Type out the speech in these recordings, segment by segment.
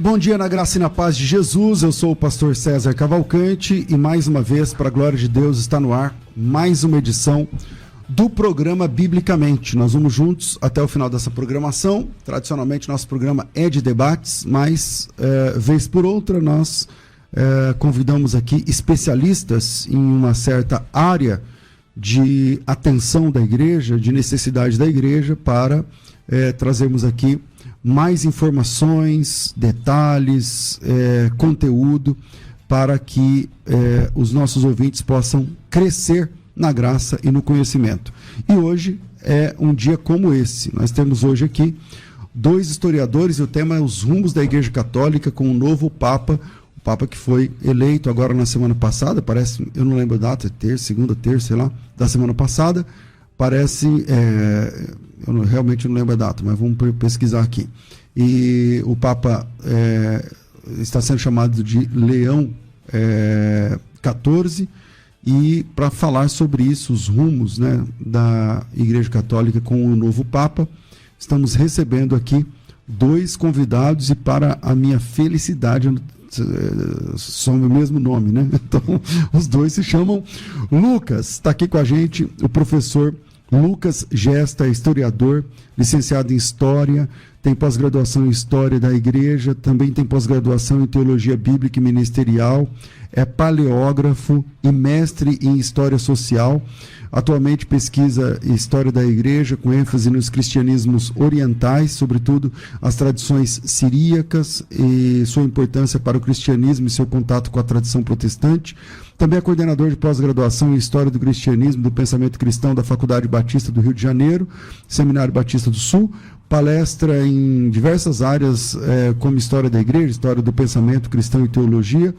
Bom dia na graça e na paz de Jesus, eu sou o pastor César Cavalcante e mais uma vez, para a glória de Deus, está no ar mais uma edição do programa Biblicamente. Nós vamos juntos até o final dessa programação. Tradicionalmente nosso programa é de debates, mas vez por outra nós convidamos aqui especialistas em uma certa área de atenção da igreja, de necessidade da igreja, para trazermos aqui mais informações, detalhes, conteúdo, para que os nossos ouvintes possam crescer na graça e no conhecimento. E hoje é um dia como esse. Nós temos hoje aqui dois historiadores e o tema é os rumos da Igreja Católica com o novo Papa, o Papa que foi eleito agora na semana passada, parece, eu não lembro a data, segunda, terça, sei lá, da semana passada, parece... realmente não lembro a data, mas vamos pesquisar aqui. E o Papa está sendo chamado de Leão XIV, e para falar sobre isso, os rumos, né, da Igreja Católica com o novo Papa, estamos recebendo aqui dois convidados e, para a minha felicidade, são o mesmo nome, né? Então, os dois se chamam Lucas. Está aqui com a gente o professor Lucas Gesta, historiador, licenciado em História, tem pós-graduação em História da Igreja, também tem pós-graduação em Teologia Bíblica e Ministerial, é paleógrafo e mestre em História Social. Atualmente pesquisa História da Igreja, com ênfase nos cristianismos orientais, sobretudo as tradições siríacas e sua importância para o cristianismo e seu contato com a tradição protestante. Também é coordenador de pós-graduação em História do Cristianismo do Pensamento Cristão da Faculdade Batista do Rio de Janeiro, Seminário Batista do Sul, palestra em diversas áreas, como História da Igreja, História do Pensamento Cristão e Teologia,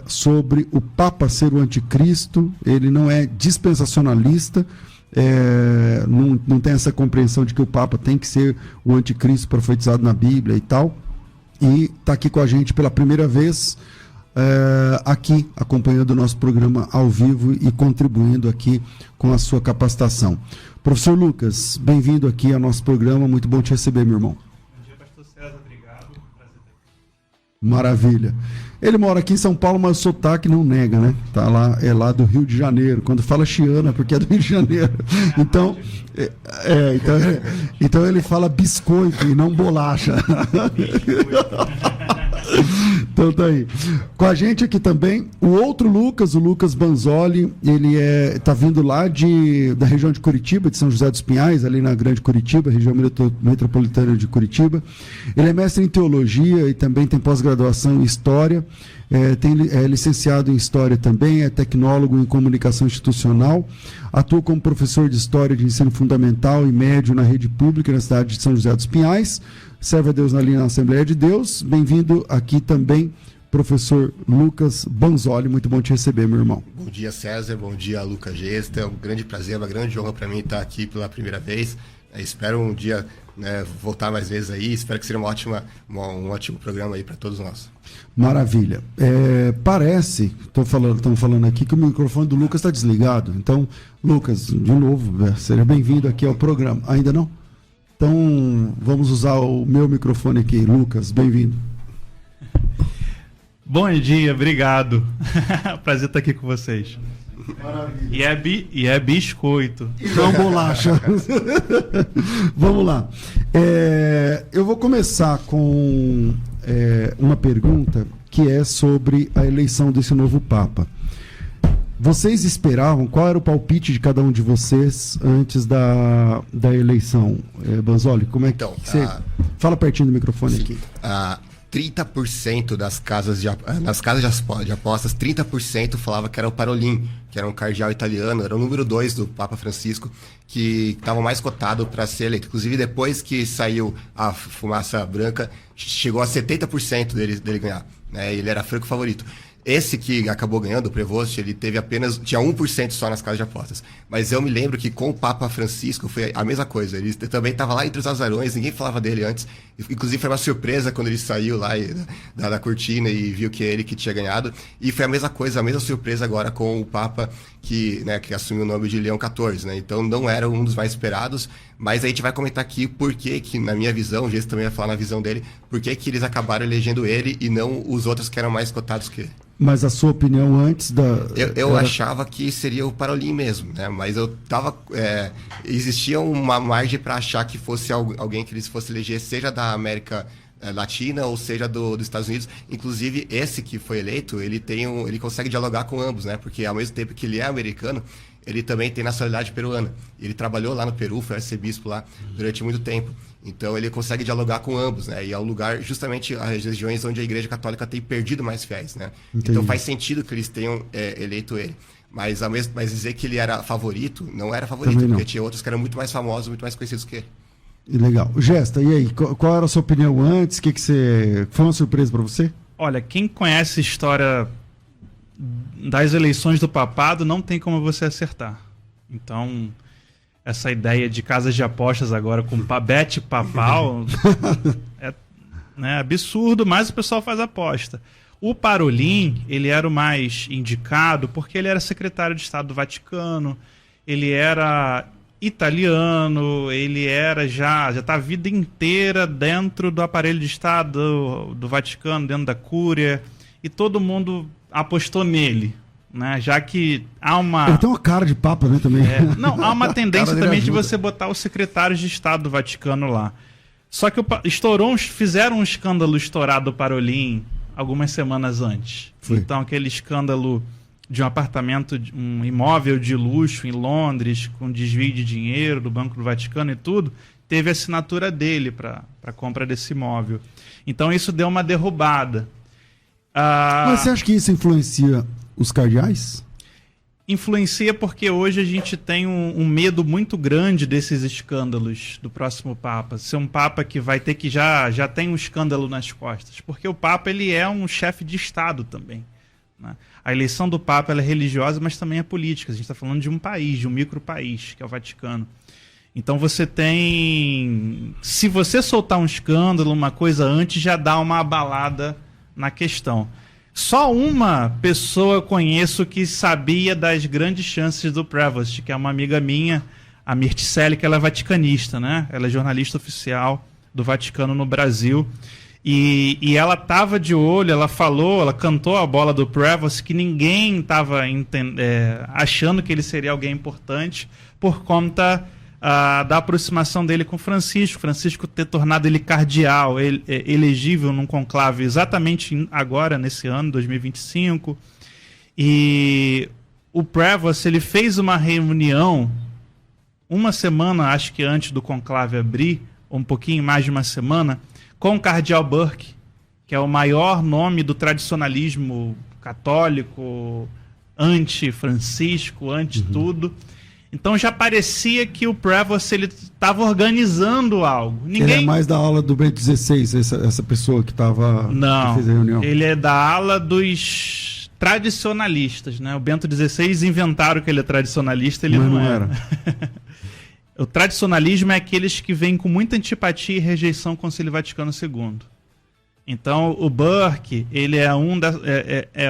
sobre o Papa ser o anticristo. Ele não é dispensacionalista, não tem essa compreensão de que o Papa tem que ser o anticristo profetizado na Bíblia e tal, e está aqui com a gente pela primeira vez, aqui acompanhando o nosso programa ao vivo e contribuindo aqui com a sua capacitação. Professor Lucas, bem-vindo aqui ao nosso programa, muito bom te receber, meu irmão. Bom dia, pastor César, obrigado, prazer estar aqui. Maravilha. Ele mora aqui em São Paulo, mas o sotaque não nega, né? Tá lá, é lá do Rio de Janeiro. Quando fala chiana, porque é do Rio de Janeiro. Então, então ele fala biscoito e não bolacha. Então tá aí. Com a gente aqui também o outro Lucas, o Lucas Banzoli. Ele tá vindo lá da região de Curitiba, de São José dos Pinhais, ali na Grande Curitiba, região metropolitana de Curitiba. Ele é mestre em Teologia e também tem pós-graduação em História. É licenciado em História também, é tecnólogo em Comunicação Institucional, atua como professor de História de Ensino Fundamental e Médio na rede pública na cidade de São José dos Pinhais, serve a Deus na linha na Assembleia de Deus. Bem-vindo aqui também, professor Lucas Banzoli, muito bom te receber, meu irmão. Bom dia, César, bom dia, Lucas Gesta, é um grande prazer, uma grande honra para mim estar aqui pela primeira vez. Espero um dia voltar mais vezes aí, espero que seja um ótimo programa aí para todos nós. Maravilha. Parece, estamos falando aqui que o microfone do Lucas está desligado. Então, Lucas, de novo, seja bem-vindo aqui ao programa. Ainda não? Então, vamos usar o meu microfone aqui. Lucas, bem-vindo. Bom dia, obrigado. Prazer estar aqui com vocês. Maravilha. E é biscoito. E não bolacha. Vamos lá. Eu vou começar com uma pergunta que é sobre a eleição desse novo Papa. Vocês esperavam, qual era o palpite de cada um de vocês antes da eleição? Banzoli, como é que você... Fala pertinho do microfone. Sim. Aqui. 30% nas casas de apostas, 30% falava que era o Parolin, que era um cardeal italiano, era o número 2 do Papa Francisco, que estava mais cotado para ser eleito. Inclusive, depois que saiu a fumaça branca, chegou a 70% dele ganhar, né? Ele era franco favorito. Esse que acabou ganhando, o Prevost, ele tinha 1% só nas casas de apostas. Mas eu me lembro que com o Papa Francisco foi a mesma coisa. Ele também estava lá entre os azarões, ninguém falava dele antes. Inclusive foi uma surpresa quando ele saiu lá da cortina e viu que é ele que tinha ganhado. E foi a mesma coisa, a mesma surpresa agora com o Papa que assumiu o nome de Leão XIV, né? Então não era um dos mais esperados, Mas a gente vai comentar aqui por que na minha visão, o Gênesis também vai falar na visão dele, por que eles acabaram elegendo ele e não os outros que eram mais cotados que ele. Mas a sua opinião antes da... Eu achava que seria o Parolin mesmo, né? Mas eu tava... existia uma margem para achar que fosse alguém que eles fossem eleger, seja da América Latina ou seja dos Estados Unidos. Inclusive, esse que foi eleito, ele consegue dialogar com ambos, né? Porque ao mesmo tempo que ele é americano, ele também tem nacionalidade peruana. Ele trabalhou lá no Peru, foi arcebispo lá durante muito tempo. Então ele consegue dialogar com ambos, né? E é um lugar, justamente, as regiões onde a Igreja Católica tem perdido mais fiéis, né? Entendi. Então faz sentido que eles tenham eleito ele. Mas dizer que ele era favorito, não era favorito, porque tinha outros que eram muito mais famosos, muito mais conhecidos que ele. Legal. Gesta, e aí? Qual era a sua opinião antes? Foi uma surpresa para você? Olha, quem conhece a história das eleições do papado, não tem como você acertar. Então, essa ideia de casas de apostas agora com babete papal é absurdo, mas o pessoal faz aposta. O Parolin, ele era o mais indicado porque ele era secretário de Estado do Vaticano, ele era italiano, ele era já tá a vida inteira dentro do aparelho de Estado do Vaticano, dentro da Cúria, e todo mundo apostou nele, né? Já que há uma... Ele tem uma cara de papa, né, também. Não, há uma tendência também de você botar os secretários de Estado do Vaticano lá. Só que fizeram um escândalo estourado do Parolin algumas semanas antes. Foi. Então, aquele escândalo de um apartamento, um imóvel de luxo em Londres, com desvio de dinheiro do Banco do Vaticano e tudo, teve a assinatura dele para a compra desse imóvel. Então, isso deu uma derrubada. Mas você acha que isso influencia os cardeais? Influencia porque hoje a gente tem um medo muito grande desses escândalos do próximo Papa. Ser um Papa que vai ter que já tem um escândalo nas costas. Porque o Papa ele é um chefe de Estado também, né? A eleição do Papa ela é religiosa, mas também é política. A gente está falando de um país, de um micropaís, que é o Vaticano. Então você tem... Se você soltar um escândalo, uma coisa antes, já dá uma abalada na questão. Só uma pessoa eu conheço que sabia das grandes chances do Prevost, que é uma amiga minha, a Mirticelli, que ela é vaticanista, né? Ela é jornalista oficial do Vaticano no Brasil. E ela estava de olho, ela cantou a bola do Prevost, que ninguém estava achando que ele seria alguém importante por conta da aproximação dele com Francisco ter tornado ele cardeal, elegível num conclave exatamente agora, nesse ano, 2025. E o Prevost, ele fez uma reunião uma semana, acho que antes do conclave abrir, ou um pouquinho mais de uma semana, com o cardeal Burke, que é o maior nome do tradicionalismo católico, anti-Francisco, anti-tudo. Então já parecia que o Prevost estava organizando algo. Ele é mais da ala do Bento XVI, essa pessoa que estava... Não, que fez a reunião. Ele é da ala dos tradicionalistas, né? O Bento XVI inventaram que ele é tradicionalista, ele não era. O tradicionalismo é aqueles que vêm com muita antipatia e rejeição ao Concílio Vaticano II. Então o Burke, ele é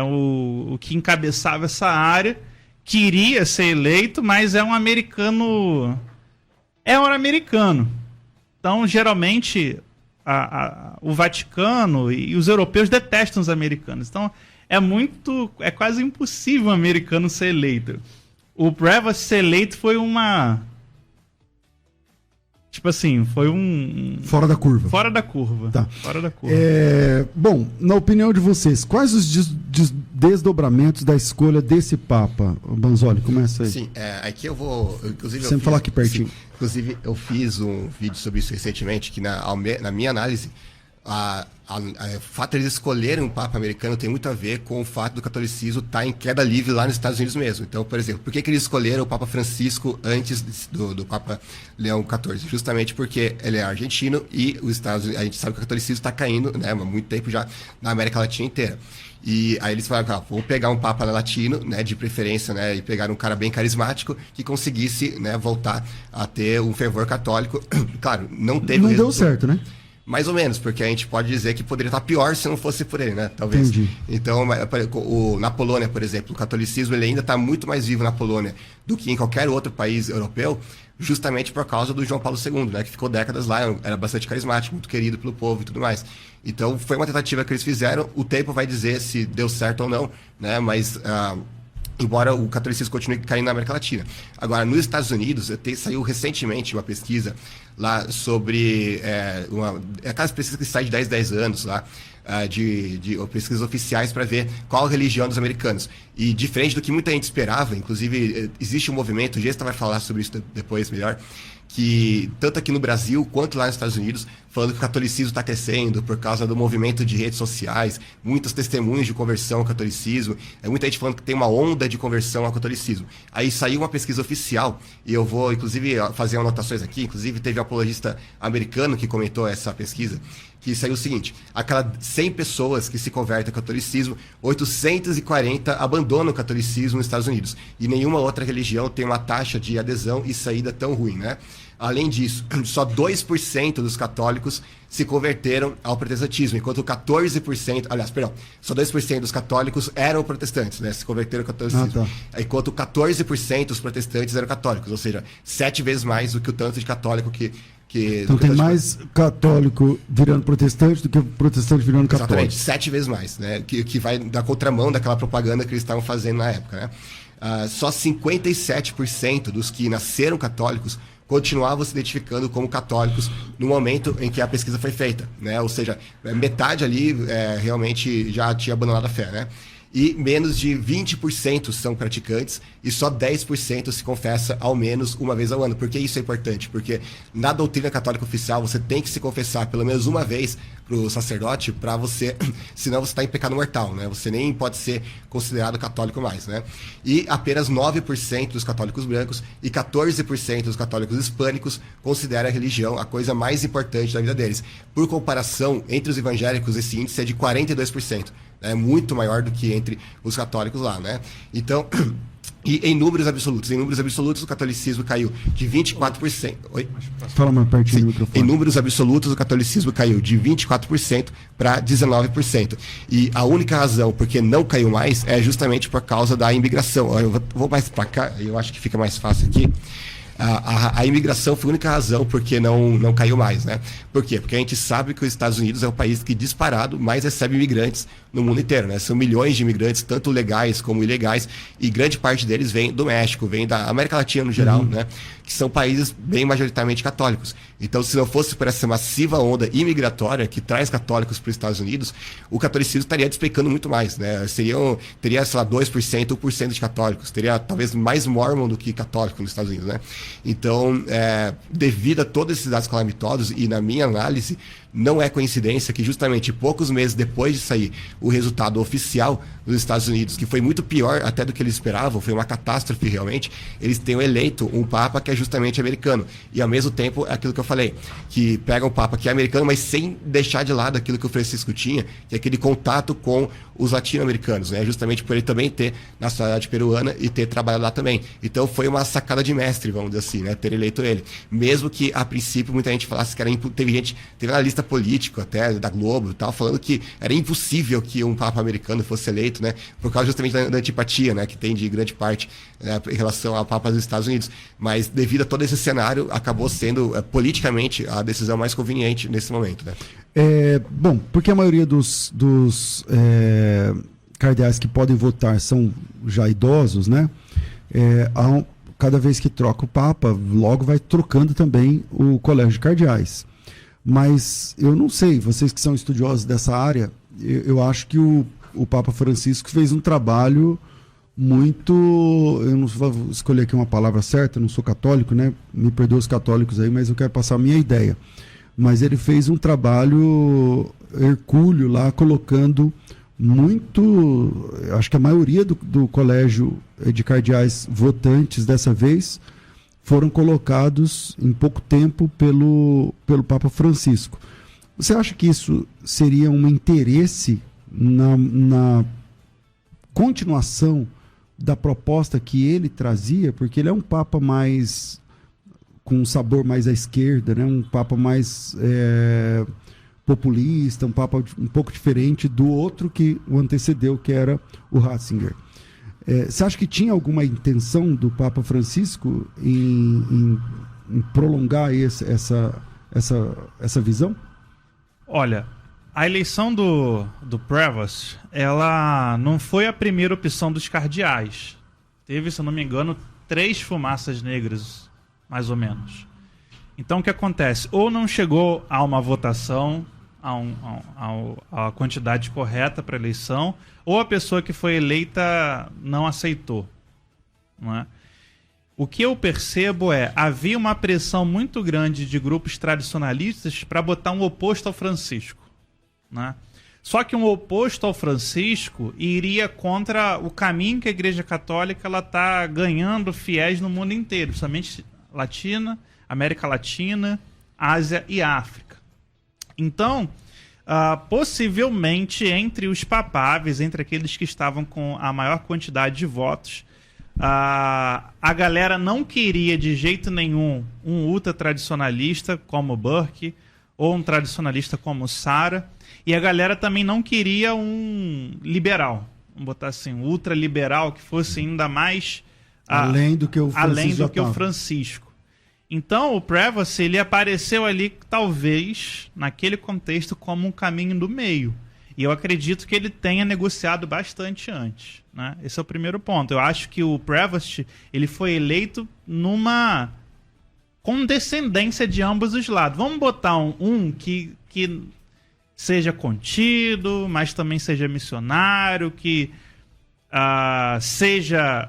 o que encabeçava essa área, queria ser eleito, mas é um americano. Então, geralmente, o Vaticano e os europeus detestam os americanos. Então, é quase impossível um americano ser eleito. O Prevost ser eleito foi uma... Tipo assim, foi um... Fora da curva. Fora da curva. Tá. Fora da curva. Bom, na opinião de vocês, quais os desdobramentos da escolha desse Papa? Banzoli, começa aí. Sim, aqui eu vou... Inclusive, Sempre falar aqui pertinho. Sim, inclusive, eu fiz um vídeo sobre isso recentemente, que na minha análise, o fato de eles escolherem um Papa americano tem muito a ver com o fato do catolicismo estar em queda livre lá nos Estados Unidos mesmo. Então, por exemplo, por que eles escolheram o Papa Francisco antes do Papa Leão XIV? Justamente porque ele é argentino e a gente sabe que o catolicismo está caindo, né, há muito tempo já na América Latina inteira. E aí eles falaram, vou pegar um Papa latino, né, de preferência, né, e pegar um cara bem carismático que conseguisse, né, voltar a ter um fervor católico. Claro, não teve... Não deu certo, né? Mais ou menos, porque a gente pode dizer que poderia estar pior se não fosse por ele, né? Talvez. Entendi. Então, na Polônia, por exemplo, o catolicismo ele ainda está muito mais vivo na Polônia do que em qualquer outro país europeu, justamente por causa do João Paulo II, né? Que ficou décadas lá, era bastante carismático, muito querido pelo povo e tudo mais. Então, foi uma tentativa que eles fizeram. O tempo vai dizer se deu certo ou não, né? Mas embora o catolicismo continue caindo na América Latina. Agora, nos Estados Unidos, saiu recentemente uma pesquisa lá sobre aquelas pesquisas que saem de 10 anos lá, de pesquisas oficiais para ver qual a religião dos americanos. E diferente do que muita gente esperava, inclusive existe um movimento, o Gesta vai falar sobre isso depois melhor, que tanto aqui no Brasil quanto lá nos Estados Unidos, falando que o catolicismo está crescendo por causa do movimento de redes sociais, muitos testemunhos de conversão ao catolicismo, muita gente falando que tem uma onda de conversão ao catolicismo. Aí saiu uma pesquisa oficial, e eu vou, inclusive, fazer anotações aqui, inclusive teve um apologista americano que comentou essa pesquisa, que saiu o seguinte: a cada 100 pessoas que se convertem ao catolicismo, 840 abandonam o catolicismo nos Estados Unidos. E nenhuma outra religião tem uma taxa de adesão e saída tão ruim, né? Além disso, só 2% dos católicos se converteram ao protestantismo, enquanto 14%, aliás, perdão, só 2% dos católicos eram protestantes, né? Se converteram ao catolicismo. Enquanto 14% dos protestantes eram católicos, ou seja, 7 vezes mais do que o tanto de católico que então tem mais católico virando protestante do que protestante virando católico. Exatamente, 7 vezes mais, né? Que vai da contramão daquela propaganda que eles estavam fazendo na época, né? Só 57% dos que nasceram católicos continuavam se identificando como católicos no momento em que a pesquisa foi feita, né? Ou seja, metade ali realmente já tinha abandonado a fé, né? E menos de 20% são praticantes e só 10% se confessa ao menos uma vez ao ano. Por que isso é importante? Porque na doutrina católica oficial você tem que se confessar pelo menos uma vez para o sacerdote, para você, senão você está em pecado mortal, né? Você nem pode ser considerado católico mais, né? E apenas 9% dos católicos brancos e 14% dos católicos hispânicos consideram a religião a coisa mais importante da vida deles. Por comparação, entre os evangélicos esse índice é de 42%. É muito maior do que entre os católicos lá, né? Então, e em números absolutos, o catolicismo caiu de 24%. Oi? Fala mais pertinho do microfone. Em números absolutos, o catolicismo caiu de 24% para 19%. E a única razão por que não caiu mais é justamente por causa da imigração. Eu vou mais para cá, eu acho que fica mais fácil aqui. A imigração foi a única razão porque não caiu mais, né? Por quê? Porque a gente sabe que os Estados Unidos é o país que disparado mais recebe imigrantes no mundo inteiro, né? São milhões de imigrantes, tanto legais como ilegais, e grande parte deles vem do México, vem da América Latina no geral, né? Que são países bem majoritariamente católicos. Então, se não fosse por essa massiva onda imigratória que traz católicos para os Estados Unidos, o catolicismo estaria despencando muito mais, né? Teria, sei lá, 2%, 1% de católicos, teria talvez mais mormon do que católico nos Estados Unidos, né? Então, devido a todos esses dados calamitosos, e na minha análise, não é coincidência que justamente poucos meses depois de sair o resultado oficial dos Estados Unidos, que foi muito pior até do que eles esperavam, foi uma catástrofe realmente, eles tenham eleito um Papa que é justamente americano. E ao mesmo tempo, é aquilo que eu falei, que pega um Papa que é americano, mas sem deixar de lado aquilo que o Francisco tinha, que é aquele contato com os latino-americanos, né? Justamente por ele também ter nacionalidade peruana e ter trabalhado lá também. Então foi uma sacada de mestre, vamos dizer assim, né? Ter eleito ele. Mesmo que a princípio muita gente falasse que era teve na lista político até da Globo e tal, falando que era impossível que um Papa americano fosse eleito, né? Por causa justamente da antipatia, né? Que tem de grande parte, né? Em relação ao Papa dos Estados Unidos. Mas devido a todo esse cenário, acabou sendo politicamente a decisão mais conveniente nesse momento, né? Bom, porque a maioria dos cardeais que podem votar são já idosos, né? Cada vez que troca o Papa, logo vai trocando também o colégio de cardeais. Mas eu não sei, vocês que são estudiosos dessa área, eu acho que o Papa Francisco fez um trabalho muito... Eu não vou escolher aqui uma palavra certa, eu não sou católico, né? Me perdoe os católicos aí, mas eu quero passar a minha ideia. Mas ele fez um trabalho hercúleo lá, colocando muito... Acho que a maioria do colégio de cardeais votantes dessa vez foram colocados em pouco tempo pelo Papa Francisco. Você acha que isso seria um interesse na continuação da proposta que ele trazia? Porque ele é um Papa mais... com um sabor mais à esquerda, né? Um Papa mais populista, um Papa um pouco diferente do outro que o antecedeu, que era o Ratzinger. Você acha que tinha alguma intenção do Papa Francisco em prolongar essa visão? Olha, a eleição do Prevost, ela não foi a primeira opção dos cardeais. Teve, se eu não me engano, 3 fumaças negras, mais ou menos. Então, o que acontece? Ou não chegou a uma votação, a quantidade correta para a eleição, ou a pessoa que foi eleita não aceitou. Não é? O que eu percebo havia uma pressão muito grande de grupos tradicionalistas para botar um oposto ao Francisco. Né? Só que um oposto ao Francisco iria contra o caminho que a Igreja Católica está ganhando fiéis no mundo inteiro, principalmente América Latina, Ásia e África. Então, possivelmente entre os papáveis, entre aqueles que estavam com a maior quantidade de votos, a galera não queria de jeito nenhum um ultra-tradicionalista como Burke ou um tradicionalista como Sarah, e a galera também não queria um liberal, vamos botar assim, um ultra-liberal que fosse ainda mais além do que o Francisco. Então o Prevost, ele apareceu ali talvez naquele contexto como um caminho do meio. E eu acredito que ele tenha negociado bastante antes. Né? Esse é o primeiro ponto. Eu acho que o Prevost, ele foi eleito numa condescendência de ambos os lados. Vamos botar um que seja contido, mas também seja missionário, que seja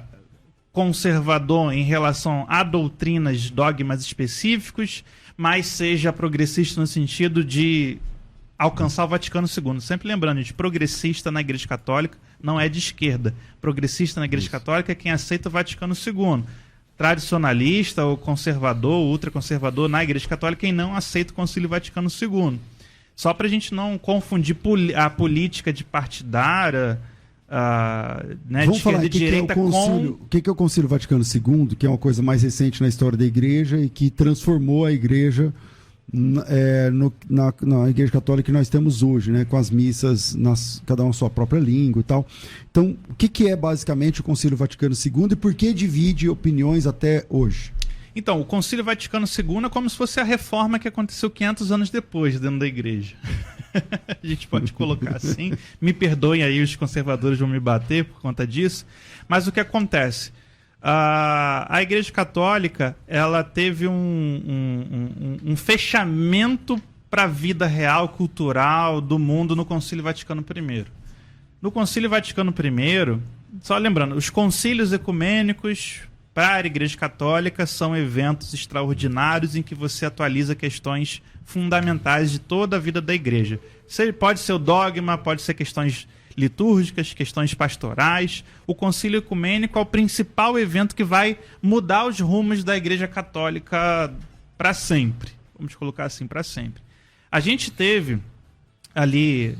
conservador em relação a doutrinas, dogmas específicos, mas seja progressista no sentido de alcançar o Vaticano II. Sempre lembrando, gente, progressista na Igreja Católica não é de esquerda. Progressista na Igreja Católica é quem aceita o Vaticano II. Tradicionalista ou conservador, ultraconservador na Igreja Católica é quem não aceita o Concílio Vaticano II. Só para a gente não confundir a política de partidária, né, Vamos falar de direita com... O que é o Concílio Vaticano II, que é uma coisa mais recente na história da Igreja e que transformou a Igreja na Igreja Católica que nós temos hoje, né, com as missas, cada uma sua própria língua e tal. Então, o que é basicamente o Concílio Vaticano II e por que divide opiniões até hoje? Então, o Concílio Vaticano II é como se fosse a reforma que aconteceu 500 anos depois dentro da Igreja. A gente pode colocar assim. Me perdoem aí, os conservadores vão me bater por conta disso. Mas o que acontece? A Igreja Católica, ela teve um fechamento para a vida real, cultural do mundo no Concílio Vaticano I. No Concílio Vaticano I, só lembrando, os concílios ecumênicos para a Igreja Católica são eventos extraordinários em que você atualiza questões fundamentais de toda a vida da Igreja. Pode ser o dogma, pode ser questões litúrgicas, questões pastorais. O Concílio Ecumênico é o principal evento que vai mudar os rumos da Igreja Católica para sempre. Vamos colocar assim, para sempre. A gente teve ali,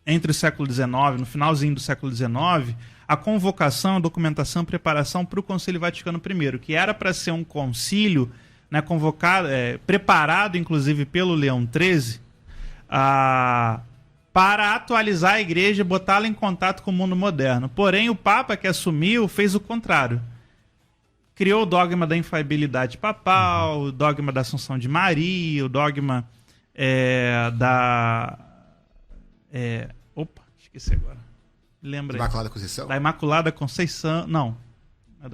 entre o século XIX, no finalzinho do século XIX, a convocação, a documentação, a preparação para o Concílio Vaticano I, que era para ser um concílio, né, convocado, preparado inclusive pelo Leão XIII, para atualizar a Igreja e botá-la em contato com o mundo moderno. Porém, o Papa que assumiu fez o contrário. Criou o dogma da infalibilidade papal, o dogma da Assunção de Maria, o dogma esqueci agora. Lembra? Imaculada Conceição? Da Imaculada Conceição. Não.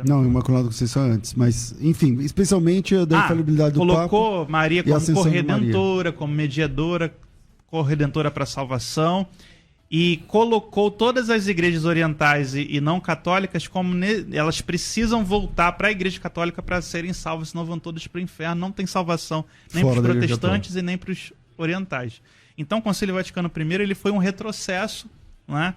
Não, Imaculada Conceição antes. Mas, enfim, especialmente a da infalibilidade do Papa. Colocou Maria como corredentora, como mediadora, corredentora para a salvação, e colocou todas as igrejas orientais e não católicas como elas precisam voltar para a Igreja Católica para serem salvas, senão vão todos para o inferno. Não tem salvação nem para os protestantes e nem para os orientais. Então, o Concílio Vaticano I ele foi um retrocesso, né?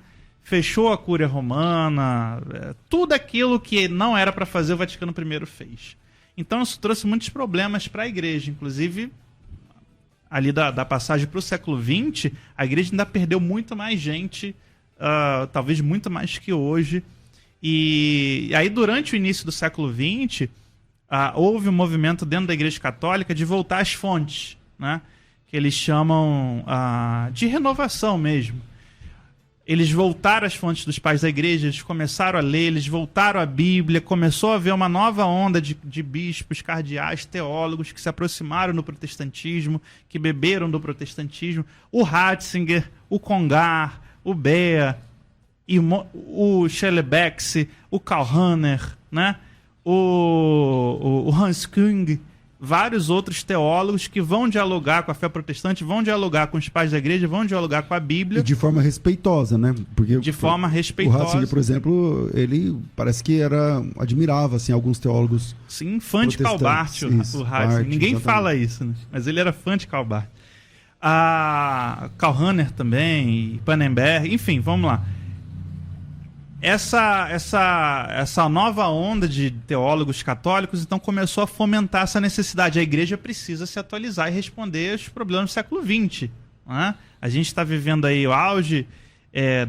Fechou a Cúria Romana, tudo aquilo que não era para fazer o Vaticano I fez. Então isso trouxe muitos problemas para a Igreja, inclusive ali da passagem para o século XX, a Igreja ainda perdeu muito mais gente, talvez muito mais que hoje. E aí durante o início do século XX, houve um movimento dentro da Igreja Católica de voltar às fontes, né? que eles chamam de renovação mesmo. Eles voltaram às fontes dos pais da igreja, eles começaram a ler, eles voltaram à Bíblia, começou a haver uma nova onda de bispos, cardeais, teólogos que se aproximaram do protestantismo, que beberam do protestantismo. O Ratzinger, o Congar, o Bea, o Schleiermacher, o Karl Rahner, né? o Hans Küng, vários outros teólogos que vão dialogar com a fé protestante, vão dialogar com os pais da igreja, vão dialogar com a Bíblia. E de forma respeitosa, né? Porque de forma respeitosa. O Ratzinger, por exemplo, ele parece que admirava assim, alguns teólogos. Sim, fã de Karl Barth, o Ratzinger. Ninguém exatamente fala isso, né? Mas ele era fã de Karl Barth. Karl Rahner também, Pannenberg, enfim, vamos lá. Essa nova onda de teólogos católicos então começou a fomentar essa necessidade. A igreja precisa se atualizar e responder aos problemas do século XX. Né? A gente está vivendo aí o auge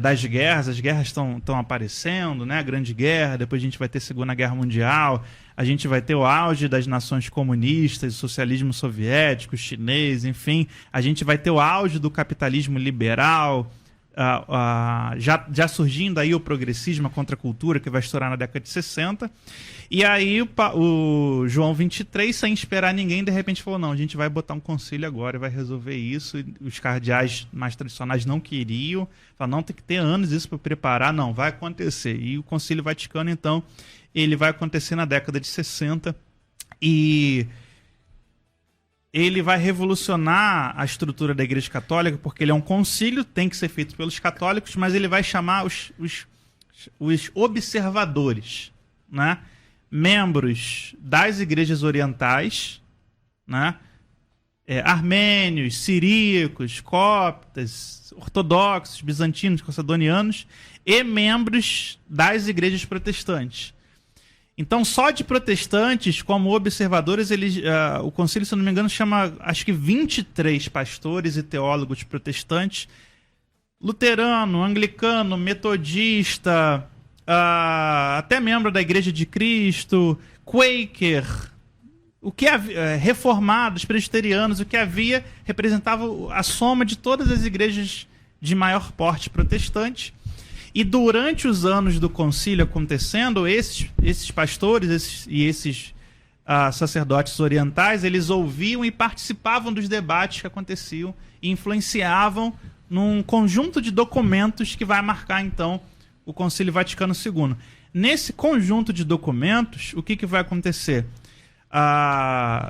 das guerras, as guerras estão aparecendo, né? A Grande Guerra, depois a gente vai ter a Segunda Guerra Mundial, a gente vai ter o auge das nações comunistas, o socialismo soviético, chinês, enfim, a gente vai ter o auge do capitalismo liberal, já surgindo aí o progressismo, a contracultura, que vai estourar na década de 60. E aí o João 23, sem esperar ninguém, de repente falou, não, a gente vai botar um concílio agora e vai resolver isso. E os cardeais mais tradicionais não queriam, falaram, não, tem que ter anos isso para preparar, não, vai acontecer. E o Concílio Vaticano, então, ele vai acontecer na década de 60 e ele vai revolucionar a estrutura da Igreja Católica, porque ele é um concílio, tem que ser feito pelos católicos, mas ele vai chamar os observadores, né? Membros das igrejas orientais, né? Armênios, siríacos, coptas, ortodoxos, bizantinos, calcedonianos, e membros das igrejas protestantes. Então, só de protestantes, como observadores, o concílio, se eu não me engano, chama, acho que 23 pastores e teólogos protestantes, luterano, anglicano, metodista, até membro da Igreja de Cristo, Quaker, reformados, presbiterianos, o que havia representava a soma de todas as igrejas de maior porte protestante. E durante os anos do concílio acontecendo, esses pastores e esses sacerdotes orientais, eles ouviam e participavam dos debates que aconteciam e influenciavam num conjunto de documentos que vai marcar, então, o Concílio Vaticano II. Nesse conjunto de documentos, o que vai acontecer?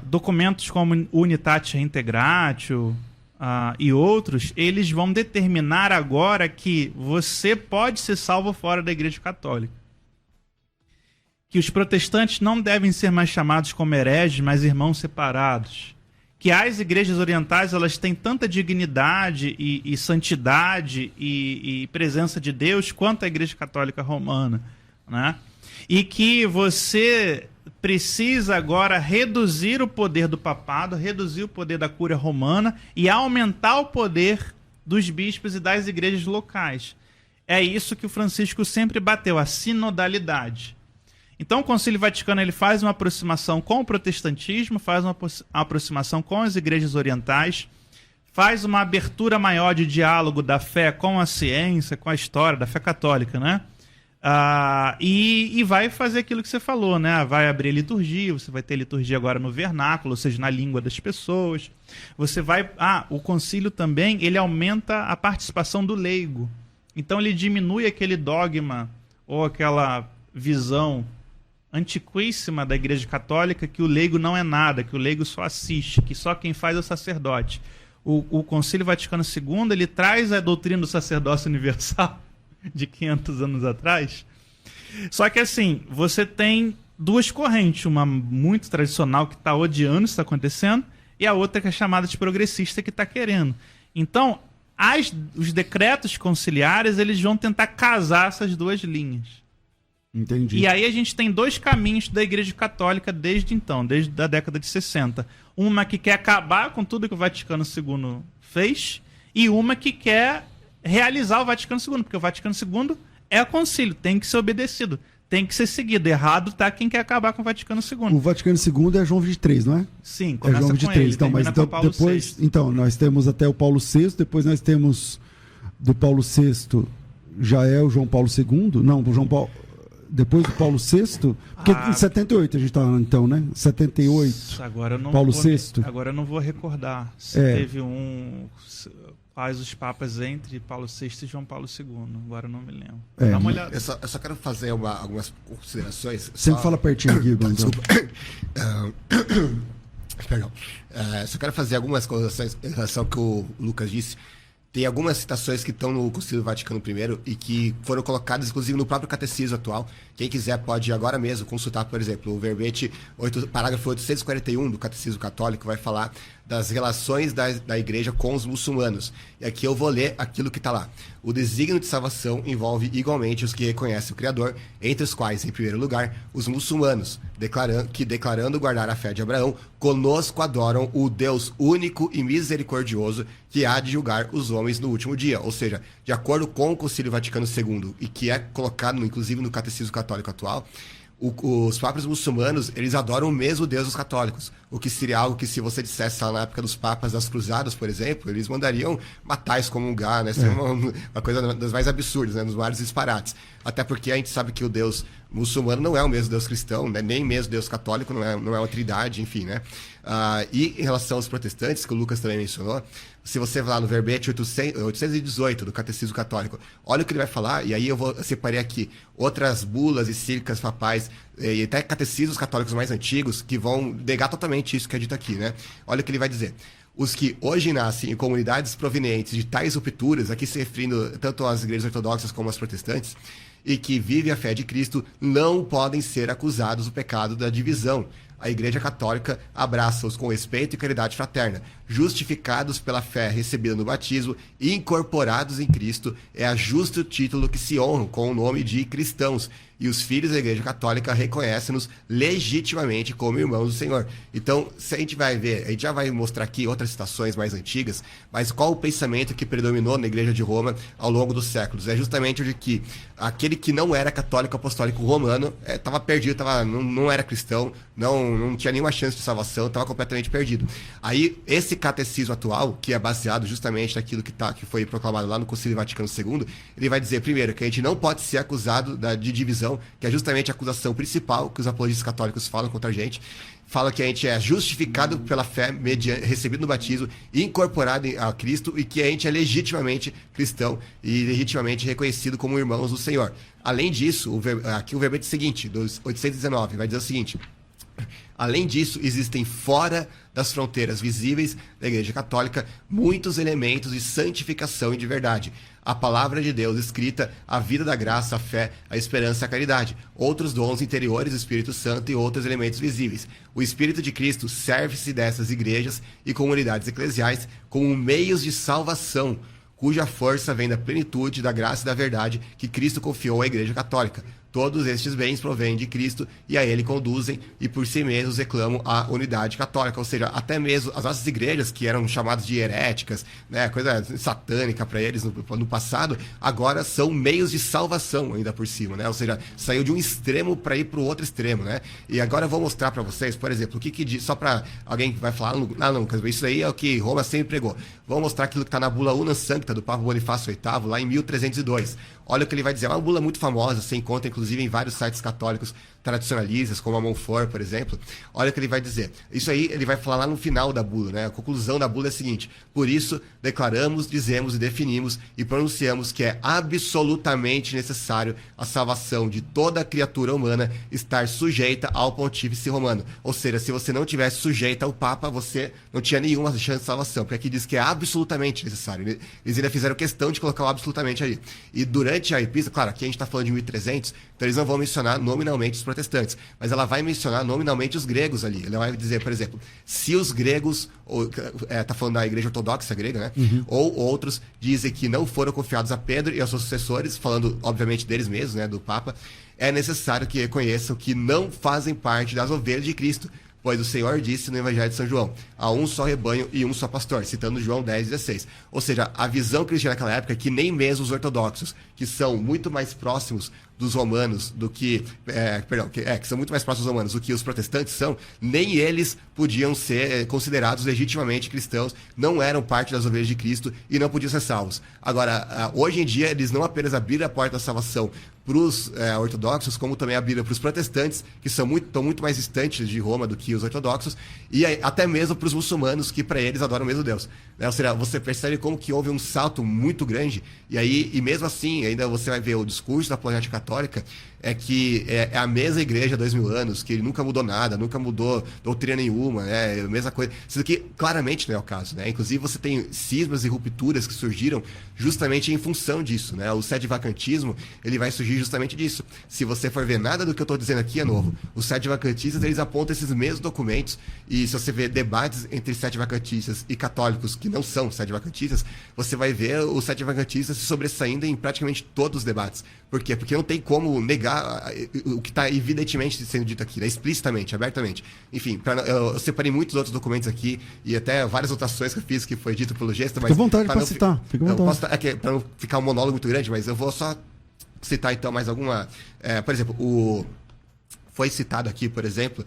Documentos como Unitatis Reintegratio, e outros, eles vão determinar agora que você pode ser salvo fora da Igreja Católica. Que os protestantes não devem ser mais chamados como hereges, mas irmãos separados. Que as igrejas orientais elas têm tanta dignidade e santidade e presença de Deus quanto a Igreja Católica Romana. Né? E que você precisa agora reduzir o poder do papado, reduzir o poder da cúria romana e aumentar o poder dos bispos e das igrejas locais. É isso que o Francisco sempre bateu, a sinodalidade. Então o Concílio Vaticano ele faz uma aproximação com o protestantismo, faz uma aproximação com as igrejas orientais, faz uma abertura maior de diálogo da fé com a ciência, com a história da fé católica, né? E vai fazer aquilo que você falou, né? Vai abrir a liturgia, você vai ter liturgia agora no vernáculo, ou seja, na língua das pessoas. Você vai... o concílio também, ele aumenta a participação do leigo. Então ele diminui aquele dogma ou aquela visão antiquíssima da Igreja Católica que o leigo não é nada, que o leigo só assiste, que só quem faz é o sacerdote. O Concílio Vaticano II, ele traz a doutrina do sacerdócio universal de 500 anos atrás. Só que assim, você tem duas correntes, uma muito tradicional que está odiando isso que está acontecendo e a outra que é chamada de progressista que está querendo. Então, os decretos conciliares eles vão tentar casar essas duas linhas. Entendi. E aí a gente tem dois caminhos da Igreja Católica desde então, desde a década de 60. Uma que quer acabar com tudo que o Vaticano II fez e uma que quer realizar o Vaticano II, porque o Vaticano II é concílio, tem que ser obedecido. tem que ser seguido. Errado tá quem quer acabar com o Vaticano II. O Vaticano II é João 23, não é? Sim, É começa João com 23. ele, Então, mas termina então, com Paulo depois, VI. então, nós temos até o Paulo VI, depois nós temos do Paulo VI, já é o João Paulo II? Não, o João Paulo... Depois do Paulo VI, porque em 78 a gente está, então, né? 78, agora eu não Paulo vou, VI. Agora eu não vou recordar se teve quais os papas entre Paulo VI e João Paulo II. Agora eu não me lembro. Dá uma olhada. Eu só quero fazer algumas considerações. Sempre fala pertinho aqui, Bruno. Desculpa. Perdão. Só quero fazer algumas considerações em relação ao que o Lucas disse. Tem algumas citações que estão no Concílio Vaticano I e que foram colocadas, inclusive, no próprio catecismo atual. Quem quiser pode agora mesmo consultar, por exemplo, o verbete, parágrafo 841 do Catecismo Católico, vai falar das relações da igreja com os muçulmanos. E aqui eu vou ler aquilo que está lá. O desígnio de salvação envolve igualmente os que reconhecem o Criador, entre os quais, em primeiro lugar, os muçulmanos, declarando guardar a fé de Abraão, conosco adoram o Deus único e misericordioso que há de julgar os homens no último dia. Ou seja, de acordo com o Concílio Vaticano II, e que é colocado, inclusive, no Catecismo Católico atual, os papas muçulmanos, eles adoram o mesmo Deus dos católicos. O que seria algo que, se você dissesse lá na época dos papas das cruzadas, por exemplo, eles mandariam matar, excomungar, né? Seria uma coisa das mais absurdas, né? Dos maiores disparates. Até porque a gente sabe que o Deus muçulmano não é o mesmo Deus cristão, né? Nem mesmo Deus católico, não é uma trindade, enfim, né? E em relação aos protestantes, que o Lucas também mencionou, se você vai lá no verbete 818 do Catecismo Católico, olha o que ele vai falar, e aí eu separei aqui outras bulas e círculos papais, e até catecismos católicos mais antigos, que vão negar totalmente isso que é dito aqui, né? Olha o que ele vai dizer. Os que hoje nascem em comunidades provenientes de tais rupturas, aqui se referindo tanto às igrejas ortodoxas como às protestantes, e que vivem a fé de Cristo, não podem ser acusados do pecado da divisão. A Igreja Católica abraça-os com respeito e caridade fraterna, justificados pela fé recebida no batismo e incorporados em Cristo, é a justo título que se honram com o nome de cristãos, e os filhos da Igreja Católica reconhecem-nos legitimamente como irmãos do Senhor. Então, se a gente vai ver, a gente já vai mostrar aqui outras citações mais antigas, mas qual o pensamento que predominou na Igreja de Roma ao longo dos séculos? É justamente o de que aquele que não era católico apostólico romano estava perdido, não era cristão, não tinha nenhuma chance de salvação, estava completamente perdido. Aí, esse catecismo atual, que é baseado justamente naquilo que foi proclamado lá no Concílio Vaticano II, ele vai dizer, primeiro, que a gente não pode ser acusado de divisão, que é justamente a acusação principal que os apologistas católicos falam contra a gente. Fala que a gente é justificado pela fé recebido no batismo, incorporado a Cristo, e que a gente é legitimamente cristão e legitimamente reconhecido como irmãos do Senhor. Além disso, aqui o verbete seguinte, dos 819, vai dizer o seguinte: além disso, existem fora das fronteiras visíveis da Igreja Católica muitos elementos de santificação e de verdade. A palavra de Deus escrita, a vida da graça, a fé, a esperança e a caridade. Outros dons interiores do Espírito Santo e outros elementos visíveis. O Espírito de Cristo serve-se dessas igrejas e comunidades eclesiais como meios de salvação, cuja força vem da plenitude da graça e da verdade que Cristo confiou à Igreja Católica. Todos estes bens provêm de Cristo e a Ele conduzem, e por si mesmos reclamam a unidade católica. Ou seja, até mesmo as nossas igrejas, que eram chamadas de heréticas, né, coisa satânica para eles no passado, agora são meios de salvação ainda por cima, né? Ou seja, saiu de um extremo para ir para o outro extremo, né? E agora eu vou mostrar para vocês, por exemplo, o que diz, só para alguém que vai falar, não, isso aí é o que Roma sempre pregou. Vou mostrar aquilo que está na bula Unam Sancta do Papa Bonifácio VIII, lá em 1302. Olha o que ele vai dizer, é uma bula muito famosa, você encontra inclusive em vários sites católicos tradicionalistas, como a Montfort, por exemplo. Olha o que ele vai dizer. Isso aí ele vai falar lá no final da bula, né? A conclusão da bula é a seguinte: por isso, declaramos, dizemos e definimos e pronunciamos que é absolutamente necessário a salvação de toda criatura humana estar sujeita ao pontífice romano. Ou seja, se você não tivesse sujeita ao Papa, você não tinha nenhuma chance de salvação, porque aqui diz que é absolutamente necessário. Eles ainda fizeram questão de colocar o absolutamente aí. E durante a epístola, claro, aqui a gente está falando de 1300, então eles não vão mencionar nominalmente os protestantes, mas ela vai mencionar nominalmente os gregos ali. Ela vai dizer, por exemplo, se os gregos, está falando da igreja ortodoxa grega, né? Ou outros dizem que não foram confiados a Pedro e aos seus sucessores, falando obviamente deles mesmos, né, do Papa, é necessário que reconheçam que não fazem parte das ovelhas de Cristo, pois o Senhor disse no Evangelho de São João, há um só rebanho e um só pastor, citando João 10,16. Ou seja, a visão cristã naquela época é que nem mesmo os ortodoxos, que são muito mais próximos dos romanos do que... que são muito mais próximos dos romanos do que os protestantes são, nem eles podiam ser considerados legitimamente cristãos, não eram parte das ovelhas de Cristo e não podiam ser salvos. Agora, hoje em dia, eles não apenas abriram a porta da salvação para os ortodoxos, como também abriram para os protestantes, que estão muito mais distantes de Roma do que os ortodoxos, e até mesmo para os muçulmanos, que para eles adoram o mesmo Deus. Ou seja, você percebe como que houve um salto muito grande, e mesmo assim, ainda você vai ver o discurso da apologética católica, é que é a mesma igreja há 2000 anos, que nunca mudou nada, nunca mudou doutrina nenhuma, né? A mesma coisa. Isso aqui claramente não é o caso, né? Inclusive você tem cismas e rupturas que surgiram justamente em função disso, né? O sedevacantismo, ele vai surgir justamente disso. Se você for ver, nada do que eu estou dizendo aqui é novo. Os sedevacantistas, eles apontam esses mesmos documentos, e se você ver debates entre sedevacantistas e católicos que não são sedevacantistas, você vai ver os sedevacantistas se sobressaindo em praticamente todos os debates. Por quê? Porque não tem como negar o que está evidentemente sendo dito aqui, né? Explicitamente, abertamente. Enfim, eu separei muitos outros documentos aqui e até várias anotações que eu fiz que foi dito pelo Gesta, mas... Fica à vontade para citar. Fica à vontade. Para não ficar um monólogo muito grande, mas eu vou só citar então mais alguma... por exemplo, foi citado aqui, por exemplo,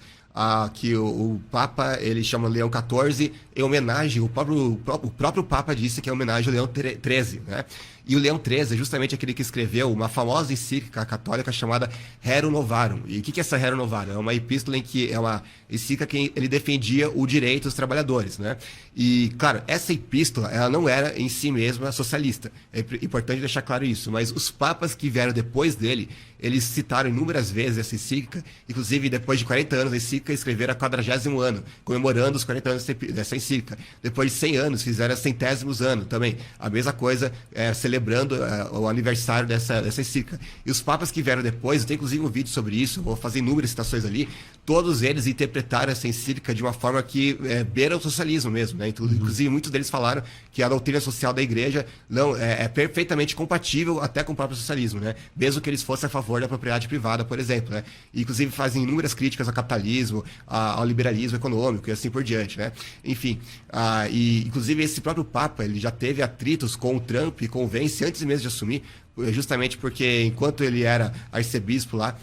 que o Papa, ele chama Leão XIV em homenagem, o próprio Papa disse que é homenagem ao Leão XIII, né? E o Leão XIII é justamente aquele que escreveu uma famosa encíclica católica chamada Rerum Novarum. E o que é essa Rerum Novarum? É uma epístola em que é uma encíclica que ele defendia o direito dos trabalhadores, né? E, claro, essa epístola, ela não era em si mesma socialista. É importante deixar claro isso. Mas os papas que vieram depois dele, eles citaram inúmeras vezes essa encíclica. Inclusive, depois de 40 anos, a encíclica escreveram a 40º ano, comemorando os 40 anos dessa encíclica. Depois de 100 anos, fizeram a 100º ano também. A mesma coisa, celebrando o aniversário dessa encíclica. E os papas que vieram depois, eu tenho inclusive um vídeo sobre isso, vou fazer inúmeras citações ali, todos eles interpretaram essa encíclica de uma forma que beira o socialismo mesmo, né? Inclusive, muitos deles falaram que a doutrina social da igreja não é perfeitamente compatível até com o próprio socialismo, né? Mesmo que eles fossem a favor da propriedade privada, por exemplo, né? E, inclusive, fazem inúmeras críticas ao capitalismo, ao liberalismo econômico e assim por diante, né? Enfim, e inclusive esse próprio Papa, ele já teve atritos com o Trump e com o Vence antes mesmo de assumir, justamente porque enquanto ele era arcebispo lá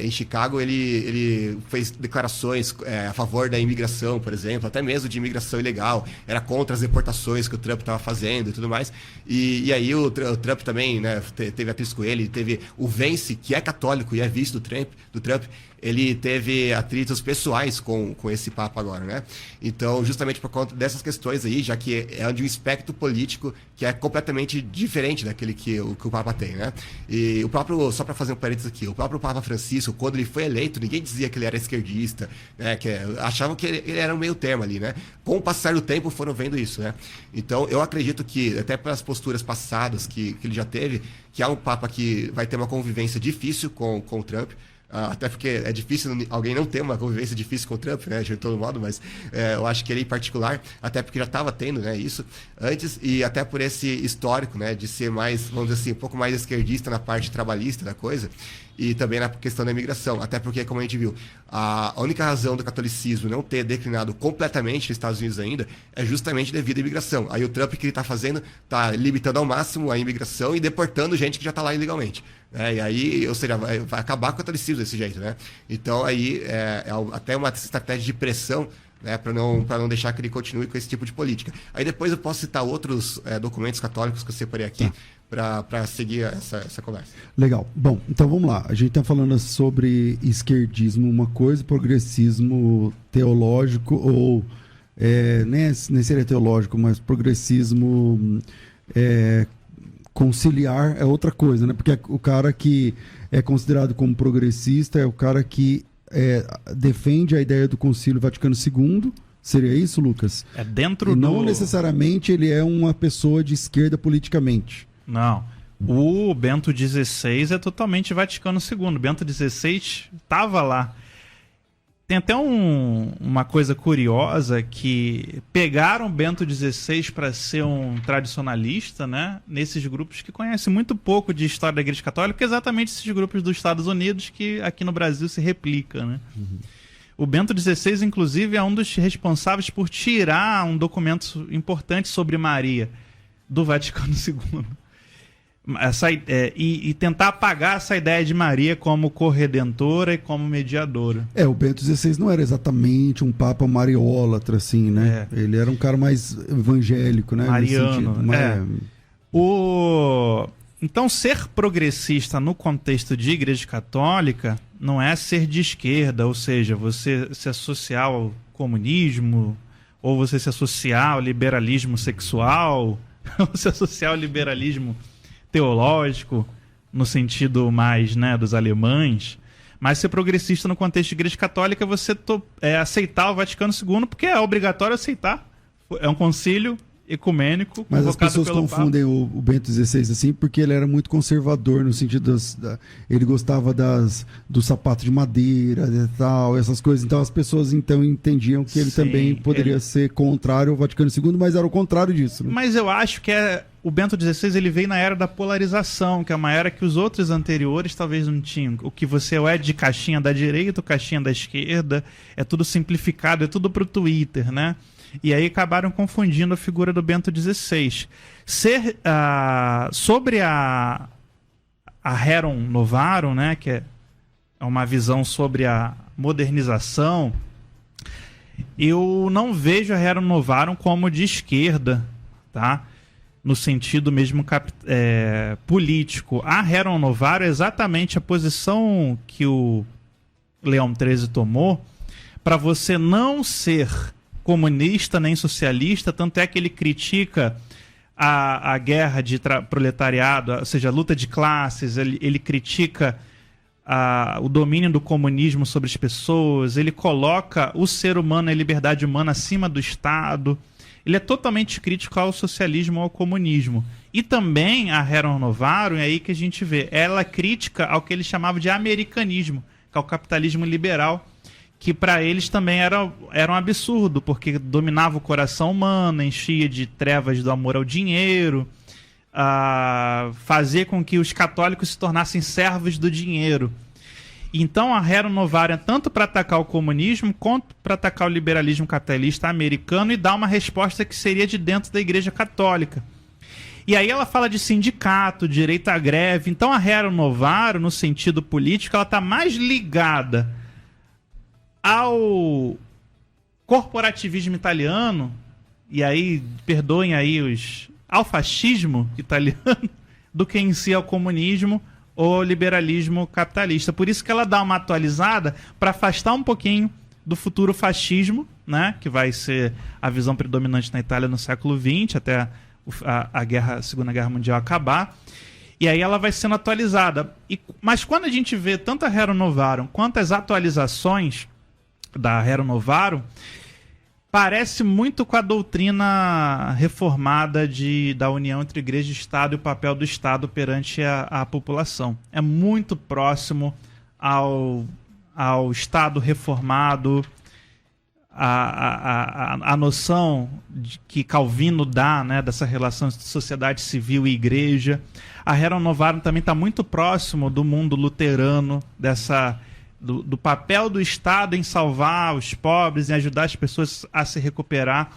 em Chicago, ele fez declarações a favor da imigração, por exemplo, até mesmo de imigração ilegal, era contra as deportações que o Trump estava fazendo e tudo mais. E aí o Trump também, né, teve atritos com ele, teve o Vence, que é católico e é vice do Trump, ele teve atritos pessoais com esse Papa agora, né? Então, justamente por conta dessas questões aí, já que é de um espectro político que é completamente diferente daquele que o Papa tem, né? E o próprio, só para fazer um parênteses aqui, o próprio Papa Francisco, quando ele foi eleito, ninguém dizia que ele era esquerdista, né? Achavam que ele era um meio termo ali, né? Com o passar do tempo foram vendo isso, né? Então, eu acredito que, até pelas posturas passadas que ele já teve, que há um Papa que vai ter uma convivência difícil com o Trump. Até porque é difícil alguém não ter uma convivência difícil com o Trump, né, de todo modo, mas eu acho que ele em particular, até porque já estava tendo, né, isso antes, e até por esse histórico, né, de ser mais, vamos dizer assim, um pouco mais esquerdista na parte trabalhista da coisa, e também na questão da imigração, até porque, como a gente viu, a única razão do catolicismo não ter declinado completamente nos Estados Unidos ainda é justamente devido à imigração. Aí o Trump, que ele está fazendo, está limitando ao máximo a imigração e deportando gente que já está lá ilegalmente. E aí, ou seja, vai acabar com o catolicismo desse jeito, né? Então aí é até uma estratégia de pressão, né, para não deixar que ele continue com esse tipo de política. Aí depois eu posso citar outros documentos católicos que eu separei aqui para seguir essa conversa. Legal. Bom, então vamos lá. A gente está falando sobre esquerdismo uma coisa, progressismo teológico, ou nem seria teológico, mas progressismo conciliar é outra coisa, né? Porque o cara que é considerado como progressista é o cara que defende a ideia do Concílio Vaticano II. Seria isso, Lucas? É dentro e não necessariamente ele é uma pessoa de esquerda politicamente. Não. O Bento XVI é totalmente Vaticano II. Bento XVI estava lá. Tem até uma coisa curiosa, que pegaram Bento XVI para ser um tradicionalista, né? Nesses grupos que conhecem muito pouco de história da Igreja Católica, exatamente esses grupos dos Estados Unidos que aqui no Brasil se replica, né? Uhum. O Bento XVI, inclusive, é um dos responsáveis por tirar um documento importante sobre Maria do Vaticano II. E tentar apagar essa ideia de Maria como corredentora e como mediadora. O Bento XVI não era exatamente um papa mariólatra, assim, né? Ele era um cara mais evangélico, né? Mariano. Então, ser progressista no contexto de Igreja Católica não é ser de esquerda, ou seja, você se associar ao comunismo, ou você se associar ao liberalismo sexual, ou se associar ao liberalismo teológico, no sentido mais, né, dos alemães. Mas ser progressista no contexto de Igreja Católica é você aceitar o Vaticano II, porque é obrigatório aceitar. É um concílio ecumênico. Mas as pessoas confundem o Bento XVI assim, porque ele era muito conservador no sentido ele gostava do sapato de madeira e tal, essas coisas. Então as pessoas entendiam que ele também poderia ser contrário ao Vaticano II, mas era o contrário disso. Né? Mas eu acho que o Bento XVI ele veio na era da polarização, que é uma era que os outros anteriores talvez não tinham. O que você é de caixinha da direita, o caixinha da esquerda, é tudo simplificado, é tudo pro Twitter, né? E aí acabaram confundindo a figura do Bento XVI. Sobre a Rerum Novarum, né, que é uma visão sobre a modernização, eu não vejo a Rerum Novarum como de esquerda, tá? No sentido mesmo político. A Rerum Novarum é exatamente a posição que o Leão XIII tomou para você não ser comunista nem socialista, tanto é que ele critica a guerra de proletariado, ou seja, a luta de classes, ele critica o domínio do comunismo sobre as pessoas, ele coloca o ser humano e a liberdade humana acima do Estado, ele é totalmente crítico ao socialismo ou ao comunismo. E também a Rerum Novarum, é aí que a gente vê, ela é crítica ao que ele chamava de americanismo, que é o capitalismo liberal, que para eles também era um absurdo, porque dominava o coração humano, enchia de trevas do amor ao dinheiro, fazia com que os católicos se tornassem servos do dinheiro. Então a Rerum Novarum é tanto para atacar o comunismo, quanto para atacar o liberalismo capitalista americano e dar uma resposta que seria de dentro da Igreja Católica. E aí ela fala de sindicato, direito à greve. Então a Rerum Novarum, no sentido político, ela está mais ligada ao corporativismo italiano, e aí, perdoem aí ao fascismo italiano, do que em si ao comunismo ou ao liberalismo capitalista. Por isso que ela dá uma atualizada para afastar um pouquinho do futuro fascismo, né, que vai ser a visão predominante na Itália no século XX, até a Segunda Guerra Mundial acabar. E aí ela vai sendo atualizada. Mas quando a gente vê tanto a Rerum Novarum quanto as atualizações da Rerum Novarum, parece muito com a doutrina reformada da união entre Igreja e Estado e o papel do Estado perante a população. É muito próximo ao Estado reformado, a noção que Calvino dá, né, dessa relação entre sociedade civil e igreja. A Rerum Novarum também está muito próximo do mundo luterano, do papel do Estado em salvar os pobres, em ajudar as pessoas a se recuperar.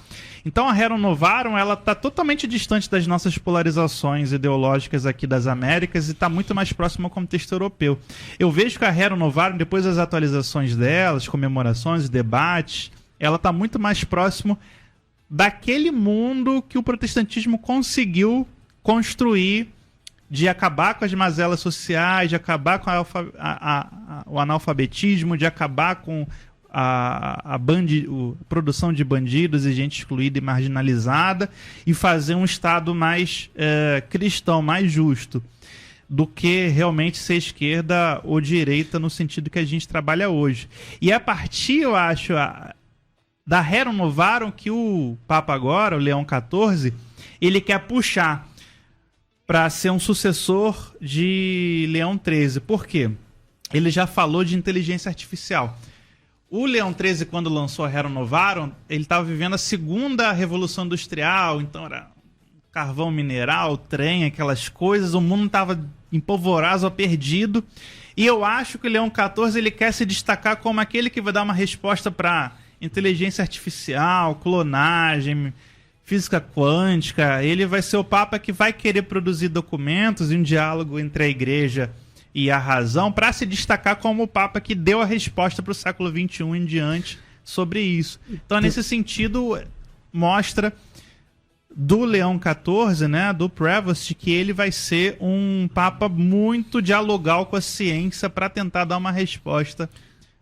Então a Rerum Novarum está totalmente distante das nossas polarizações ideológicas aqui das Américas e está muito mais próximo ao contexto europeu. Eu vejo que a Rerum Novarum, depois das atualizações dela, as comemorações, os debates, ela está muito mais próximo daquele mundo que o protestantismo conseguiu construir, de acabar com as mazelas sociais, de acabar com o analfabetismo, de acabar com a produção de bandidos e gente excluída e marginalizada, e fazer um Estado mais cristão, mais justo, do que realmente ser esquerda ou direita no sentido que a gente trabalha hoje. E a partir, eu acho, da Rerum Novarum que o Papa agora, o Leão XIV, ele quer puxar para ser um sucessor de Leão XIII. Por quê? Ele já falou de inteligência artificial. O Leão XIII, quando lançou a Rerum Novarum, ele estava vivendo a segunda revolução industrial, então era carvão mineral, trem, aquelas coisas, o mundo estava em polvorosa, perdido, e eu acho que o Leão XIV ele quer se destacar como aquele que vai dar uma resposta para inteligência artificial, clonagem, física quântica. Ele vai ser o Papa que vai querer produzir documentos e um diálogo entre a Igreja e a razão para se destacar como o Papa que deu a resposta para o século XXI em diante sobre isso. Então, nesse sentido, mostra do Leão XIV, né, do Prevost, que ele vai ser um Papa muito dialogal com a ciência para tentar dar uma resposta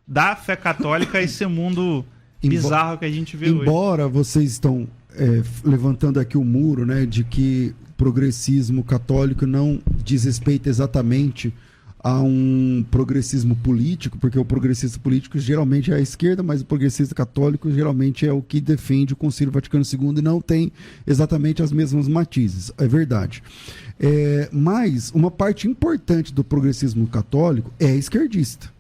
da fé católica a esse mundo bizarro que a gente vê hoje. Embora vocês estão levantando aqui o muro, né, de que progressismo católico não diz respeito exatamente a um progressismo político, porque o progressista político geralmente é a esquerda, mas o progressista católico geralmente é o que defende o Concílio Vaticano II e não tem exatamente as mesmas matizes, é verdade. Mas uma parte importante do progressismo católico é esquerdista,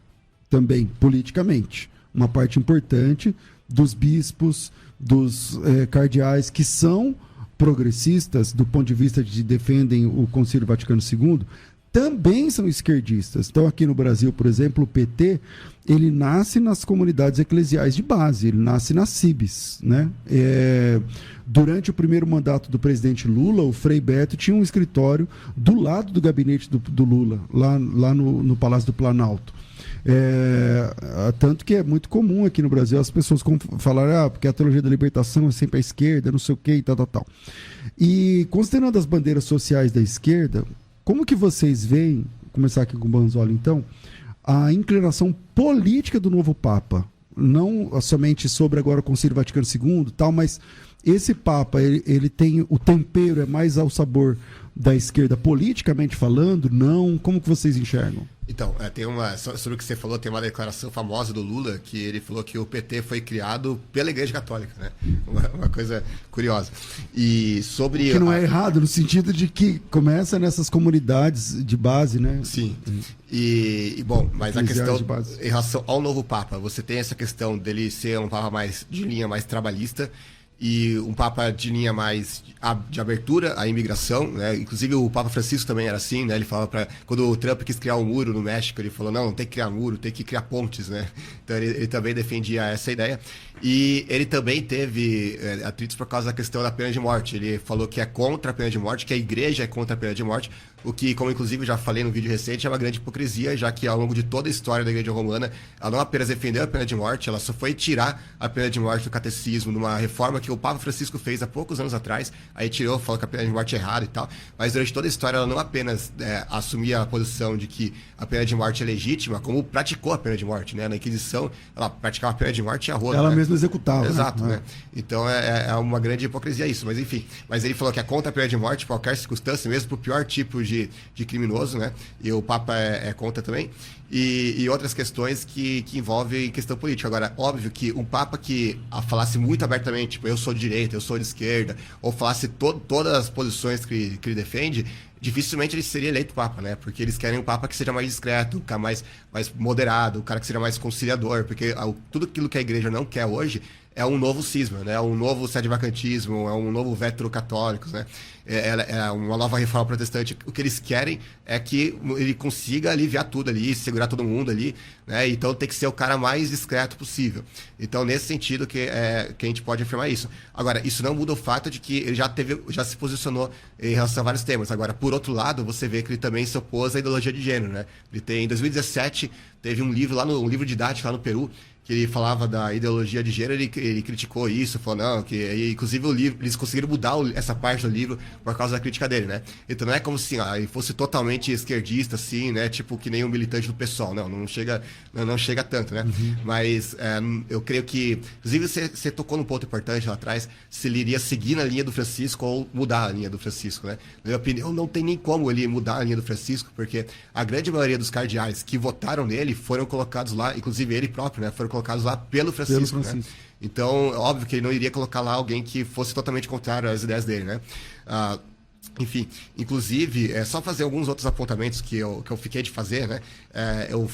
também, politicamente. Uma parte importante dos bispos, dos cardeais que são progressistas do ponto de vista de defendem o Concílio Vaticano II, também são esquerdistas. Então, aqui no Brasil, por exemplo, o PT, ele nasce nas comunidades eclesiais de base, ele nasce nas CIBs, né? Durante o primeiro mandato do presidente Lula, o Frei Beto tinha um escritório do lado do gabinete do Lula, lá no Palácio do Planalto. Tanto que é muito comum aqui no Brasil as pessoas falarem porque a teologia da libertação é sempre à esquerda, não sei o que e tal. E considerando as bandeiras sociais da esquerda, como que vocês veem, começar aqui com o Banzola então, a inclinação política do novo Papa? Não somente sobre agora o Concílio Vaticano II, tal, mas esse Papa, ele tem o tempero, é mais ao sabor da esquerda, politicamente falando? Não? Como que vocês enxergam? Então, sobre o que você falou, tem uma declaração famosa do Lula, que ele falou que o PT foi criado pela Igreja Católica, né? Uma coisa curiosa. E sobre... Que não é errado, no sentido de que começa nessas comunidades de base, né? Sim. Bom, mas a questão, em relação ao novo Papa, você tem essa questão dele ser um Papa mais de linha mais trabalhista, e um Papa de linha mais de abertura à imigração, né? Inclusive o Papa Francisco também era assim, né? Ele falava quando o Trump quis criar um muro no México, ele falou, não tem que criar muro, tem que criar pontes, né? Então ele também defendia essa ideia. E ele também teve atritos por causa da questão da pena de morte. Ele falou que é contra a pena de morte, que a igreja é contra a pena de morte, o que, como inclusive já falei no vídeo recente, é uma grande hipocrisia, já que ao longo de toda a história da Igreja Romana, ela não apenas defendeu a pena de morte, ela só foi tirar a pena de morte do catecismo, numa reforma que o Papa Francisco fez há poucos anos atrás, aí tirou, falou que a pena de morte é errada e tal, mas durante toda a história ela não apenas assumia a posição de que a pena de morte é legítima, como praticou a pena de morte, né? Na Inquisição, ela praticava a pena de morte e a roda. Ela né? mesma executava. Exato, né? né? Então é uma grande hipocrisia isso, mas enfim. Mas ele falou que é contra a pena de morte, qualquer circunstância, mesmo pro pior tipo de criminoso, né? E o Papa é contra também. E outras questões que envolvem questão política. Agora, óbvio que um Papa que falasse muito abertamente, tipo, eu sou de direita, eu sou de esquerda, ou falasse todas as posições que ele defende, dificilmente ele seria eleito Papa, né? Porque eles querem um Papa que seja mais discreto, um cara mais moderado, um cara que seja mais conciliador, porque tudo aquilo que a igreja não quer hoje é um novo cisma, né? Um novo sede-vacantismo, é um novo vetro-católicos, né? É uma nova reforma protestante. O que eles querem é que ele consiga aliviar tudo ali, segurar todo mundo ali, né? Então tem que ser o cara mais discreto possível. Então, nesse sentido que a gente pode afirmar isso. Agora, isso não muda o fato de que ele já se posicionou em relação a vários temas. Agora, por outro lado, você vê que ele também se opôs à ideologia de gênero, né? Em 2017, teve um livro didático lá no Peru, que ele falava da ideologia de gênero, ele criticou isso, falou, não, que inclusive o livro, eles conseguiram mudar essa parte do livro por causa da crítica dele, né? Então não é como se ele fosse totalmente esquerdista, assim, né? Tipo, que nem um militante do PSOL, não chega tanto, né? Uhum. Mas eu creio que, inclusive você tocou num ponto importante lá atrás, se ele iria seguir na linha do Francisco ou mudar a linha do Francisco, né? Na minha opinião, não tem nem como ele mudar a linha do Francisco, porque a grande maioria dos cardeais que votaram nele foram colocados lá, inclusive ele próprio, né? Foram colocados lá pelo Francisco. Né? Então, óbvio que ele não iria colocar lá alguém que fosse totalmente contrário às ideias dele, né? Enfim, inclusive, só fazer alguns outros apontamentos que eu fiquei de fazer, né? Eu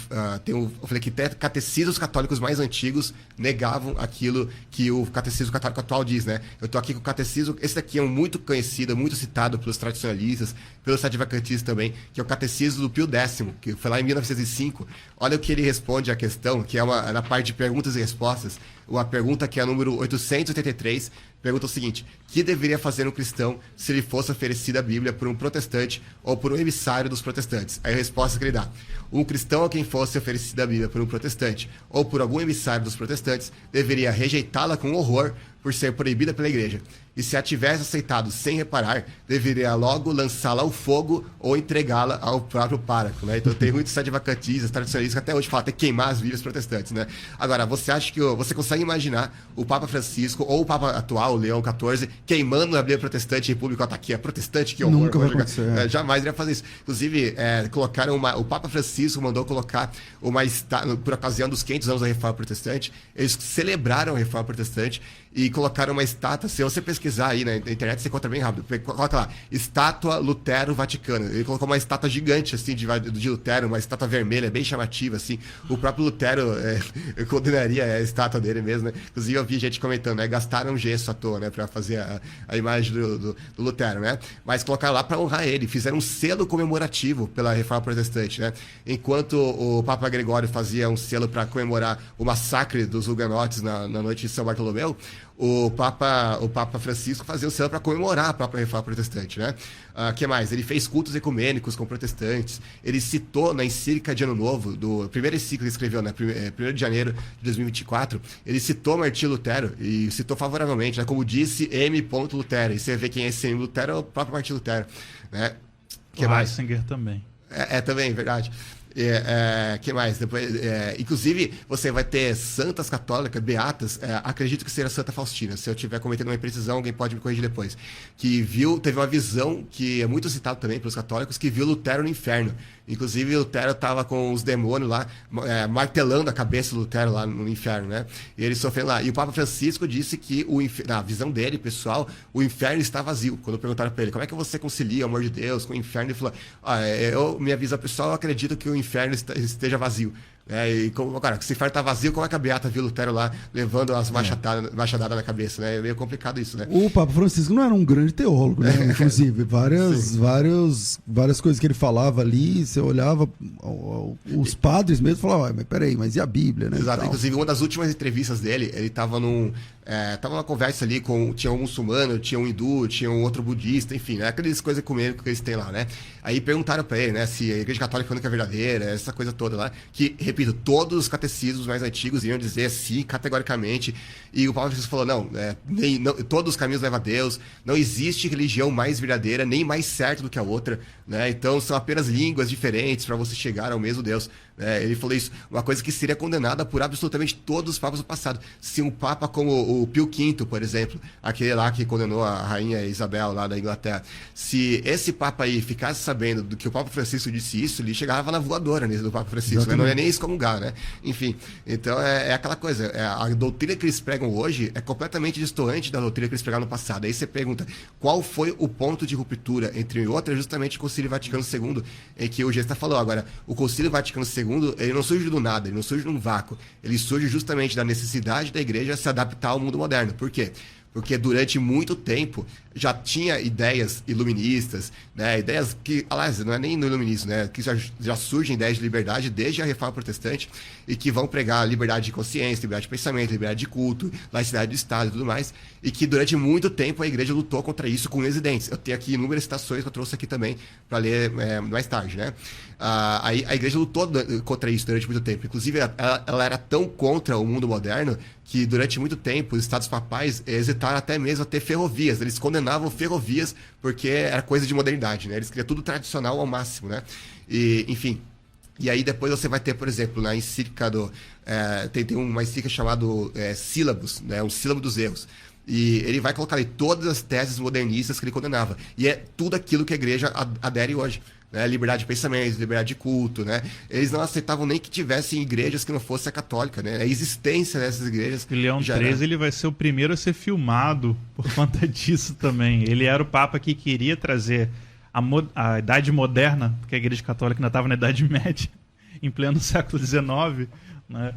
falei que catecismos católicos mais antigos negavam aquilo que o catecismo católico atual diz, né? Eu estou aqui com o catecismo, esse daqui é muito conhecido, muito citado pelos tradicionalistas, pelos sede-vacantistas também, que é o catecismo do Pio X, que foi lá em 1905. Olha o que ele responde à questão, que é na parte de perguntas e respostas, uma pergunta que é a número 883, pergunta o seguinte: que deveria fazer um cristão se ele fosse oferecido a Bíblia por um protestante ou por um emissário dos protestantes? Aí a resposta que ele dá: um cristão a quem fosse oferecido a Bíblia por um protestante ou por algum emissário dos protestantes deveria rejeitá-la com horror por ser proibida pela igreja. E se a tivesse aceitado sem reparar, deveria logo lançá-la ao fogo ou entregá-la ao próprio pároco, né? Então tem muitos sadivacantistas, tradicionalistas, que até hoje falam até queimar as Bíblias protestantes, né? Agora, você acha que você consegue imaginar o Papa Francisco ou o Papa atual, o Leão XIV, queimando a Bíblia protestante em público? Tá aqui, é protestante, que horror. Nunca vai acontecer. Jamais iria fazer isso. Inclusive, colocaram o Papa Francisco mandou colocar uma estátua, por ocasião dos 500 anos da Reforma Protestante, eles celebraram a Reforma Protestante e colocaram uma estátua. Se você pesquisar aí na internet, você encontra bem rápido. Coloca lá, estátua Lutero Vaticano. Ele colocou uma estátua gigante, assim, de Lutero, uma estátua vermelha, bem chamativa, assim. O próprio Lutero condenaria a estátua dele mesmo, né? Inclusive, eu vi gente comentando, né? Gastaram gesso à toa, né? Pra fazer a imagem do Lutero, né? Mas colocaram lá para honrar ele. Fizeram um selo comemorativo pela Reforma Protestante, né? Enquanto o Papa Gregório fazia um selo para comemorar o massacre dos hugonotes na noite de São Bartolomeu, o Papa Francisco fazia o selo para comemorar a própria Reforma Protestante, né? Que mais? Ele fez cultos ecumênicos com protestantes. Ele citou na encíclica de Ano Novo, do primeira encíclica que ele escreveu, né? 1º de janeiro de 2024, ele citou Martinho Lutero e citou favoravelmente, né? Como disse M. Lutero. E você vê quem é esse M. Lutero, é o próprio Martinho Lutero, né? Que mais? Ratzinger também. Também, verdade. Que mais? Depois, inclusive, você vai ter santas católicas, beatas, acredito que seja Santa Faustina. Se eu estiver cometendo uma imprecisão, alguém pode me corrigir depois. Que teve uma visão, que é muito citado também pelos católicos, que viu Lutero no inferno. Inclusive, Lutero estava com os demônios lá, martelando a cabeça do Lutero lá no inferno, né? E ele sofrendo lá. E o Papa Francisco disse que, na visão dele, pessoal, o inferno está vazio. Quando perguntaram para ele, como é que você concilia o amor de Deus com o inferno? Ele falou, minha visão pessoal, eu acredito que o inferno esteja vazio. Cara, se o inferno está vazio, como é que a beata viu Lutero lá levando as machadadas na cabeça, né? É meio complicado isso, né? O Papa Francisco não era um grande teólogo, né? Inclusive, várias coisas que ele falava ali, você olhava, os padres mesmo falavam, mas peraí, mas e a Bíblia, né? Exato, inclusive uma das últimas entrevistas dele, ele estava numa conversa ali tinha um muçulmano, tinha um hindu, tinha um outro budista, enfim, né? Aquelas coisas ecumênicas que eles têm lá, né? Aí perguntaram para ele, né, se a Igreja Católica é verdadeira, essa coisa toda lá, que, repito, todos os catecismos mais antigos iam dizer sim, categoricamente, e o Papa Francisco falou, não, todos os caminhos levam a Deus, não existe religião mais verdadeira, nem mais certa do que a outra, né? Então são apenas línguas diferentes para você chegar ao mesmo Deus. Ele falou isso, uma coisa que seria condenada por absolutamente todos os papas do passado. Se um papa como o Pio V, por exemplo, aquele lá que condenou a rainha Isabel lá da Inglaterra, se esse papa aí ficasse sabendo do que o Papa Francisco disse isso, ele chegava na voadora do Papa Francisco, né? Não ia nem excomungar, né? Enfim, então é aquela coisa, a doutrina que eles pregam hoje é completamente distoante da doutrina que eles pregaram no passado. Aí você pergunta, qual foi o ponto de ruptura entre outras, justamente o Concílio Vaticano II, em que o Gesta falou. Agora, o Concílio Vaticano II, ele não surge do nada, ele não surge num vácuo, ele surge justamente da necessidade da igreja se adaptar ao mundo moderno. Por quê? Porque durante muito tempo já tinha ideias iluministas, né? Ideias que, aliás, não é nem no iluminismo, né? Que já surgem ideias de liberdade desde a Reforma Protestante e que vão pregar liberdade de consciência, liberdade de pensamento, liberdade de culto, laicidade do Estado e tudo mais, e que durante muito tempo a igreja lutou contra isso com unhas e dentes. Eu tenho aqui inúmeras citações que eu trouxe aqui também para ler mais tarde, né? A igreja lutou contra isso durante muito tempo. Inclusive, ela era tão contra o mundo moderno que durante muito tempo os estados papais hesitaram até mesmo a ter ferrovias. Eles condenavam ferrovias porque era coisa de modernidade, né? Eles queriam tudo tradicional ao máximo, né? E, enfim. E aí depois você vai ter, por exemplo, na encíclica tem uma encíclica chamada Sílabus, né? Um sílabo dos erros. E ele vai colocar ali todas as teses modernistas que ele condenava. E é tudo aquilo que a igreja adere hoje. Né? Liberdade de pensamento, liberdade de culto, né? Eles não aceitavam nem que tivessem igrejas que não fosse a católica, né? A existência dessas igrejas... E Leão XIII ele vai ser o primeiro a ser filmado por conta disso também. Ele era o Papa que queria trazer a Idade Moderna, porque a Igreja Católica ainda estava na Idade Média, em pleno século XIX, né?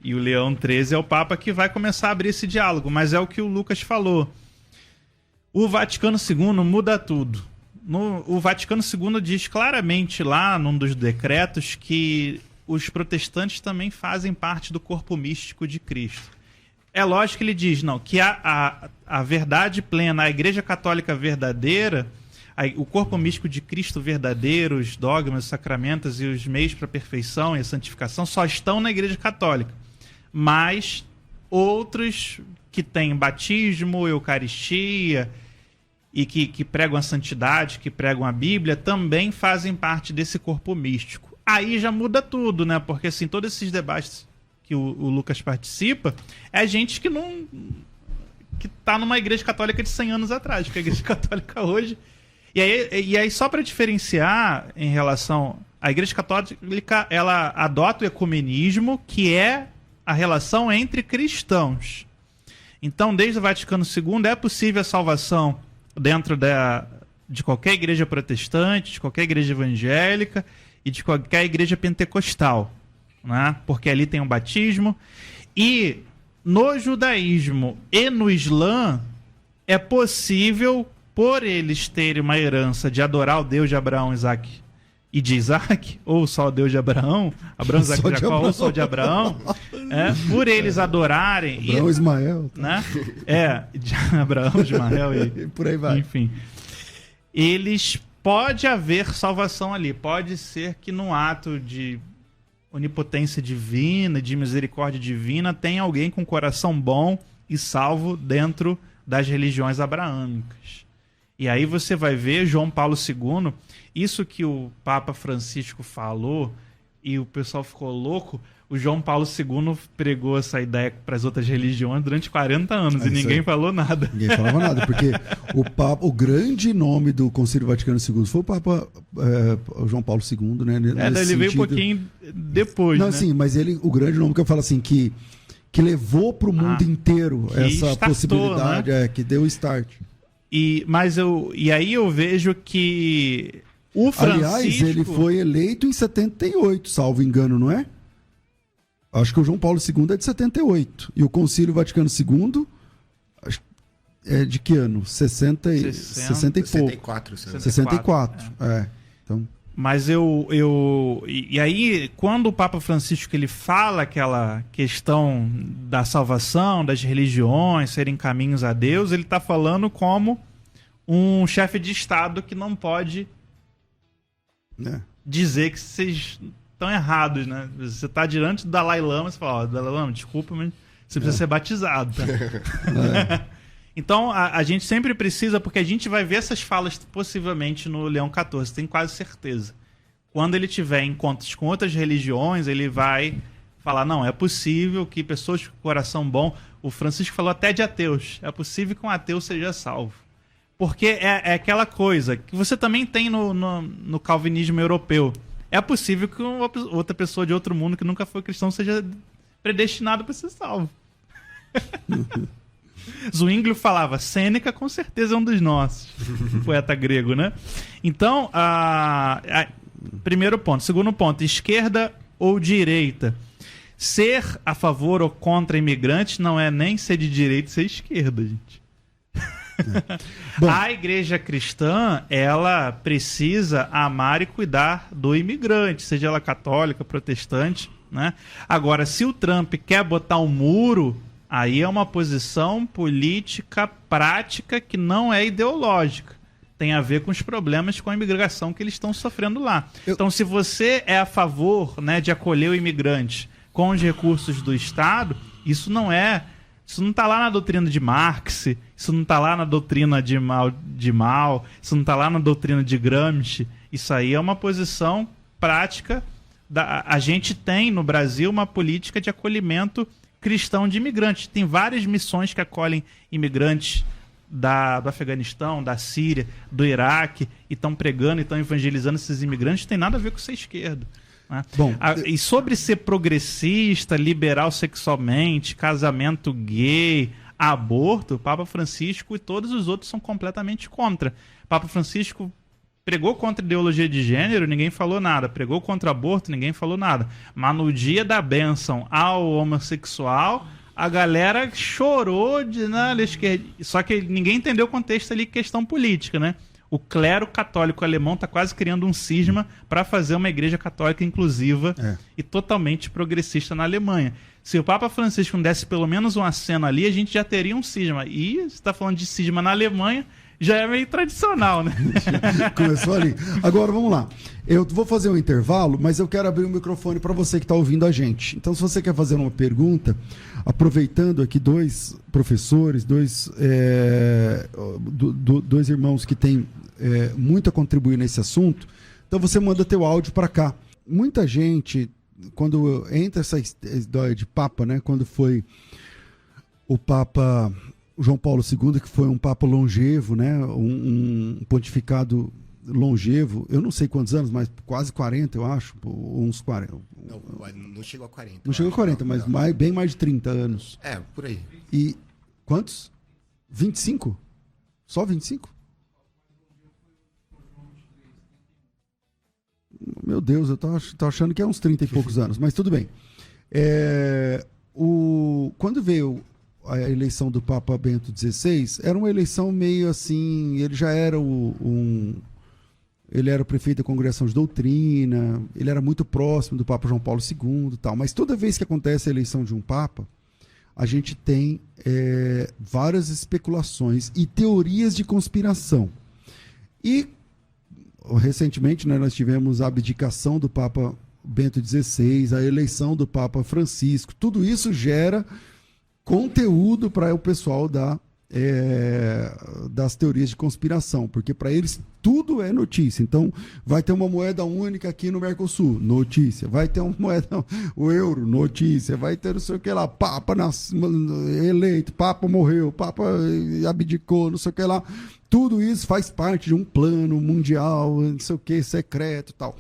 E o Leão XIII é o Papa que vai começar a abrir esse diálogo, mas é o que o Lucas falou. O Vaticano II muda tudo. O Vaticano II diz claramente lá, num dos decretos, que os protestantes também fazem parte do corpo místico de Cristo. É lógico que ele diz, não, que a verdade plena, a Igreja Católica verdadeira, o corpo místico de Cristo verdadeiro, os dogmas, os sacramentos e os meios para a perfeição e a santificação só estão na Igreja Católica. Mas outros que têm batismo, eucaristia e que pregam a santidade, que pregam a Bíblia, também fazem parte desse corpo místico. Aí já muda tudo, né? Porque assim, todos esses debates que o Lucas participa, é gente que não... que tá numa igreja católica de 100 anos atrás, porque a igreja católica hoje... E aí só para diferenciar em relação... A igreja católica, ela adota o ecumenismo, que é a relação entre cristãos. Então, desde o Vaticano II, é possível a salvação dentro de qualquer igreja protestante, de qualquer igreja evangélica e de qualquer igreja pentecostal, né? Porque ali tem o batismo. E no judaísmo e no Islã é possível, por eles terem uma herança de adorar o Deus de Abraão, Isaac e de Isaac, ou só o Deus de Abraão, Isaac e Jacó, ou só de Abraão, por eles adorarem... Abraão, Ismael. Né? De Abraão, Ismael e por aí vai. Enfim. Pode haver salvação ali, pode ser que num ato de onipotência divina, de misericórdia divina, tem alguém com coração bom e salvo dentro das religiões abraâmicas. E aí você vai ver João Paulo II, isso que o Papa Francisco falou e o pessoal ficou louco, o João Paulo II pregou essa ideia para as outras religiões durante 40 anos e ninguém falou nada. Ninguém falava nada, porque o grande nome do Concílio Vaticano II foi o Papa João Paulo II, né? Ele veio um pouquinho depois, Não, né? sim, mas o grande nome que eu falo assim, que levou para o mundo inteiro essa startou, possibilidade, né? Que deu o start. E aí eu vejo que o Francisco... Aliás, ele foi eleito em 78, salvo engano, não é? Acho que o João Paulo II é de 78. E o Concílio Vaticano II é de que ano? 60 e pouco. 64. 64. Então... Mas e aí, quando o Papa Francisco ele fala aquela questão da salvação, das religiões serem caminhos a Deus, ele está falando como um chefe de Estado que não pode dizer que vocês estão errados, né? Você está diante do Dalai Lama, você fala, Dalai Lama, desculpa, mas você precisa ser batizado. Tá? Então, a gente sempre precisa, porque a gente vai ver essas falas possivelmente no Leão XIV, tenho quase certeza. Quando ele tiver encontros com outras religiões, ele vai falar, não, é possível que pessoas com coração bom... O Francisco falou até de ateus. É possível que um ateu seja salvo. Porque é aquela coisa que você também tem no calvinismo europeu. É possível que outra pessoa de outro mundo que nunca foi cristão seja predestinado para ser salvo. Zwinglio falava, Sêneca com certeza é um dos nossos, poeta grego, né? Então, primeiro ponto. Segundo ponto, esquerda ou direita. Ser a favor ou contra imigrantes não é nem ser de direita, ser esquerda, gente. Bom, a igreja cristã, ela precisa amar e cuidar do imigrante, seja ela católica, protestante, né? Agora, se o Trump quer botar um muro, aí é uma posição política prática que não é ideológica. Tem a ver com os problemas com a imigração que eles estão sofrendo lá. Então, se você é a favor, né, de acolher o imigrante com os recursos do Estado, isso não está lá na doutrina de Marx, isso não está lá na doutrina de Mao, isso não está lá na doutrina de Gramsci. Isso aí é uma posição prática. A gente tem no Brasil uma política de acolhimento cristão de imigrantes. Tem várias missões que acolhem imigrantes do Afeganistão, da Síria, do Iraque, e estão pregando e estão evangelizando esses imigrantes. Não tem nada a ver com ser esquerdo. Né? Bom, e sobre ser progressista, liberal sexualmente, casamento gay, aborto, o Papa Francisco e todos os outros são completamente contra. O Papa Francisco pregou contra a ideologia de gênero, ninguém falou nada. Pregou contra aborto, ninguém falou nada. Mas no dia da bênção ao homossexual, a galera chorou de esquerda. Só que ninguém entendeu o contexto ali, questão política, né? O clero católico alemão está quase criando um cisma para fazer uma igreja católica inclusiva e totalmente progressista na Alemanha. Se o Papa Francisco não desse pelo menos um aceno ali, a gente já teria um cisma. E você está falando de cisma na Alemanha, já é meio tradicional, né? Começou ali. Agora, vamos lá. Eu vou fazer um intervalo, mas eu quero abrir o microfone para você que está ouvindo a gente. Então, se você quer fazer uma pergunta, aproveitando aqui dois professores, dois irmãos que têm muito a contribuir nesse assunto, então você manda teu áudio para cá. Muita gente, quando entra essa história de Papa, né? Quando foi o Papa João Paulo II, que foi um Papa longevo, né? Um pontificado longevo, eu não sei quantos anos, mas quase 40, eu acho, uns 40. Não chegou a 40. Não chegou a 40, mas bem mais de 30 anos. Por aí. E quantos? 25? Só 25? Meu Deus, eu tô achando que é uns 30 e poucos anos, mas tudo bem. Quando veio a eleição do Papa Bento XVI, era uma eleição meio assim, ele já era ele era o prefeito da Congregação de Doutrina, ele era muito próximo do Papa João Paulo II e tal, mas toda vez que acontece a eleição de um Papa, a gente tem várias especulações e teorias de conspiração. E recentemente, né, nós tivemos a abdicação do Papa Bento XVI, a eleição do Papa Francisco, tudo isso gera conteúdo para o pessoal das teorias de conspiração, porque para eles tudo é notícia. Então, vai ter uma moeda única aqui no Mercosul, notícia. Vai ter uma moeda, o euro, notícia. Vai ter não sei o que lá, Papa eleito, Papa morreu, Papa abdicou, não sei o que lá. Tudo isso faz parte de um plano mundial, não sei o que, secreto e tal.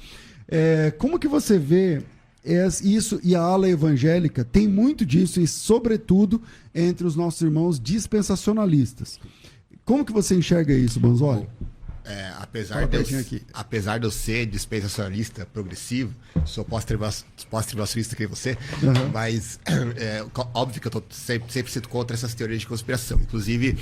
Como que você vê isso, e a ala evangélica tem muito disso, e sobretudo entre os nossos irmãos dispensacionalistas. Como que você enxerga isso, Banzoli? Apesar de eu ser dispensacionalista progressivo, sou pós-tribulacionista que você, mas óbvio que eu estou 100% contra essas teorias de conspiração. Inclusive,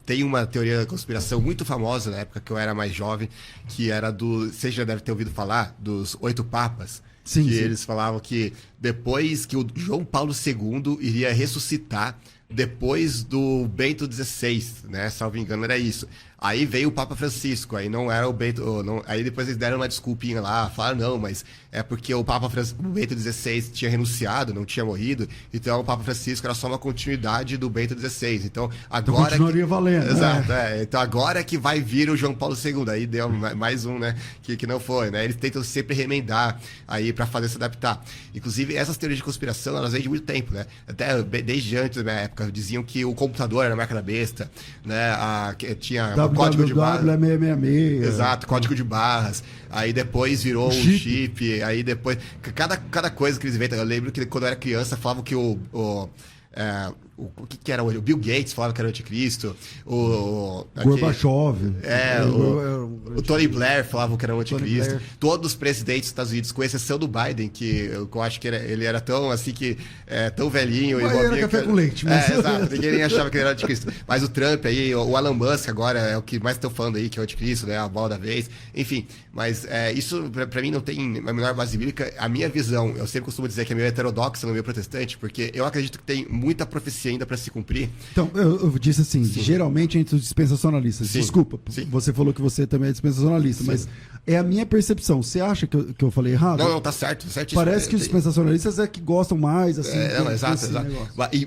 tem uma teoria da conspiração muito famosa na época que eu era mais jovem, que era você já deve ter ouvido falar, dos 8 papas. Sim. Eles falavam que depois que o João Paulo II iria ressuscitar depois do Bento XVI, né? Salvo engano, era isso. Aí veio o Papa Francisco, aí não era o Bento... aí depois eles deram uma desculpinha lá, falaram, não, mas é porque o Bento XVI tinha renunciado, não tinha morrido, então o Papa Francisco era só uma continuidade do Bento XVI. Então agora... continuaria valendo. Exato, então agora que vai vir o João Paulo II, aí deu mais um, né, que não foi, né? Eles tentam sempre remendar aí para fazer se adaptar. Inclusive, essas teorias de conspiração, elas vêm de muito tempo, né? Até desde antes da minha época, diziam que o computador era a marca da besta, né? Tinha... código de barras. W666. Exato, código de barras. Aí depois virou o chip. Aí depois... Cada coisa que eles inventam. Eu lembro que quando eu era criança falavam que o que era o Bill Gates falava que era o anticristo, o Gorbachev, o Tony Blair falava que era o anticristo, todos os presidentes dos Estados Unidos, com exceção do Biden, que eu acho que ele era tão assim que tão velhinho, mas era café com leite, mas... exato, ninguém nem achava que ele era o anticristo, mas o Trump aí, o Elon Musk agora é o que mais estão falando aí, que é o anticristo, né, a bola da vez, enfim, mas isso pra mim não tem a menor base bíblica. A minha visão, eu sempre costumo dizer que é meio heterodoxa, não meio protestante, porque eu acredito que tem muita profecia ainda para se cumprir. Então, eu disse assim, sim, geralmente entre os dispensacionalistas. Sim, desculpa, sim, você falou que você também é dispensacionalista, sim, mas é a minha percepção. Você acha que eu falei errado? Não, tá certo, certíssimo. Parece que os dispensacionalistas é que gostam mais, assim. Exato.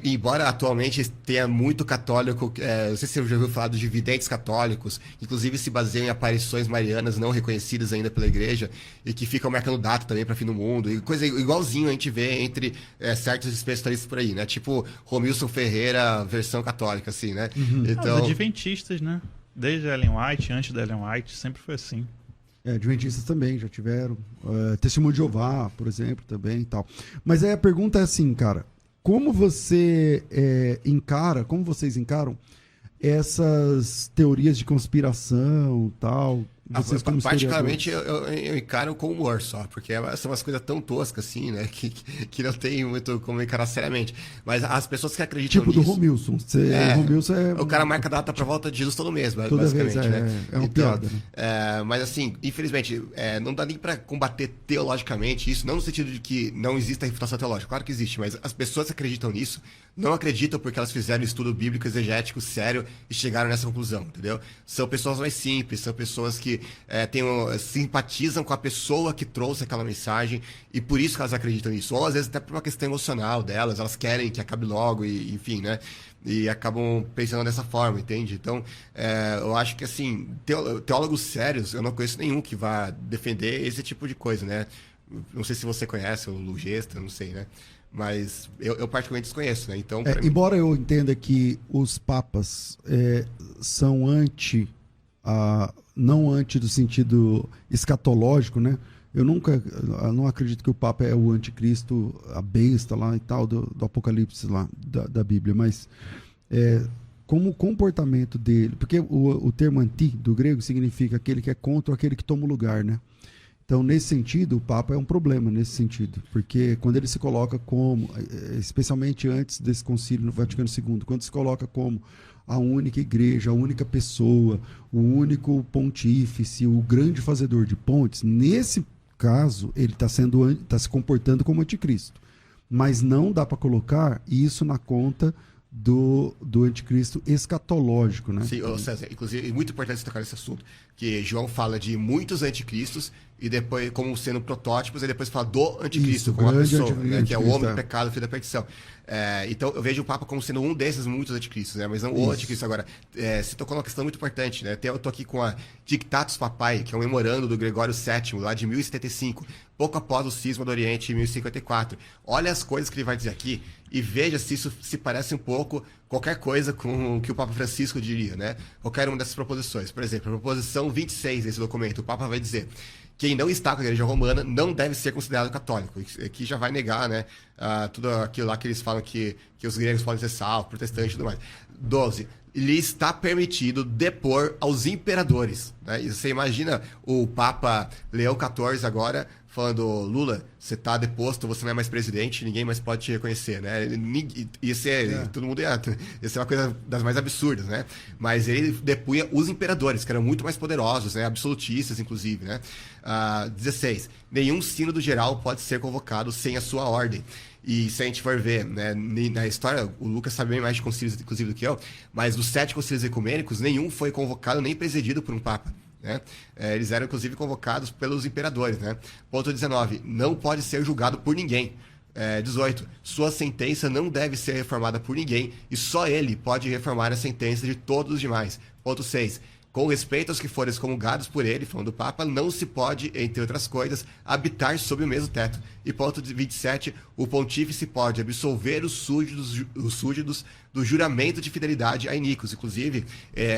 Embora atualmente tenha muito católico, não sei se você já ouviu falar dos videntes católicos, inclusive se baseiam em aparições marianas não reconhecidas ainda pela igreja, e que ficam marcando data também para fim do mundo, e coisa igualzinho a gente vê entre certos dispensacionalistas por aí, né? Tipo Romilson Ferreira, versão católica, assim, né? Então... Os adventistas, né? Desde Ellen White, antes da Ellen White, sempre foi assim. Adventistas também já tiveram. Testemunho de Jeová, por exemplo, também e tal. Mas aí a pergunta é assim, cara, como você como vocês encaram essas teorias de conspiração tal? Vocês como particularmente eu encaro com humor só, porque são umas coisas tão toscas assim, né, que não tem muito como encarar seriamente. Mas as pessoas que acreditam tipo nisso... do Romilson. Romilson o cara marca a data pra volta de Jesus todo mês, toda basicamente, vez, né? É uma piada, né? Mas assim, infelizmente, não dá nem pra combater teologicamente isso, não no sentido de que não existe a refutação teológica, claro que existe, mas as pessoas que acreditam nisso não acreditam porque elas fizeram um estudo bíblico exegético sério e chegaram nessa conclusão, entendeu? São pessoas mais simples, são pessoas que simpatizam com a pessoa que trouxe aquela mensagem e por isso que elas acreditam nisso. Ou às vezes até por uma questão emocional delas, elas querem que acabe logo e enfim, né? E acabam pensando dessa forma, entende? Então, eu acho que assim, teólogos sérios, eu não conheço nenhum que vá defender esse tipo de coisa, né? Não sei se você conhece o Lugesta, não sei, né? Mas eu particularmente desconheço, né? Então, embora eu entenda que os papas são não anti do sentido escatológico, né? Eu não acredito que o Papa é o anticristo, a besta lá e tal, do Apocalipse lá, da Bíblia, mas como o comportamento dele, porque o termo anti, do grego, significa aquele que é contra ou aquele que toma o lugar, né? Então, nesse sentido, o Papa é um problema, nesse sentido, porque quando ele se coloca como, especialmente antes desse concílio no Vaticano II, quando se coloca como a única igreja, a única pessoa, o único pontífice, o grande fazedor de pontes, nesse caso, ele está se comportando como anticristo. Mas não dá para colocar isso na conta do anticristo escatológico, né? Sim, César, inclusive é muito importante você tocar nesse assunto, que João fala de muitos anticristos e depois como sendo protótipos e depois fala do anticristo, como uma pessoa, né, que é o homem do pecado, filho da perdição. Então eu vejo o Papa como sendo um desses muitos anticristos, né? Mas não o anticristo. Agora, você tocou numa questão muito importante, né? Eu tô aqui com a Dictatus Papai, que é um memorando do Gregório VII, lá de 1075, pouco após o cisma do Oriente, em 1054. Olha as coisas que ele vai dizer aqui e veja se isso se parece um pouco qualquer coisa com o que o Papa Francisco diria, né? Qualquer uma dessas proposições. Por exemplo, a proposição 26 desse documento, o Papa vai dizer: quem não está com a Igreja Romana não deve ser considerado católico. Aqui já vai negar, né, tudo aquilo lá que eles falam que os gregos podem ser salvos, protestantes e tudo mais. 12. Lhe está permitido depor aos imperadores, né? E você imagina o Papa Leão XIV agora falando: Lula, você está deposto, você não é mais presidente, ninguém mais pode te reconhecer, né? Todo mundo ia ser uma coisa das mais absurdas, né? Mas ele depunha os imperadores, que eram muito mais poderosos, né? Absolutistas, inclusive, né? 16. Nenhum sínodo geral pode ser convocado sem a sua ordem. E se a gente for ver, né, na história, o Lucas sabe bem mais de concílios, inclusive, do que eu, mas dos 7 concílios ecumênicos, nenhum foi convocado nem presidido por um papa, né? Eles eram, inclusive, convocados pelos imperadores, né? Ponto 19. Não pode ser julgado por ninguém. 18. Sua sentença não deve ser reformada por ninguém e só ele pode reformar a sentença de todos os demais. Ponto 6. Com respeito aos que forem excomungados por ele, falando do Papa, não se pode, entre outras coisas, habitar sob o mesmo teto. E ponto 27, o pontífice pode absolver os súditos do juramento de fidelidade a iníquos. Inclusive,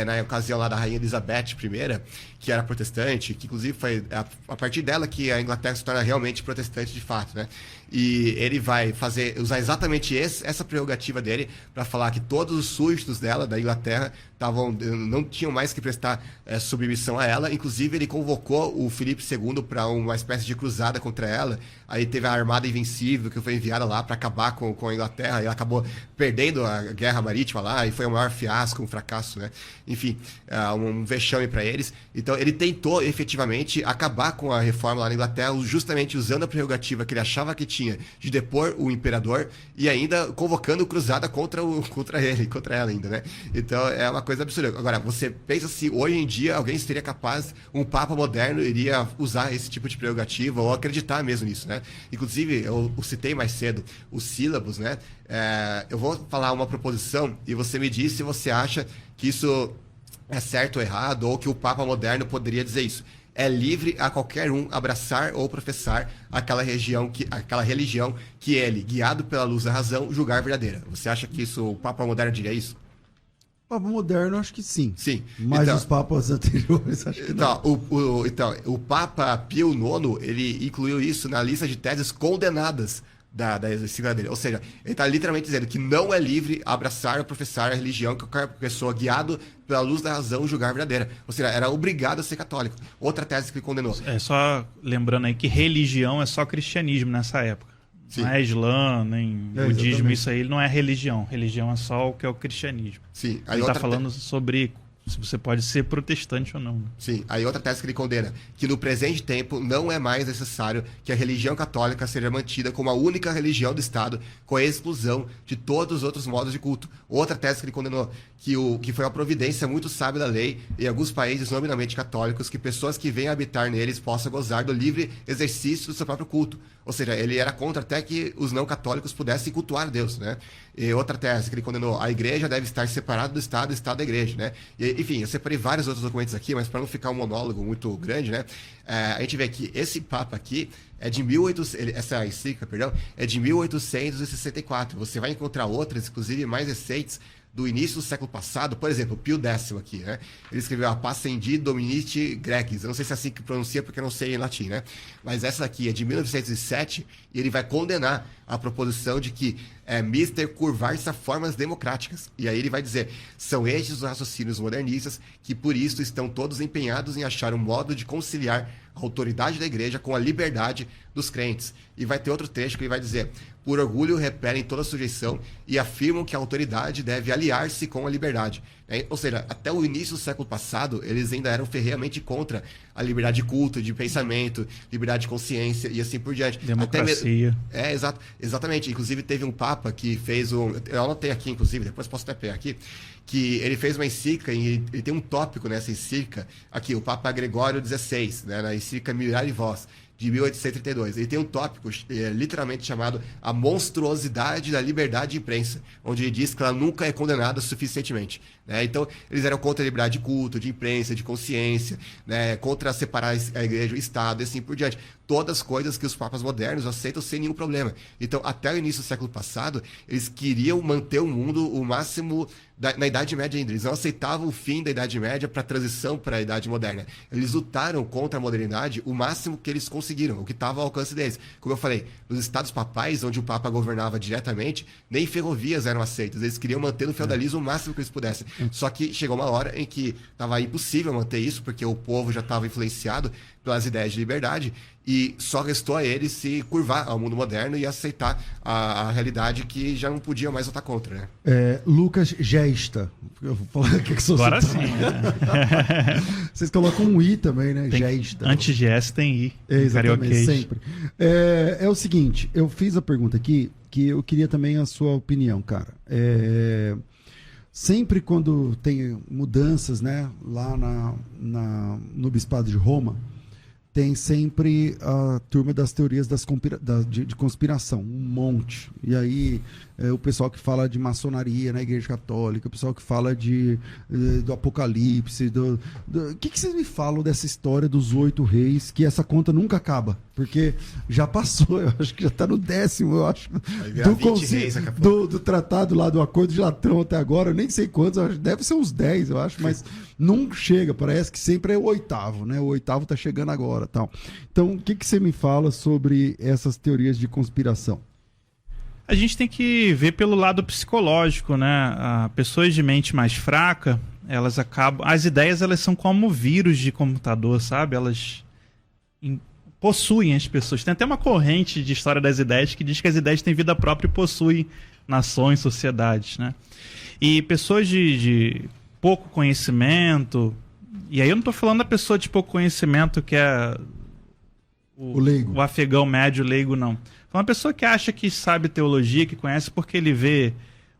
na ocasião lá da Rainha Elizabeth I, que era protestante, que inclusive foi a partir dela que a Inglaterra se torna realmente protestante de fato, né? E ele vai usar exatamente essa prerrogativa dele para falar que todos os súditos dela, da Inglaterra, não tinham mais que prestar submissão a ela. Inclusive, ele convocou o Filipe II para uma espécie de cruzada contra ela. Aí teve a Armada Invencível, que foi enviada lá para acabar com a Inglaterra, e ela acabou perdendo a guerra marítima lá, e foi o maior fiasco, um fracasso, né? Enfim, um vexame para eles. Então, ele tentou efetivamente acabar com a reforma lá na Inglaterra, justamente usando a prerrogativa que ele achava que tinha de depor o imperador e ainda convocando cruzada contra ela ainda, né? Então, é uma coisa absurda. Agora, você pensa se hoje em dia alguém seria capaz, um Papa moderno iria usar esse tipo de prerrogativa ou acreditar mesmo nisso, né? Inclusive, eu citei mais cedo os sílabos, né? Eu vou falar uma proposição e você me diz se você acha que isso é certo ou errado, ou que o Papa moderno poderia dizer isso. É livre a qualquer um abraçar ou professar aquela religião que ele, guiado pela luz da razão, julgar verdadeira. Você acha que o Papa moderno diria isso? O Papa moderno, acho que sim. Sim. Mas então, os papas anteriores, acho que não. Então, o Papa Pio IX, ele incluiu isso na lista de teses condenadas da encíclica dele. Ou seja, ele está literalmente dizendo que não é livre abraçar ou professar a religião que qualquer pessoa, guiado pela luz da razão, julgar verdadeira. Ou seja, era obrigado a ser católico. Outra tese que ele condenou. É só lembrando aí que religião é só cristianismo nessa época. Sim. Não é Islã, nem budismo, exatamente. isso aí não é religião. Religião é só o que é o cristianismo. Sim. Aí Ele está outra falando sobre se você pode ser protestante ou não. Sim, aí outra tese que ele condena, que no presente tempo não é mais necessário que a religião católica seja mantida como a única religião do Estado, com a exclusão de todos os outros modos de culto. Outra tese que ele condenou, que foi uma providência muito sábia da lei em alguns países nominalmente católicos, que pessoas que venham habitar neles possam gozar do livre exercício do seu próprio culto. Ou seja, ele era contra até que os não católicos pudessem cultuar Deus, né? E outra tese que ele condenou, a igreja deve estar separada do Estado da igreja, né? E, enfim, eu separei vários outros documentos aqui, mas para não ficar um monólogo muito grande, né? A gente vê que esse Papa aqui é de 1800, essa encíclica, perdão, é de 1864. Você vai encontrar outras, inclusive mais recentes, do início do século passado, por exemplo, Pio X aqui, né? Ele escreveu a Pascendi Dominici Gregis. Eu não sei se é assim que pronuncia, porque eu não sei em latim, né? Mas essa daqui é de 1907 e ele vai condenar a proposição de que é mister curvar-se a formas democráticas. E aí ele vai dizer, são estes os raciocínios modernistas que por isso estão todos empenhados em achar um modo de conciliar a autoridade da igreja com a liberdade dos crentes. E vai ter outro trecho que ele vai dizer, por orgulho repelem toda sujeição e afirmam que a autoridade deve aliar-se com a liberdade. Ou seja, até o início do século passado, eles ainda eram ferreamente contra a liberdade de culto, de pensamento, liberdade de consciência e assim por diante. Democracia. Exatamente. Inclusive teve um Papa que fez eu anotei aqui, inclusive, depois posso até pegar aqui, que ele fez uma encíclica, e ele tem um tópico nessa encíclica, aqui, o Papa Gregório XVI, né, na encíclica Mirare Vos, de 1832. Ele tem um tópico literalmente chamado A Monstruosidade da Liberdade de Imprensa, onde ele diz que ela nunca é condenada suficientemente. Né? Então, eles eram contra a liberdade de culto, de imprensa, de consciência, né? Contra separar a igreja do Estado e assim por diante. Todas coisas que os papas modernos aceitam sem nenhum problema. Então, até o início do século passado, eles queriam manter o mundo o máximo na Idade Média ainda. Eles não aceitavam o fim da Idade Média para a transição para a Idade Moderna. Eles lutaram contra a modernidade o máximo que eles conseguiram, o que estava ao alcance deles. Como eu falei, nos estados papais, onde o Papa governava diretamente, nem ferrovias eram aceitas. Eles queriam manter no feudalismo o máximo que eles pudessem. Só que chegou uma hora em que estava impossível manter isso, porque o povo já estava influenciado pelas ideias de liberdade, e só restou a eles se curvar ao mundo moderno e aceitar a realidade que já não podiam mais lutar contra, né? Lucas Gesta. Eu vou falar que sou Agora sotaque. sim. Né? Vocês colocam um I também, né? Gesta. Antes de S tem I. Exatamente, Carioquês. sempre. É o seguinte, eu fiz a pergunta aqui, que eu queria também a sua opinião, cara. Sempre quando tem mudanças, né, lá no Bispado de Roma, tem sempre a turma das teorias de conspiração, um monte. E aí o pessoal que fala de maçonaria na Igreja Católica, o pessoal que fala do Apocalipse. O que vocês me falam dessa história dos 8 reis, que essa conta nunca acaba? Porque já passou, eu acho que já está no 10º, eu acho, do tratado lá, do Acordo de Latrão até agora, eu nem sei quantos, deve ser uns 10, eu acho, mas não chega, parece que sempre é o 8º, né? O 8º está chegando agora. Tal. Então, o que você me fala sobre essas teorias de conspiração? A gente tem que ver pelo lado psicológico, né? Pessoas de mente mais fraca, elas acabam... As ideias, elas são como vírus de computador, sabe? Elas possuem as pessoas. Tem até uma corrente de história das ideias que diz que as ideias têm vida própria e possuem nações, sociedades, né? E pessoas de pouco conhecimento... E aí eu não estou falando da pessoa de pouco conhecimento que é o leigo. O afegão médio leigo, não. Uma pessoa que acha que sabe teologia, que conhece porque ele vê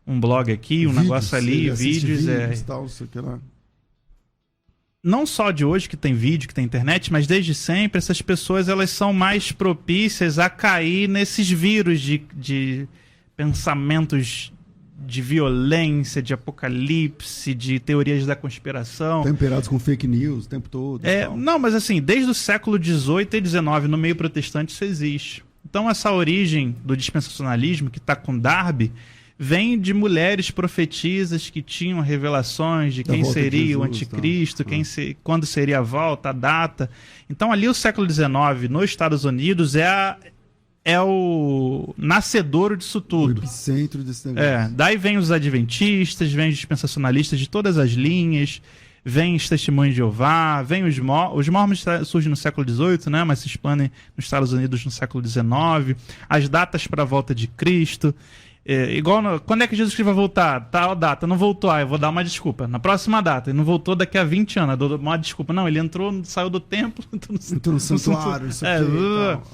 um blog aqui, um negócio ali, vídeos. Tal, sei lá. Não só de hoje que tem vídeo, que tem internet, mas desde sempre essas pessoas elas são mais propícias a cair nesses vírus de pensamentos de violência, de apocalipse, de teorias da conspiração. Temperados com fake news o tempo todo. Não, mas assim, desde o século XVIII e XIX, no meio protestante, isso existe. Então essa origem do dispensacionalismo, que está com Darby, vem de mulheres profetisas que tinham revelações de quem seria o anticristo, quando seria a volta, a data. Então ali o século XIX, nos Estados Unidos, é é o nascedouro disso O tudo. epicentro desse negócio. Daí vem os adventistas, vem os dispensacionalistas de todas as linhas, vem os testemunhos de Jeová, vem os mormons surgem no século XVIII, né, mas se expandem nos Estados Unidos no século XIX, as datas para a volta de Cristo. Quando é que Jesus Cristo vai voltar? Tal data, não voltou, eu vou dar uma desculpa. Na próxima data, ele não voltou daqui a 20 anos, eu dou uma desculpa. Não, ele saiu do templo. Entrou no santuário, isso aqui,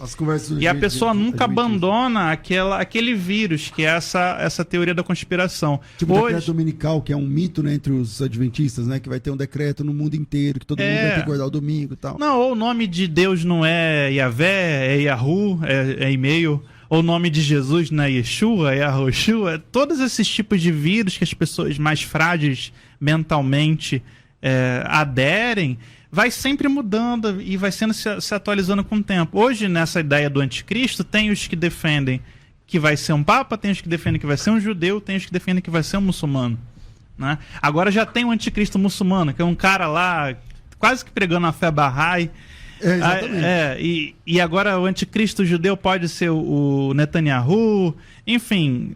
as conversas e a pessoa nunca abandona aquele vírus, que é essa teoria da conspiração. Tipo o decreto dominical, que é um mito, né, entre os adventistas, né, que vai ter um decreto no mundo inteiro, que todo mundo vai ter que guardar o domingo e tal. Não, ou o nome de Deus não é Yahvé, é Yahu, é e-mail. Ou o nome de Jesus não é Yeshua, é Arroshua. Todos esses tipos de vírus que as pessoas mais frágeis mentalmente aderem, vai sempre mudando e vai sendo se atualizando com o tempo. Hoje, nessa ideia do anticristo, tem os que defendem que vai ser um papa, tem os que defendem que vai ser um judeu, tem os que defendem que vai ser um muçulmano. Né? Agora já tem um anticristo muçulmano, que é um cara lá quase que pregando a fé Bahá'í. Exatamente. E agora o anticristo judeu pode ser o Netanyahu. Enfim,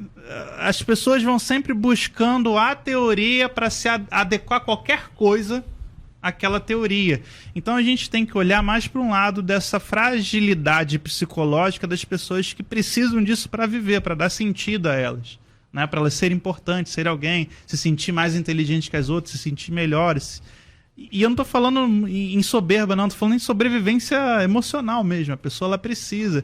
as pessoas vão sempre buscando a teoria para se adequar a qualquer coisa àquela teoria. Então a gente tem que olhar mais para um lado dessa fragilidade psicológica das pessoas que precisam disso para viver, para dar sentido a elas, né? Para elas serem importantes, ser alguém, se sentir mais inteligente que as outras, se sentir melhores. E eu não estou falando em soberba, não. Estou falando em sobrevivência emocional mesmo. A pessoa ela precisa.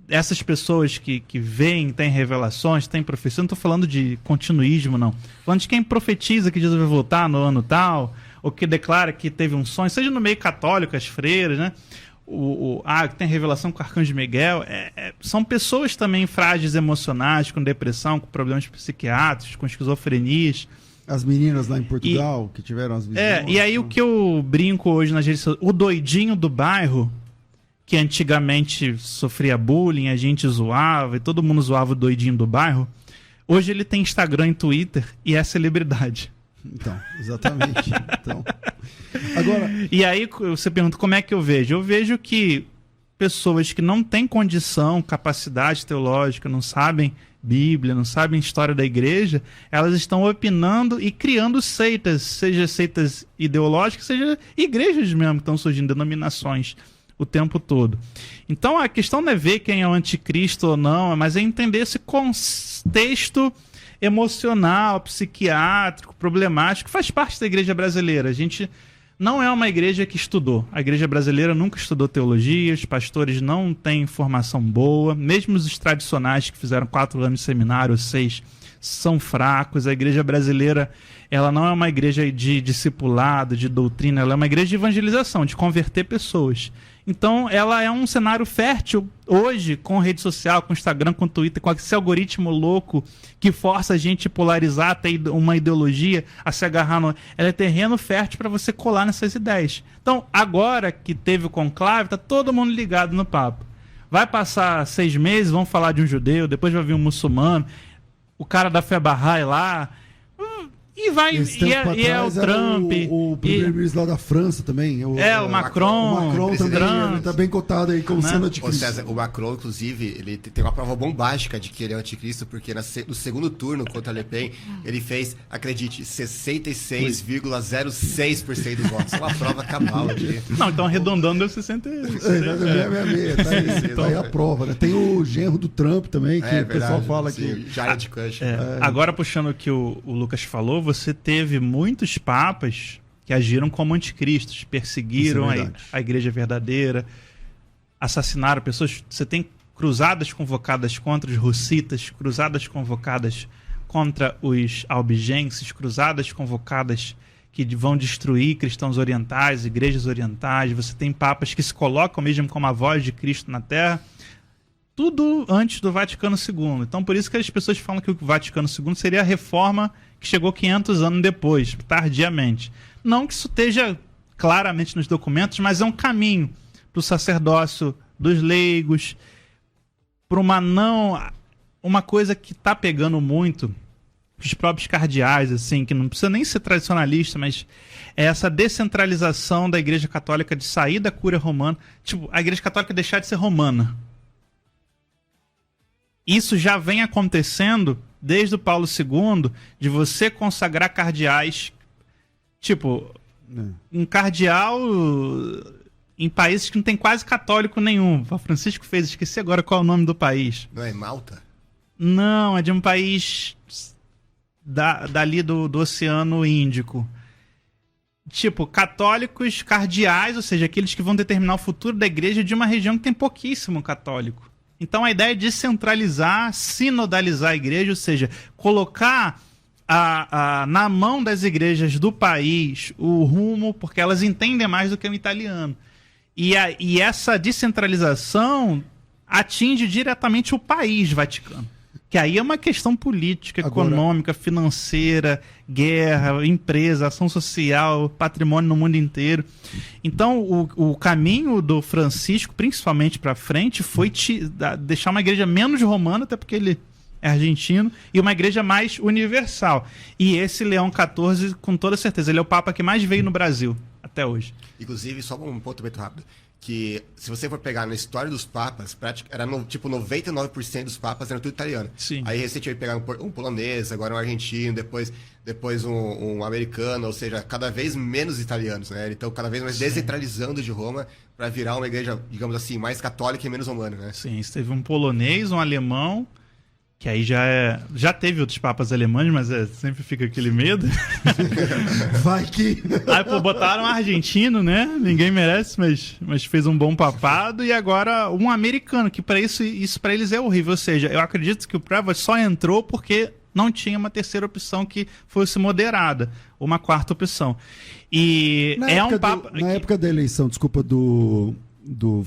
Essas pessoas que veem, têm revelações, têm profecia, não estou falando de continuismo, não. Estou falando de quem profetiza que Jesus vai voltar no ano tal, ou que declara que teve um sonho, seja no meio católico, as freiras, né? Que tem revelação com o Arcanjo Miguel. São pessoas também frágeis emocionais, com depressão, com problemas psiquiátricos, com esquizofrenias. As meninas lá em Portugal, que tiveram as visões. E aí o que eu brinco hoje nas redes sociais, o doidinho do bairro, que antigamente sofria bullying, a gente zoava, e todo mundo zoava o doidinho do bairro, hoje ele tem Instagram e Twitter e é celebridade. Então, exatamente. Agora... E aí você pergunta como é que eu vejo? Eu vejo que pessoas que não têm condição, capacidade teológica, não sabem Bíblia, não sabem história da igreja, elas estão opinando e criando seitas, seja seitas ideológicas, seja igrejas mesmo que estão surgindo, denominações o tempo todo. Então a questão não é ver quem é o anticristo ou não, mas é entender esse contexto emocional, psiquiátrico, problemático, que faz parte da igreja brasileira. A gente não é uma igreja que estudou. A igreja brasileira nunca estudou teologia, os pastores não têm formação boa, mesmo os tradicionais que fizeram 4 anos de seminário, 6, são fracos. A igreja brasileira, ela não é uma igreja de discipulado, de doutrina, ela é uma igreja de evangelização, de converter pessoas. Então, ela é um cenário fértil hoje, com rede social, com Instagram, com Twitter, com esse algoritmo louco que força a gente a polarizar até uma ideologia, a se agarrar no... Ela é terreno fértil para você colar nessas ideias. Então, agora que teve o conclave, tá todo mundo ligado no papo. Vai passar 6 meses, vão falar de um judeu, depois vai vir um muçulmano, o cara da fé Bahá'í lá... E vai, e é o Trump. O primeiro-ministro lá da França também. O Macron. O Macron também está bem cotado aí como sendo anticristo. César, o Macron, inclusive, ele tem uma prova bombástica de que ele é anticristo, porque no segundo turno contra Le Pen, ele fez, acredite, 66,06% dos votos. É uma prova cabal. Não, então arredondando deu 66. Tá aí a prova, né? Tem o genro do Trump também, que o pessoal fala que... Jared Kushner. Agora, puxando o que o Lucas falou, você teve muitos papas que agiram como anticristos, perseguiram a igreja verdadeira, assassinaram pessoas. Você tem cruzadas convocadas contra os russitas, cruzadas convocadas contra os albigenses, cruzadas convocadas que vão destruir cristãos orientais, igrejas orientais. Você tem papas que se colocam mesmo como a voz de Cristo na Terra. Tudo antes do Vaticano II. Então, por isso que as pessoas falam que o Vaticano II seria a reforma que chegou 500 anos depois, tardiamente. Não que isso esteja claramente nos documentos, mas é um caminho para o sacerdócio dos leigos, para uma coisa que está pegando muito os próprios cardeais, assim, que não precisa nem ser tradicionalista, mas é essa descentralização da Igreja Católica de sair da cúria romana. Tipo, a Igreja Católica deixar de ser romana. Isso já vem acontecendo desde o Paulo II, de você consagrar cardeais. Tipo, um cardeal em países que não tem quase católico nenhum. O Francisco fez, esqueci agora qual é o nome do país. Não é Malta? Não, é de um país dali do Oceano Índico. Tipo, católicos cardeais, ou seja, aqueles que vão determinar o futuro da igreja de uma região que tem pouquíssimo católico. Então a ideia é descentralizar, sinodalizar a igreja, ou seja, colocar na mão das igrejas do país o rumo, porque elas entendem mais do que o italiano. E essa descentralização atinge diretamente o país Vaticano. Que aí é uma questão política, econômica, financeira, guerra, empresa, ação social, patrimônio no mundo inteiro. Então, o caminho do Francisco, principalmente para frente, foi deixar uma igreja menos romana, até porque ele é argentino, e uma igreja mais universal. E esse Leão XIV, com toda certeza, ele é o Papa que mais veio no Brasil até hoje. Inclusive, só um ponto muito rápido, que se você for pegar na história dos papas, era tipo 99% dos papas eram tudo italiano. Sim. Aí recentemente pegaram um polonês, agora um argentino, depois um americano, ou seja, cada vez menos italianos, né? Então cada vez mais descentralizando de Roma para virar uma igreja, digamos assim, mais católica e menos romana, né? Sim, você teve um polonês, um alemão, que aí já teve outros papas alemães, mas sempre fica aquele medo. Vai que... Aí, pô, botaram um argentino, né? Ninguém merece, mas fez um bom papado. E agora um americano, que para isso para eles é horrível. Ou seja, eu acredito que o Prevost só entrou porque não tinha uma terceira opção que fosse moderada. Uma quarta opção. E na é um papa... Na época da eleição, desculpa, do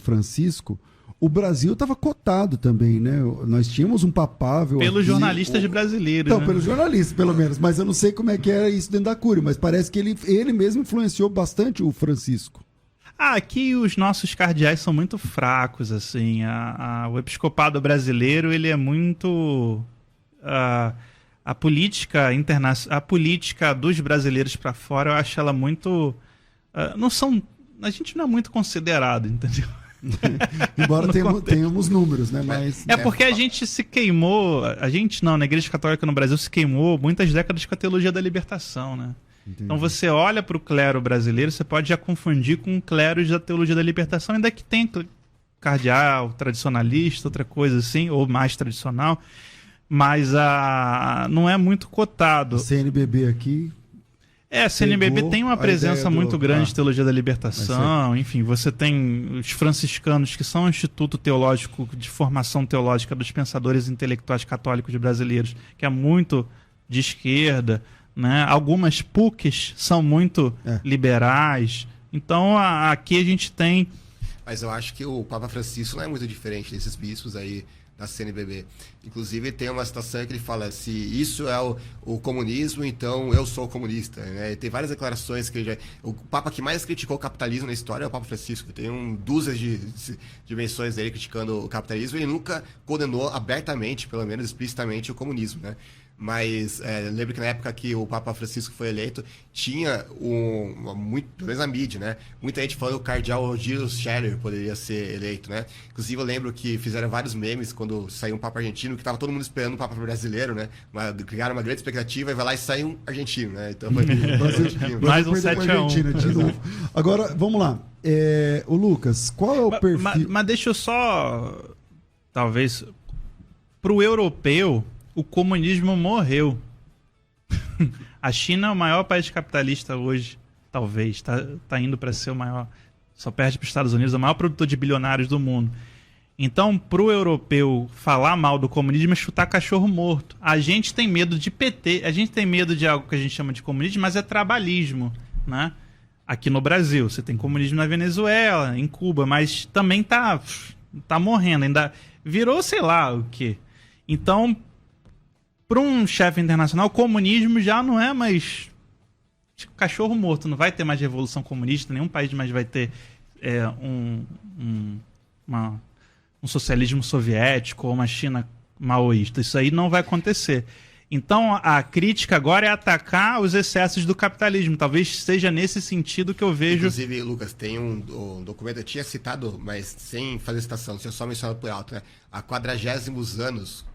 Francisco... O Brasil estava cotado também, né? Nós tínhamos um papável... Pelos jornalistas brasileiros, Então, né? pelos jornalistas, pelo menos. Mas eu não sei como é que era isso dentro da Cúria. Mas parece que ele mesmo influenciou bastante o Francisco. Aqui os nossos cardeais são muito fracos, assim. O episcopado brasileiro, ele é muito... A política internacional, a política dos brasileiros para fora, eu acho ela muito... A gente não é muito considerado, entendeu? Embora tenhamos números, né? Mas... É porque a gente se queimou, a gente não, na Igreja Católica no Brasil se queimou muitas décadas com a teologia da libertação, né? Entendi. Então você olha para o clero brasileiro, você pode já confundir com cleros da teologia da libertação, ainda que tem cardeal, tradicionalista, outra coisa assim, ou mais tradicional, mas não é muito cotado. O CNBB aqui... A CNBB tem uma presença muito grande de teologia da libertação, enfim, você tem os franciscanos, que são um instituto teológico de formação teológica dos pensadores intelectuais católicos brasileiros, que é muito de esquerda, né? Algumas PUCs são muito liberais, então aqui a gente tem... Mas eu acho que o Papa Francisco não é muito diferente desses bispos aí da CNBB. Inclusive tem uma citação que ele fala: se isso é o comunismo, então eu sou comunista, né? Tem várias declarações que o Papa que mais criticou o capitalismo na história é o Papa Francisco. Tem dúzias de menções dele criticando o capitalismo, e ele nunca condenou abertamente, pelo menos explicitamente, o comunismo, né? Mas lembro que na época que o Papa Francisco foi eleito, tinha pelo menos na mídia, né? Muita gente falando que o cardeal Rogério Scherer poderia ser eleito, né? Inclusive eu lembro que fizeram vários memes quando saiu um Papa argentino, que estava todo mundo esperando um Papa brasileiro, né? Criaram uma grande expectativa e vai lá e sai um argentino, né? Então foi mais um 7-1 de novo. Agora, vamos lá. O Lucas, qual é o perfil... Mas deixa eu só... Talvez... Pro europeu... O comunismo morreu. A China é o maior país capitalista hoje, talvez. Tá indo para ser o maior. Só perde para os Estados Unidos, o maior produtor de bilionários do mundo. Então, para o europeu falar mal do comunismo é chutar cachorro morto. A gente tem medo de PT, a gente tem medo de algo que a gente chama de comunismo, mas é trabalhismo, né? Aqui no Brasil, você tem comunismo na Venezuela, em Cuba, mas também tá morrendo. Ainda virou sei lá o quê. Então... Para um chefe internacional, o comunismo já não é mais cachorro morto. Não vai ter mais revolução comunista, nenhum país mais vai ter um socialismo soviético ou uma China maoísta. Isso aí não vai acontecer. Então, a crítica agora é atacar os excessos do capitalismo. Talvez seja nesse sentido que eu vejo... Inclusive, Lucas, tem um documento, eu tinha citado, mas sem fazer citação, tinha só mencionado por alto, né? Há 40º anos,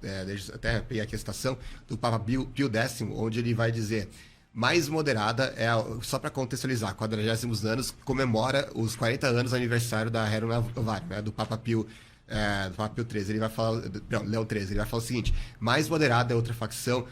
até peguei aqui a citação, do Papa Pio X, onde ele vai dizer... Mais moderada, só para contextualizar, 40º anos comemora os 40 anos do aniversário da Rerum Novarum, né? Do Papa Pio XIII, ele vai falar, não, Leão XIII, ele vai falar o seguinte: mais moderada é outra facção,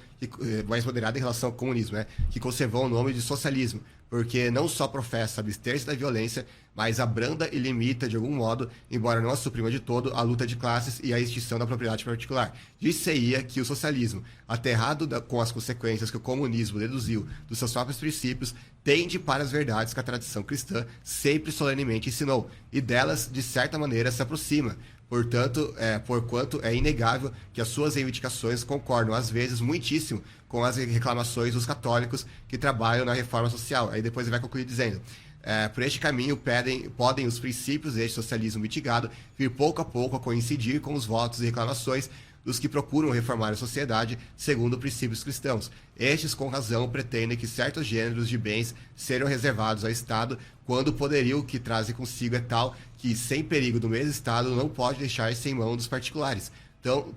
mais moderada em relação ao comunismo, né, que conservou o nome de socialismo, porque não só professa abster-se da violência, mas abranda e limita de algum modo, embora não a suprima de todo, a luta de classes e a extinção da propriedade particular. Disse-ia que o socialismo, aterrado com as consequências que o comunismo deduziu dos seus próprios princípios, tende para as verdades que a tradição cristã sempre solenemente ensinou, e delas, de certa maneira, se aproxima. Portanto, porquanto é inegável que as suas reivindicações concordam, às vezes, muitíssimo com as reclamações dos católicos que trabalham na reforma social. Aí depois ele vai concluir dizendo: por este caminho podem os princípios deste socialismo mitigado vir pouco a pouco a coincidir com os votos e reclamações dos que procuram reformar a sociedade segundo princípios cristãos. Estes, com razão, pretendem que certos gêneros de bens sejam reservados ao Estado, quando o poderio que trazem consigo é tal que, sem perigo do mesmo Estado, não pode deixar-se em mão dos particulares.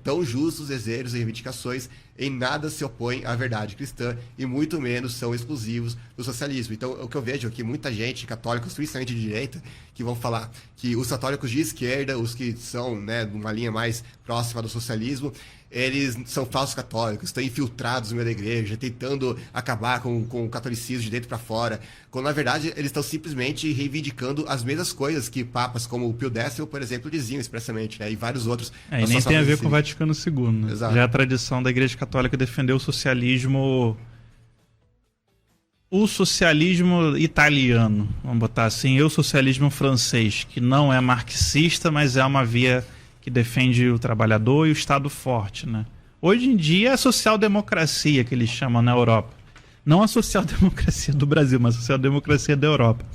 Tão justos desejos e reivindicações em nada se opõem à verdade cristã e muito menos são exclusivos do socialismo. Então, o que eu vejo aqui, muita gente, católicos, principalmente de direita, que vão falar que os católicos de esquerda, os que são, né, numa linha mais próxima do socialismo, eles são falsos católicos, estão infiltrados no meio da igreja, tentando acabar com o catolicismo de dentro para fora, quando na verdade eles estão simplesmente reivindicando as mesmas coisas que papas como o Pio X, por exemplo, diziam expressamente, né, e vários outros. E nem tem a ver com o Vaticano II, né? Exato. Já é a tradição da Igreja Católica defender o socialismo italiano, vamos botar assim, e o socialismo francês, que não é marxista, mas é uma via que defende o trabalhador e o Estado forte, né? Hoje em dia é a social-democracia que eles chamam na Europa. Não a social-democracia do Brasil, mas a social-democracia da Europa.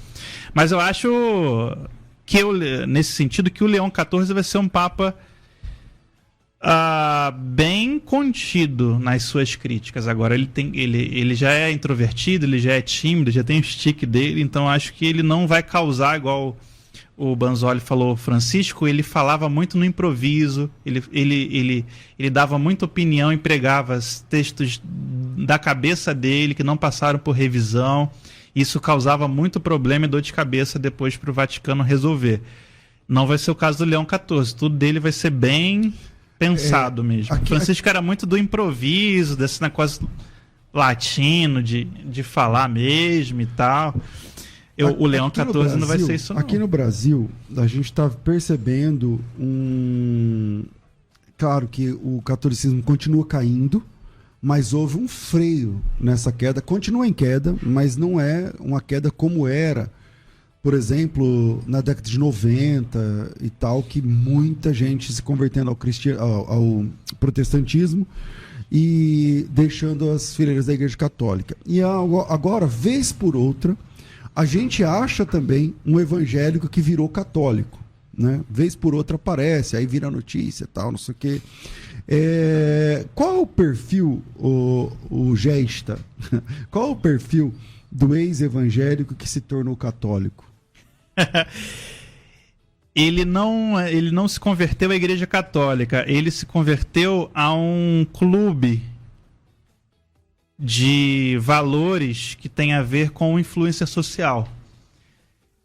Mas eu acho que, nesse sentido, que o Leão XIV vai ser um papa bem contido nas suas críticas. Agora, ele já é introvertido, ele já é tímido, já tem o stick dele, então acho que ele não vai causar igual... O Banzoli falou, Francisco, ele falava muito no improviso, ele dava muita opinião, empregava textos da cabeça dele que não passaram por revisão. Isso causava muito problema e dor de cabeça depois para o Vaticano resolver. Não vai ser o caso do Leão XIV, tudo dele vai ser bem pensado mesmo. Francisco era muito do improviso, desse negócio latino, de falar mesmo e tal. O Leão XIV não vai ser isso, não. Aqui no Brasil, a gente está percebendo Claro que o catolicismo continua caindo, mas houve um freio nessa queda. Continua em queda, mas não é uma queda como era, por exemplo, na década de 90 e tal, que muita gente se convertendo ao protestantismo e deixando as fileiras da Igreja Católica. E agora, vez por outra, a gente acha também um evangélico que virou católico, né? Vez por outra aparece, aí vira notícia e tal, não sei o quê. Qual é o perfil, o Gesta? Qual é o perfil do ex-evangélico que se tornou católico? Ele não se converteu à Igreja Católica, ele se converteu a um clube de valores que tem a ver com influência social.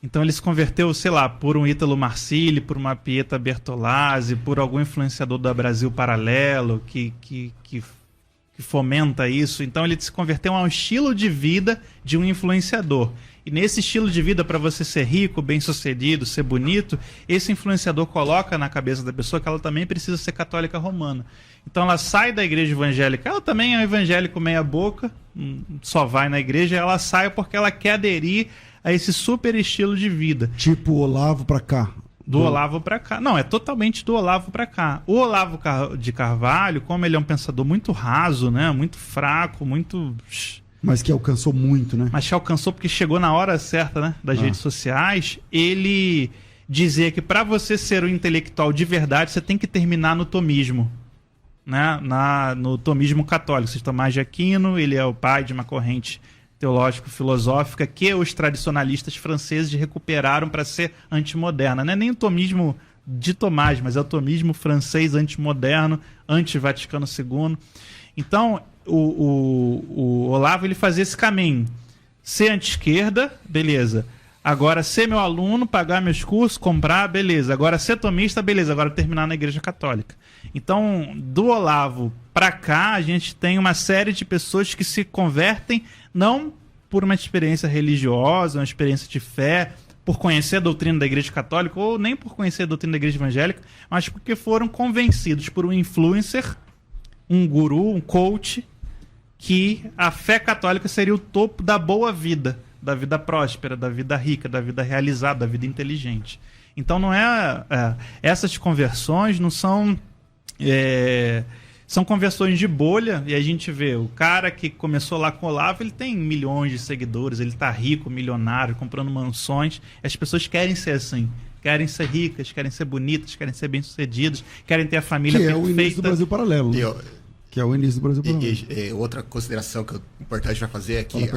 Então ele se converteu, sei lá, por um Ítalo Marcilli, por uma Pieta Bertolazzi, por algum influenciador da Brasil Paralelo que fomenta isso. Então ele se converteu a um estilo de vida de um influenciador. E nesse estilo de vida, para você ser rico, bem-sucedido, ser bonito, esse influenciador coloca na cabeça da pessoa que ela também precisa ser católica romana. Então ela sai da igreja evangélica, ela também é um evangélico meia boca, só vai na igreja, ela sai porque ela quer aderir a esse super estilo de vida. Tipo o Olavo para cá. Do Olavo para cá. Não, é totalmente do Olavo para cá. O Olavo de Carvalho, como ele é um pensador muito raso, né, muito fraco, muito... Mas que alcançou muito, né? Mas que alcançou porque chegou na hora certa, né, das redes sociais. Ele dizia que para você ser um intelectual de verdade, você tem que terminar no tomismo. né, no tomismo católico. São Tomás de Aquino, ele é o pai de uma corrente teológico-filosófica que os tradicionalistas franceses recuperaram para ser antimoderna. Não é nem o tomismo de Tomás, mas é o tomismo francês antimoderno, anti-Vaticano II. Então, o Olavo ele fazia esse caminho. Ser anti-esquerda, beleza. Agora, ser meu aluno, pagar meus cursos, comprar, beleza. Agora, ser tomista, beleza. Agora, terminar na Igreja Católica. Então, do Olavo para cá, a gente tem uma série de pessoas que se convertem não por uma experiência religiosa, uma experiência de fé, por conhecer a doutrina da Igreja Católica, ou nem por conhecer a doutrina da Igreja Evangélica, mas porque foram convencidos por um influencer, um guru, um coach, que a fé católica seria o topo da boa vida, da vida próspera, da vida rica, da vida realizada, da vida inteligente. Então não essas conversões não são são conversões de bolha, e a gente vê o cara que começou lá com o Olavo, ele tem milhões de seguidores, ele tá rico, milionário, comprando mansões. As pessoas querem ser assim, querem ser ricas, querem ser bonitas, querem ser bem-sucedidas, querem ter a família perfeita. Que é o início do Brasil Paralelo. Que é o início do Brasil Paralelo. Outra consideração que é importante para fazer é que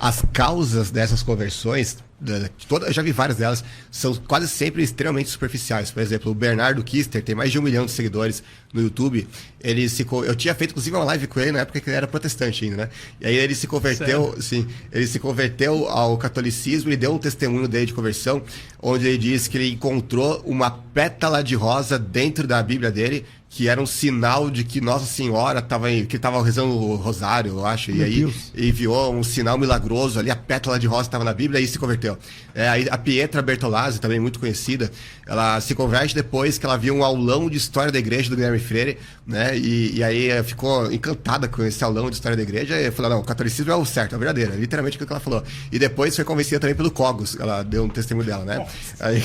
as causas dessas conversões, eu já vi várias delas, são quase sempre extremamente superficiais. Por exemplo, o Bernardo Kister tem mais de 1 milhão de seguidores no YouTube. Eu tinha feito, inclusive, uma live com ele na época que ele era protestante ainda, né? E aí ele se converteu, ele se converteu ao catolicismo e deu um testemunho dele de conversão, onde ele diz que ele encontrou uma pétala de rosa dentro da Bíblia dele, que era um sinal de que Nossa Senhora estava rezando o rosário, eu acho, e aí enviou um sinal milagroso ali, a pétala de rosa estava na Bíblia, e aí se converteu. Aí a Pietra Bertolazzi, também muito conhecida, ela se converte depois que ela viu um aulão de história da igreja do Guilherme Freire, né? E aí ficou encantada com esse aulão de história da igreja e falou, não, o catolicismo é o certo, é o verdadeiro, é literalmente aquilo que ela falou. E depois foi convencida também pelo Cogos, ela deu um testemunho dela, né? Aí,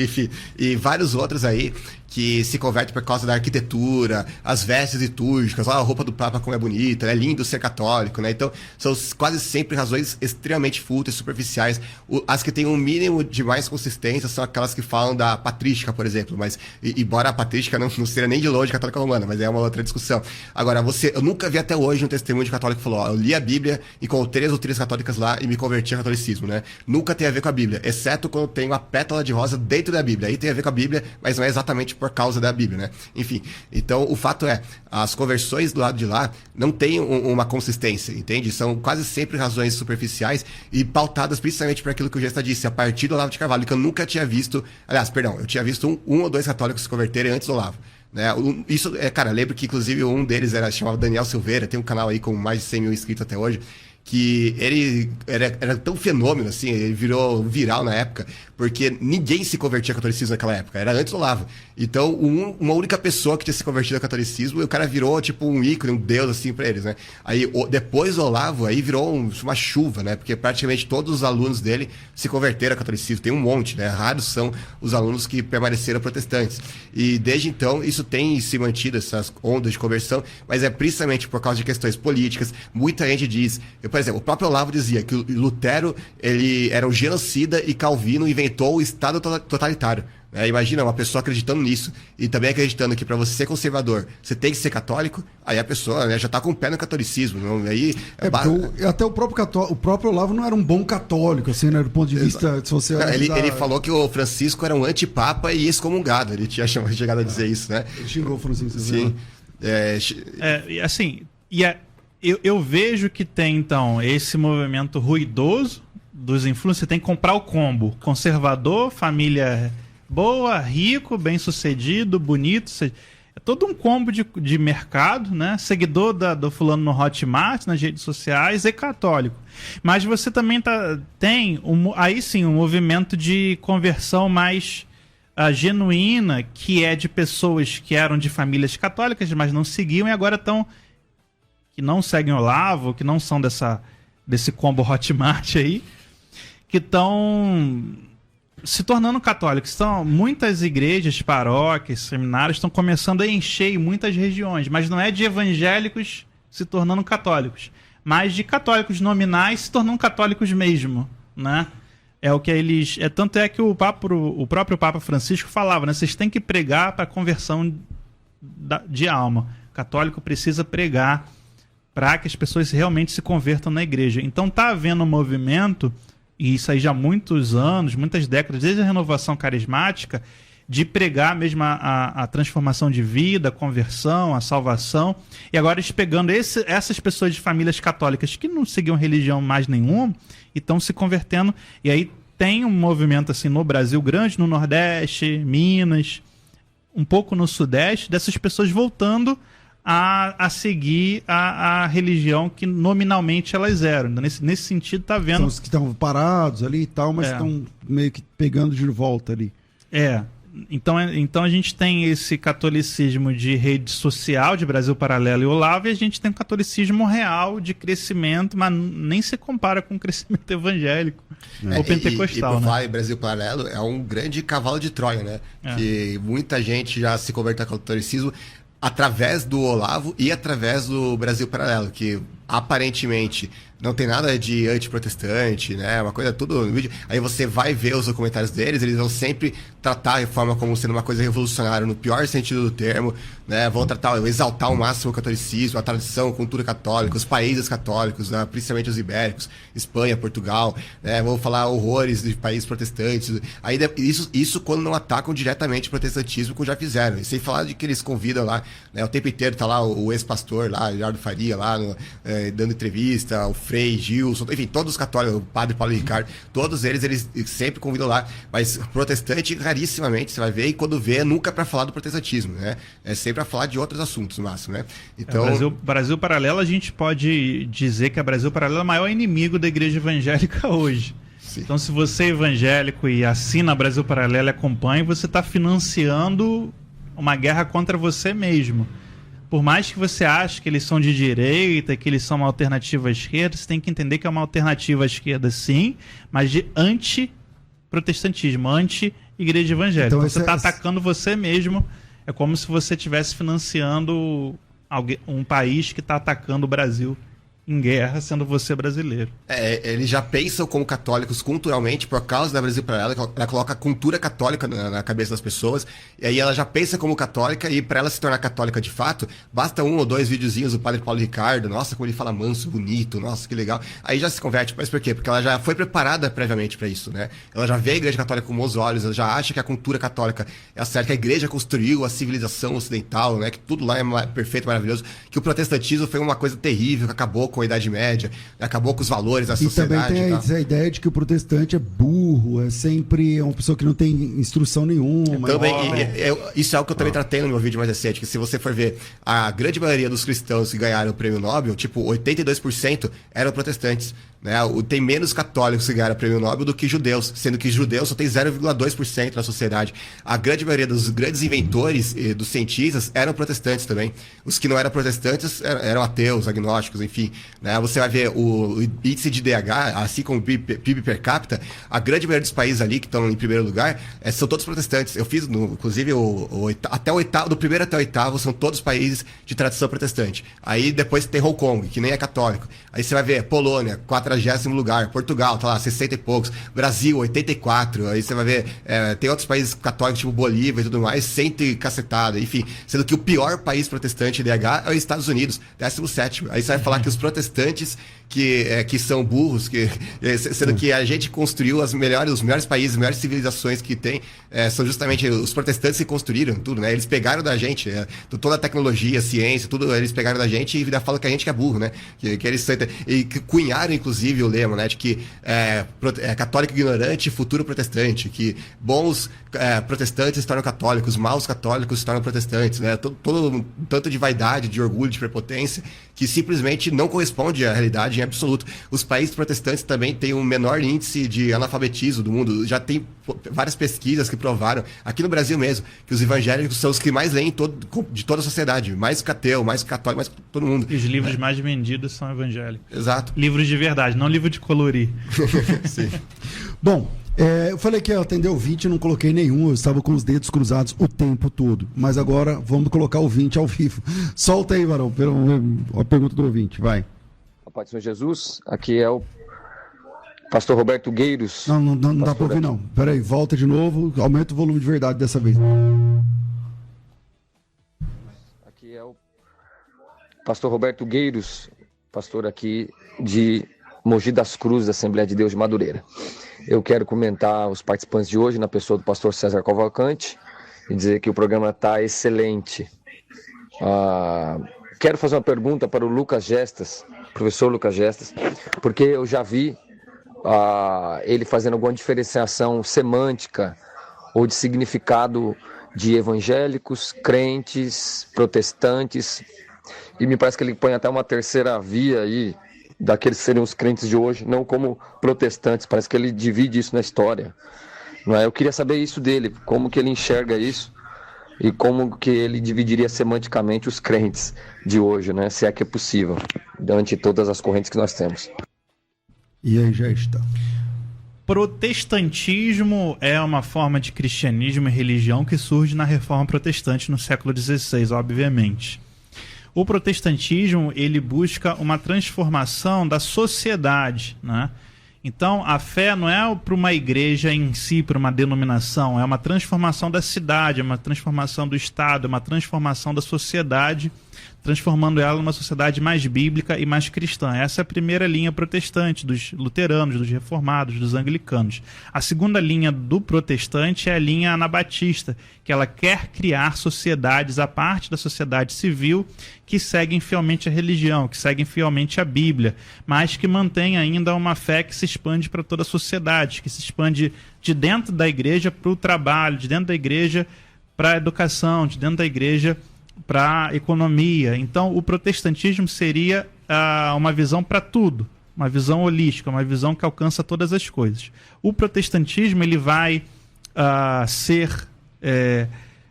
enfim, e vários outros aí que se convertem por causa da arquitetura, as vestes litúrgicas, a roupa do Papa como é bonita, é lindo ser católico, né? Então, são quase sempre razões extremamente fúteis, superficiais. As que têm um mínimo de mais consistência são aquelas que falam da patrística, por exemplo, mas embora a patrística não seja nem de longe católica romana, mas é uma outra discussão. Agora, eu nunca vi até hoje um testemunho de católico que falou, eu li a Bíblia, encontrei as doutrinas católicas lá e me converti ao catolicismo, né? Nunca tem a ver com a Bíblia, exceto quando tem uma pétala de rosa dentro da Bíblia. Aí tem a ver com a Bíblia, mas não é exatamente por causa da Bíblia, né? Enfim, então o fato é, as conversões do lado de lá não têm uma consistência, entende? São quase sempre razões superficiais e pautadas principalmente por aquilo que o Gesta disse, a partir do Olavo de Carvalho, que eu nunca tinha visto, eu tinha visto um ou dois católicos se converterem antes do Olavo. Né? Isso, cara, lembro que inclusive um deles chamava Daniel Silveira, tem um canal aí com mais de 100 mil inscritos até hoje, que ele era tão fenômeno, assim, ele virou viral na época, porque ninguém se convertia ao catolicismo naquela época, era antes do Olavo. Então, uma única pessoa que tinha se convertido ao catolicismo, e o cara virou, tipo, um ícone, um deus, assim, pra eles, né? Aí, depois do Olavo, aí virou uma chuva, né? Porque praticamente todos os alunos dele se converteram ao catolicismo, tem um monte, né? Raros são os alunos que permaneceram protestantes. E desde então, isso tem se mantido, essas ondas de conversão, mas é principalmente por causa de questões políticas. Muita gente diz, por exemplo, o próprio Olavo dizia que Lutero, ele era um genocida e Calvino inventou o Estado totalitário. Imagina uma pessoa acreditando nisso e também acreditando que para você ser conservador você tem que ser católico, aí a pessoa, né, já está com o pé no catolicismo. Não? Aí, até o próprio Olavo não era um bom católico, assim, né, do ponto de vista... Se você ele falou que o Francisco era um antipapa e excomungado. Ele tinha chegado a dizer isso, né? Ele xingou o Francisco. Sim. Eu vejo que tem, então, esse movimento ruidoso dos influencers. Você tem que comprar o combo. Conservador, família boa, rico, bem-sucedido, bonito. É todo um combo de mercado, né? Seguidor do fulano no Hotmart, nas redes sociais, e católico. Mas você também tem, aí sim, um movimento de conversão mais genuína, que é de pessoas que eram de famílias católicas, mas não seguiam e agora estão... que não seguem o Olavo, que não são desse combo Hotmart aí, que estão se tornando católicos. Muitas igrejas, paróquias, seminários estão começando a encher em muitas regiões, mas não é de evangélicos se tornando católicos, mas de católicos nominais se tornando católicos mesmo, né? É o que eles... tanto é que o próprio Papa Francisco falava, né? Vocês têm que pregar para conversão de alma. O católico precisa pregar para que as pessoas realmente se convertam na igreja. Então está havendo um movimento, e isso aí já há muitos anos, muitas décadas, desde a renovação carismática, de pregar mesmo a transformação de vida, a conversão, a salvação. E agora eles pegando essas pessoas de famílias católicas que não seguiam religião mais nenhuma e estão se convertendo. E aí tem um movimento assim no Brasil grande, no Nordeste, Minas, um pouco no Sudeste, dessas pessoas voltando a seguir a religião que nominalmente elas eram. Então, nesse sentido, está vendo... São os que estão parados ali e tal, mas estão meio que pegando de volta ali. Então a gente tem esse catolicismo de rede social, de Brasil Paralelo e Olavo, e a gente tem um catolicismo real de crescimento, mas nem se compara com o crescimento evangélico ou pentecostal. E Vale Brasil Paralelo é um grande cavalo de Troia, né? Que muita gente já se converteu ao catolicismo através do Olavo e através do Brasil Paralelo, que aparentemente não tem nada de antiprotestante, né? Uma coisa tudo no vídeo. Aí você vai ver os documentários deles, eles vão sempre tratar a reforma como sendo uma coisa revolucionária no pior sentido do termo, né? Vão exaltar ao máximo o catolicismo, a tradição, a cultura católica, os países católicos, né? Principalmente os ibéricos, Espanha, Portugal, né? Vão falar horrores de países protestantes. Aí isso quando não atacam diretamente o protestantismo, como já fizeram. E sem falar de que eles convidam lá, né? O tempo inteiro tá lá o ex-pastor lá, Gerardo Faria lá, dando entrevista, o Frei, Gilson, enfim, todos os católicos, o padre Paulo Ricardo, todos eles sempre convidam lá, mas protestante rarissimamente você vai ver, e quando vê, nunca para falar do protestantismo, né? É sempre para falar de outros assuntos, no máximo, né? Então... Brasil Paralelo, a gente pode dizer que a Brasil Paralelo é o maior inimigo da igreja evangélica hoje. Sim. Então, se você é evangélico e assina Brasil Paralelo e acompanha, você está financiando uma guerra contra você mesmo. Por mais que você ache que eles são de direita, que eles são uma alternativa à esquerda, você tem que entender que é uma alternativa à esquerda, sim, mas de anti-protestantismo, anti-igreja evangélica. Então você está atacando você mesmo. É como se você estivesse financiando um país que está atacando o Brasil em guerra, sendo você brasileiro. Eles já pensam como católicos culturalmente, por causa da Brasil Paralelo, ela coloca a cultura católica na cabeça das pessoas, e aí ela já pensa como católica, e para ela se tornar católica de fato, basta 1 ou 2 videozinhos do padre Paulo Ricardo, nossa, como ele fala manso, bonito, nossa, que legal, aí já se converte. Mas por quê? Porque ela já foi preparada previamente para isso, né? Ela já vê a igreja católica com bons olhos, ela já acha que a cultura católica é certa, que a igreja construiu a civilização ocidental, né? Que tudo lá é perfeito, maravilhoso, que o protestantismo foi uma coisa terrível, que acabou com a Idade Média, acabou com os valores da sociedade. E também tem a ideia de que o protestante é burro, é sempre uma pessoa que não tem instrução nenhuma. Também, isso é algo que eu também tratei no meu vídeo mais recente, que se você for ver, a grande maioria dos cristãos que ganharam o prêmio Nobel, tipo 82% eram protestantes. Né? Tem menos católicos que ganharam o prêmio Nobel do que judeus, sendo que judeus só tem 0,2% na sociedade. A grande maioria dos grandes inventores e dos cientistas eram protestantes também. Os que não eram protestantes eram ateus, agnósticos, enfim. Né? Você vai ver o índice de DH, assim como o PIB per capita, a grande maioria dos países ali que estão em primeiro lugar são todos protestantes. Eu fiz, inclusive, até o oitavo, do primeiro até o oitavo, são todos países de tradição protestante. Aí depois tem Hong Kong, que nem é católico. Aí você vai ver Polônia, 40º lugar, Portugal, tá lá, 60 e poucos, Brasil, 84, aí você vai ver, tem outros países católicos, tipo Bolívia e tudo mais, 100 e cacetada, enfim, sendo que o pior país protestante DH é os Estados Unidos, 17º. Aí você vai falar que os protestantes que são burros, sendo que a gente construiu os melhores países, as melhores civilizações que tem, são justamente os protestantes que construíram tudo, né? Eles pegaram da gente, toda a tecnologia, a ciência, tudo eles pegaram da gente e ainda falam que a gente que é burro, né? Que eles e que cunharam, inclusive, o lema, né? De que católico ignorante, futuro protestante, que bons protestantes se tornam católicos, maus católicos se tornam protestantes, né? Todo um tanto de vaidade, de orgulho, de prepotência, que simplesmente não corresponde à realidade em absoluto. Os países protestantes também têm o menor índice de analfabetismo do mundo. Já tem várias pesquisas que provaram, aqui no Brasil mesmo, que os evangélicos são os que mais leem de toda a sociedade. Mais que ateu, mais que católico, mais que todo mundo. E os livros mais vendidos são evangélicos. Exato. Livros de verdade, não livro de colorir. Sim. Bom, eu falei que ia atender o ouvinte, não coloquei nenhum, eu estava com os dedos cruzados o tempo todo. Mas agora vamos colocar o ouvinte ao vivo. Solta aí, Varão, a pergunta do ouvinte, vai. A paz do Senhor Jesus, aqui é o pastor Roberto Gueiros. Não dá para ouvir não. Peraí, volta de novo, aumenta o volume de verdade dessa vez. Aqui é o pastor Roberto Gueiros, pastor aqui de Mogi das Cruzes, Assembleia de Deus de Madureira. Eu quero comentar os participantes de hoje na pessoa do pastor César Cavalcante e dizer que o programa está excelente. Quero fazer uma pergunta para o Lucas Gestas, professor Lucas Gestas, porque eu já vi ele fazendo alguma diferenciação semântica ou de significado de evangélicos, crentes, protestantes, e me parece que ele põe até uma terceira via aí, daqueles que seriam os crentes de hoje, não como protestantes, parece que ele divide isso na história. Não é? Eu queria saber isso dele, como que ele enxerga isso e como que ele dividiria semanticamente os crentes de hoje, né? Se é que é possível, diante de todas as correntes que nós temos. E aí já está. Protestantismo é uma forma de cristianismo e religião que surge na Reforma Protestante no século XVI, obviamente. O protestantismo, ele busca uma transformação da sociedade, né? Então, a fé não é para uma igreja em si, para uma denominação, é uma transformação da cidade, é uma transformação do Estado, é uma transformação da sociedade, transformando ela numa sociedade mais bíblica e mais cristã. Essa é a primeira linha protestante dos luteranos, dos reformados, dos anglicanos. A segunda linha do protestante é a linha anabatista, que ela quer criar sociedades à parte da sociedade civil que seguem fielmente a religião, que seguem fielmente a Bíblia, mas que mantém ainda uma fé que se expande para toda a sociedade, que se expande de dentro da igreja para o trabalho, de dentro da igreja para a educação, de dentro da igreja para a economia. Então, o protestantismo seria uma visão para tudo, uma visão holística, uma visão que alcança todas as coisas. O protestantismo ele vai ser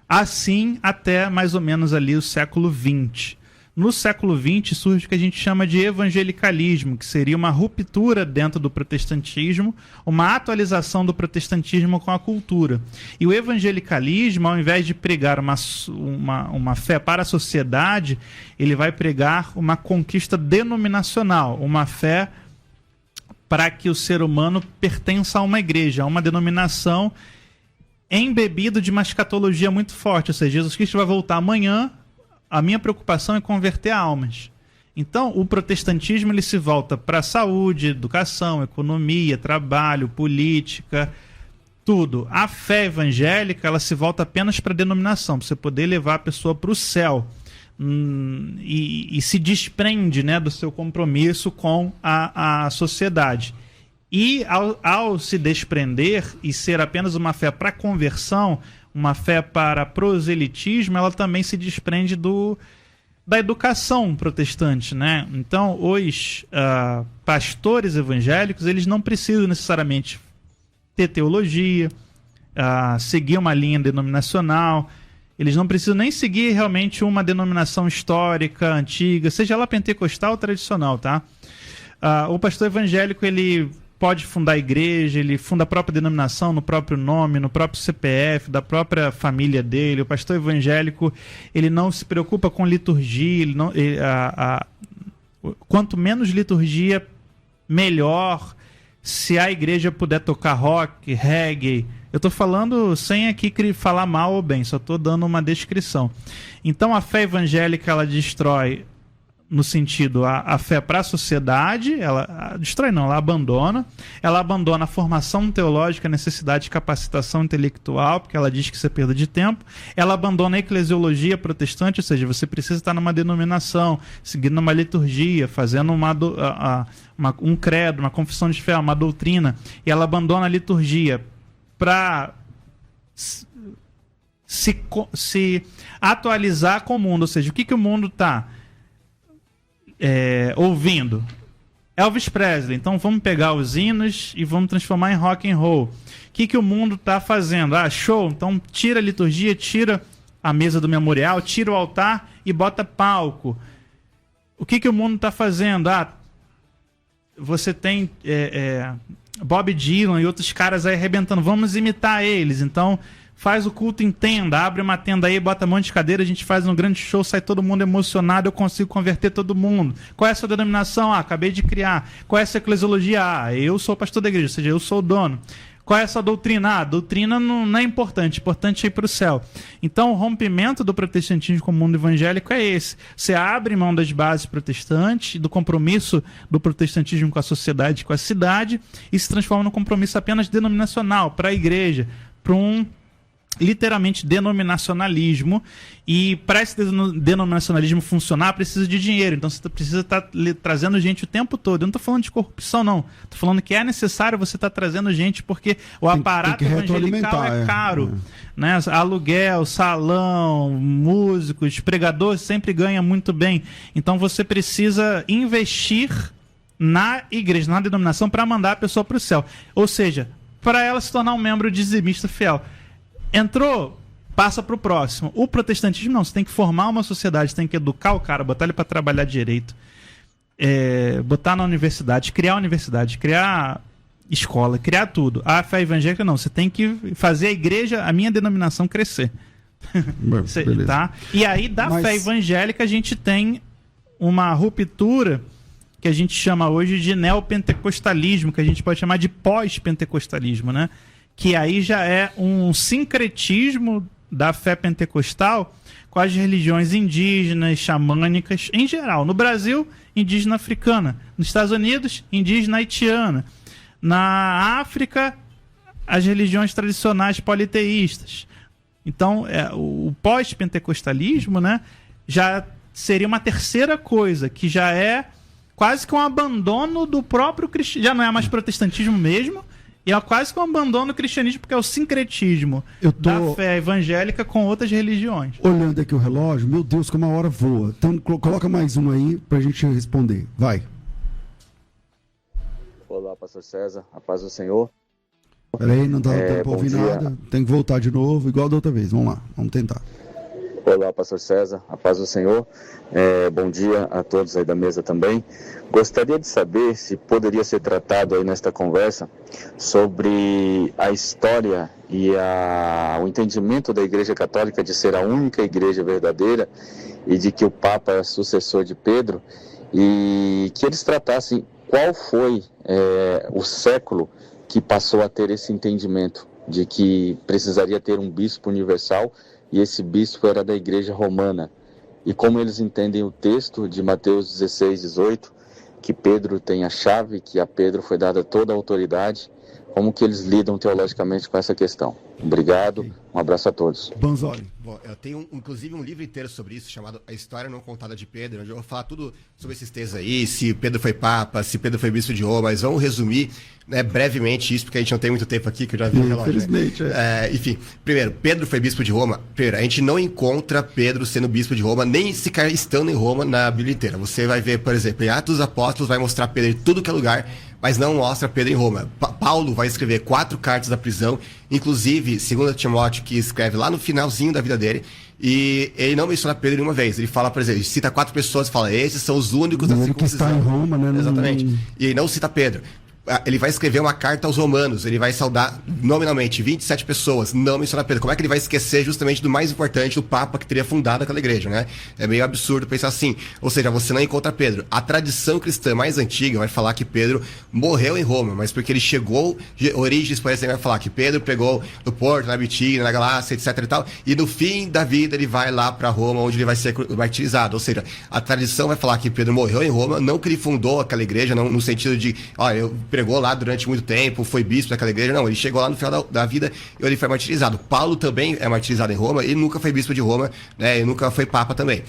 assim até mais ou menos ali o século XX. No século XX surge o que a gente chama de evangelicalismo, que seria uma ruptura dentro do protestantismo, uma atualização do protestantismo com a cultura. E o evangelicalismo, ao invés de pregar uma fé para a sociedade, ele vai pregar uma conquista denominacional, uma fé para que o ser humano pertença a uma igreja, a uma denominação embebido de uma escatologia muito forte. Ou seja, Jesus Cristo vai voltar amanhã. A minha preocupação é converter almas. Então, o protestantismo ele se volta para saúde, educação, economia, trabalho, política, tudo. A fé evangélica ela se volta apenas para a denominação, para você poder levar a pessoa para o céu. E se desprende, né, do seu compromisso com a sociedade. E ao se desprender e ser apenas uma fé para conversão, uma fé para proselitismo, ela também se desprende da educação protestante, né? Então, os pastores evangélicos, eles não precisam necessariamente ter teologia, seguir uma linha denominacional, eles não precisam nem seguir realmente uma denominação histórica, antiga, seja ela pentecostal ou tradicional, tá? O pastor evangélico, ele pode fundar a igreja, ele funda a própria denominação, no próprio nome, no próprio CPF, da própria família dele. O pastor evangélico, ele não se preocupa com liturgia, quanto menos liturgia, melhor. Se a igreja puder tocar rock, reggae, eu estou falando sem aqui falar mal ou bem, só estou dando uma descrição. Então a fé evangélica, ela destrói no sentido a fé para a sociedade, ela destrói não, ela abandona a formação teológica, a necessidade de capacitação intelectual, porque ela diz que isso é perda de tempo, ela abandona a eclesiologia protestante, ou seja, você precisa estar numa denominação, seguindo uma liturgia, fazendo um credo, uma confissão de fé, uma doutrina, e ela abandona a liturgia para se atualizar com o mundo, ou seja, o que o mundo está ouvindo? Elvis Presley. Então vamos pegar os hinos e vamos transformar em rock and roll. O que o mundo está fazendo? Show! Então tira a liturgia, tira a mesa do memorial, tira o altar e bota palco. O que o mundo está fazendo? Você tem Bob Dylan e outros caras aí arrebentando. Vamos imitar eles. Então faz o culto em tenda, abre uma tenda aí, bota um monte de cadeira, a gente faz um grande show, sai todo mundo emocionado, eu consigo converter todo mundo. Qual é a sua denominação? Acabei de criar. Qual é a sua eclesiologia? Eu sou o pastor da igreja, ou seja, eu sou o dono. Qual é essa doutrina? A doutrina não é importante é ir para o céu. Então, o rompimento do protestantismo com o mundo evangélico é esse. Você abre mão das bases protestantes, do compromisso do protestantismo com a sociedade, com a cidade, e se transforma num compromisso apenas denominacional, para a igreja, para um literalmente denominacionalismo, e para esse denominacionalismo funcionar precisa de dinheiro, então você precisa estar trazendo gente o tempo todo. Eu não estou falando de corrupção, não, estou falando que é necessário você estar trazendo gente, porque o aparato evangelical é caro, né? Aluguel, salão, músicos, pregadores sempre ganham muito bem, então você precisa investir na igreja, na denominação, para mandar a pessoa para o céu, ou seja, para ela se tornar um membro dizimista fiel. Entrou, passa para o próximo. O protestantismo não, você tem que formar uma sociedade, tem que educar o cara, botar ele para trabalhar direito, botar na universidade, criar escola, criar tudo. A fé evangélica não, você tem que fazer a igreja, a minha denominação, crescer. Tá? E aí da fé evangélica a gente tem uma ruptura que a gente chama hoje de neopentecostalismo, que a gente pode chamar de pós-pentecostalismo, né? Que aí já é um sincretismo da fé pentecostal com as religiões indígenas, xamânicas, em geral. No Brasil, indígena africana. Nos Estados Unidos, indígena haitiana. Na África, as religiões tradicionais politeístas. Então, o pós-pentecostalismo, né, já seria uma terceira coisa, que já é quase que um abandono do próprio cristianismo. Já não é mais protestantismo mesmo, e é quase que um abandono do cristianismo, porque é o sincretismo da fé evangélica com outras religiões. Olhando aqui o relógio, meu Deus, como a hora voa. Então, coloca mais um aí pra gente responder. Vai. Olá, pastor César. A paz do Senhor. Peraí, não dá tempo pra ouvir nada. Tem que voltar de novo, igual da outra vez. Vamos lá, vamos tentar. Olá, pastor César. A paz do Senhor. Bom dia a todos aí da mesa também. Gostaria de saber se poderia ser tratado aí nesta conversa sobre a história e o entendimento da Igreja Católica de ser a única igreja verdadeira e de que o Papa é sucessor de Pedro, e que eles tratassem qual foi o século que passou a ter esse entendimento de que precisaria ter um bispo universal, e esse bispo era da Igreja Romana. E como eles entendem o texto de Mateus 16, 18, que Pedro tem a chave, que a Pedro foi dada toda a autoridade, como que eles lidam teologicamente com essa questão. Obrigado, um abraço a todos. Banzoli. Bom, eu tenho inclusive um livro inteiro sobre isso, chamado A História Não Contada de Pedro, onde eu vou falar tudo sobre esses textos aí, se Pedro foi papa, se Pedro foi bispo de Roma, mas vamos resumir, né, brevemente isso, porque a gente não tem muito tempo aqui, que eu já vi o relógio. Infelizmente, né? Enfim, primeiro, Pedro foi bispo de Roma. Primeiro, a gente não encontra Pedro sendo bispo de Roma, nem sequer estando em Roma na Bíblia inteira. Você vai ver, por exemplo, em Atos dos Apóstolos, vai mostrar Pedro em tudo que é lugar, mas não mostra Pedro em Roma. Paulo vai escrever 4 cartas da prisão, inclusive, segundo Timóteo, que escreve lá no finalzinho da vida dele, e ele não menciona Pedro nenhuma vez. Ele fala, por exemplo, ele cita 4 pessoas e fala, esses são os únicos da circuncisão. Que está em Roma, né? Exatamente. E ele não cita Pedro. Ele vai escrever uma carta aos romanos, ele vai saudar nominalmente 27 pessoas, não mencionar Pedro. Como é que ele vai esquecer justamente do mais importante, do Papa que teria fundado aquela igreja, né? É meio absurdo pensar assim. Ou seja, você não encontra Pedro. A tradição cristã mais antiga vai falar que Pedro morreu em Roma, mas porque ele chegou, Orígenes, por exemplo, vai falar que Pedro pegou no Porto, na Bitínia, na Galácia, etc e tal, e no fim da vida ele vai lá para Roma, onde ele vai ser martirizado. Ou seja, a tradição vai falar que Pedro morreu em Roma, não que ele fundou aquela igreja, não no sentido de, eu pregou lá durante muito tempo, foi bispo daquela igreja. Não, ele chegou lá no final da vida e ele foi martirizado. Paulo também é martirizado em Roma, ele nunca foi bispo de Roma, né? Ele nunca foi papa também.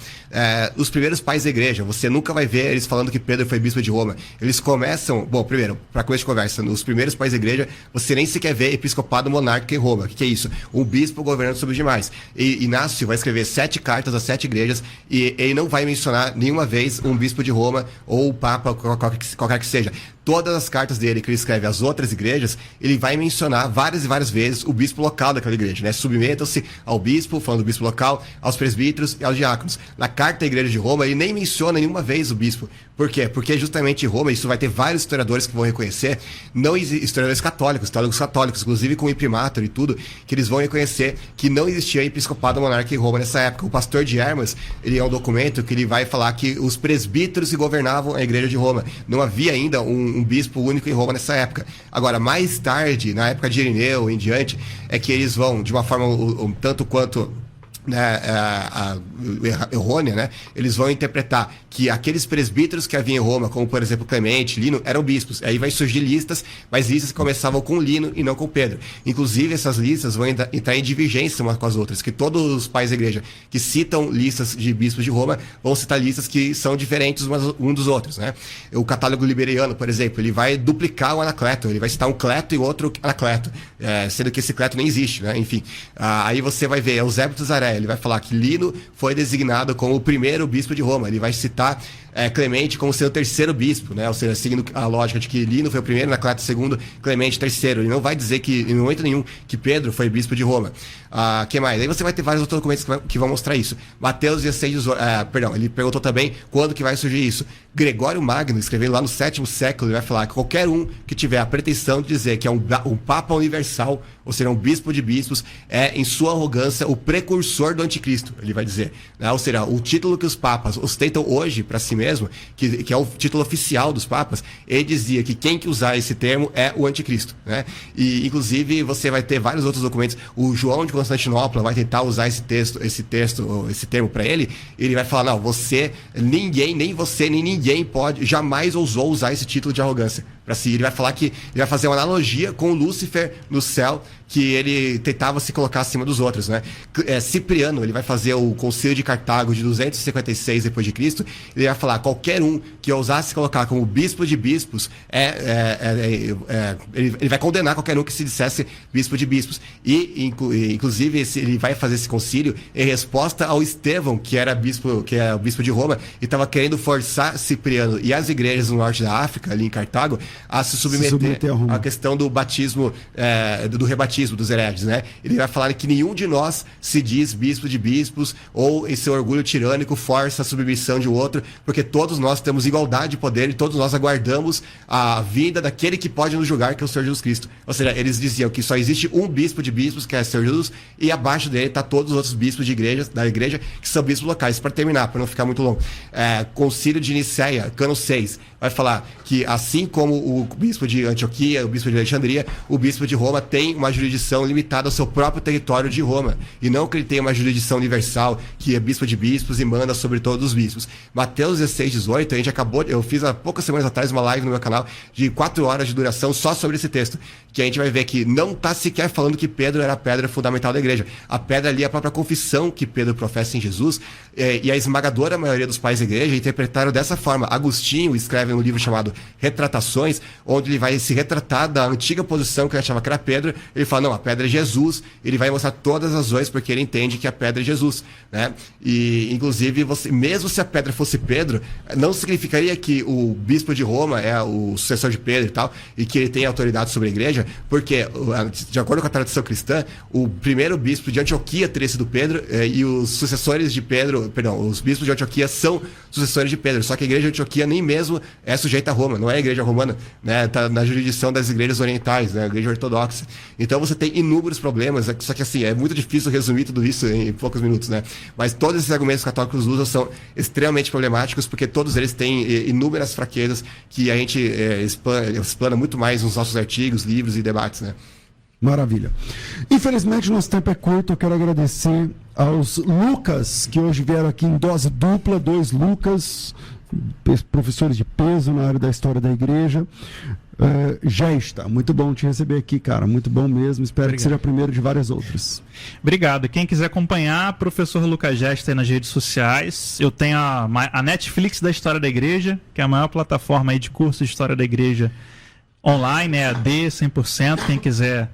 Os primeiros pais da igreja, você nunca vai ver eles falando que Pedro foi bispo de Roma. Eles começam, primeiro, para começo de conversa, nos primeiros pais da igreja, você nem sequer vê episcopado monárquico em Roma. O que é isso? Um bispo governando sobre os demais. E Inácio vai escrever 7 cartas a 7 igrejas e ele não vai mencionar nenhuma vez um bispo de Roma ou o papa, qualquer que seja. Todas as cartas dele que ele escreve às outras igrejas, ele vai mencionar várias e várias vezes o bispo local daquela igreja, né? Submetam-se ao bispo, falando do bispo local, aos presbíteros e aos diáconos. Na carta à igreja de Roma, ele nem menciona nenhuma vez o bispo. Por quê? Porque justamente em Roma, isso vai ter vários historiadores que vão reconhecer, não historiadores católicos, teólogos católicos, inclusive com o imprimatur e tudo, que eles vão reconhecer que não existia episcopado monarca em Roma nessa época. O Pastor de Hermas, ele é um documento que ele vai falar que os presbíteros que governavam a igreja de Roma. Não havia ainda um um bispo único em Roma nessa época. Agora, mais tarde, na época de Irineu em diante, é que eles vão, de uma forma um tanto quanto errônea, né? Eles vão interpretar que aqueles presbíteros que haviam em Roma, como por exemplo Clemente, Lino, eram bispos. Aí vai surgir listas, mas listas que começavam com Lino e não com Pedro. Inclusive, essas listas vão entrar em divergência umas com as outras, que todos os pais da igreja que citam listas de bispos de Roma vão citar listas que são diferentes um dos outros, né? O catálogo liberiano, por exemplo, ele vai duplicar o Anacleto, ele vai citar um Cleto e outro Anacleto, sendo que esse Cleto nem existe, né? Enfim, aí você vai ver Eusébio Tuzaré, ele vai falar que Lino foi designado como o primeiro bispo de Roma. Ele vai citar Clemente como sendo o terceiro bispo, né? Ou seja, seguindo a lógica de que Lino foi o primeiro, Anacleto o segundo, Clemente terceiro. Ele não vai dizer que, em momento nenhum, que Pedro foi bispo de Roma. Que mais? Aí você vai ter vários outros documentos que vão mostrar isso. Mateus 16, ele perguntou também quando que vai surgir isso. Gregório Magno, escrevendo lá no 7º século, ele vai falar que qualquer um que tiver a pretensão de dizer que é um Papa universal, ou seja, um bispo de bispos, é, em sua arrogância, o precursor do anticristo, ele vai dizer. Né? Ou seja, o título que os papas ostentam hoje para si mesmo, que é o título oficial dos papas, ele dizia que quem que usar esse termo é o anticristo. Né? E, inclusive, você vai ter vários outros documentos. O João de Constantinopla vai tentar usar esse termo para ele. Ele vai falar, não, nem você, nem ninguém jamais ousou usar esse título de arrogância para si. Ele vai falar que ele vai fazer uma analogia com Lúcifer no céu, que ele tentava se colocar acima dos outros, né? Cipriano, ele vai fazer o Concílio de Cartago de 256 depois de Cristo. Ele vai falar, qualquer um que ousasse se colocar como bispo de bispos ele vai condenar qualquer um que se dissesse bispo de bispos. E inclusive ele vai fazer esse concílio em resposta ao Estevão, que é o bispo de Roma, e estava querendo forçar Cipriano e as igrejas no norte da África, ali em Cartago, a se submeter à questão do batismo, do rebatismo dos hereges, né? Ele vai falar que nenhum de nós se diz bispo de bispos, ou em seu orgulho tirânico força a submissão de outro, porque todos nós temos igualdade de poder e todos nós aguardamos a vinda daquele que pode nos julgar, que é o Senhor Jesus Cristo. Ou seja, eles diziam que só existe um bispo de bispos, que é o Senhor Jesus, e abaixo dele está todos os outros bispos da igreja, que são bispos locais. Para terminar, para não ficar muito longo, Concílio de Nicéia, Cano 6, vai falar que assim como o bispo de Antioquia, o bispo de Alexandria, o bispo de Roma tem uma jurisdição limitada ao seu próprio território de Roma, e não que ele tenha uma jurisdição universal, que é bispo de bispos e manda sobre todos os bispos. Mateus 16, 18, eu fiz há poucas semanas atrás uma live no meu canal de 4 horas de duração só sobre esse texto, que a gente vai ver que não está sequer falando que Pedro era a pedra fundamental da igreja. A pedra ali é a própria confissão que Pedro professa em Jesus, e a esmagadora maioria dos pais da igreja interpretaram dessa forma. Agostinho escreve um livro chamado Retratações, onde ele vai se retratar da antiga posição que ele achava que era Pedro. Ele fala, não, a pedra é Jesus. Ele vai mostrar todas as razões porque ele entende que a pedra é Jesus, né? E, inclusive, mesmo se a pedra fosse Pedro, não significaria que o bispo de Roma é o sucessor de Pedro e tal, e que ele tem autoridade sobre a igreja, porque, de acordo com a tradição cristã, o primeiro bispo de Antioquia teria sido Pedro, e os sucessores de Pedro, os bispos de Antioquia são sucessores de Pedro, só que a igreja de Antioquia nem mesmo é sujeita a Roma, não é a igreja romana, né? Tá na jurisdição das igrejas orientais, né? A igreja ortodoxa. Então você tem inúmeros problemas, só que assim, é muito difícil resumir tudo isso em poucos minutos, né? Mas todos esses argumentos católicos usam são extremamente problemáticos, porque todos eles têm inúmeras fraquezas que a gente explana muito mais nos nossos artigos, livros e debates, né? Maravilha. Infelizmente, nosso tempo é curto. Eu quero agradecer aos Lucas, que hoje vieram aqui em dose dupla, 2 Lucas, professores de peso na área da história da igreja. Gesta, muito bom te receber aqui, cara, muito bom mesmo, espero Obrigado. Que seja o primeiro de várias outras. Obrigado. Quem quiser acompanhar, professor Lucas Gesta aí nas redes sociais. Eu tenho a Netflix da História da Igreja, que é a maior plataforma aí de curso de História da Igreja online, AD 100%, quem quiser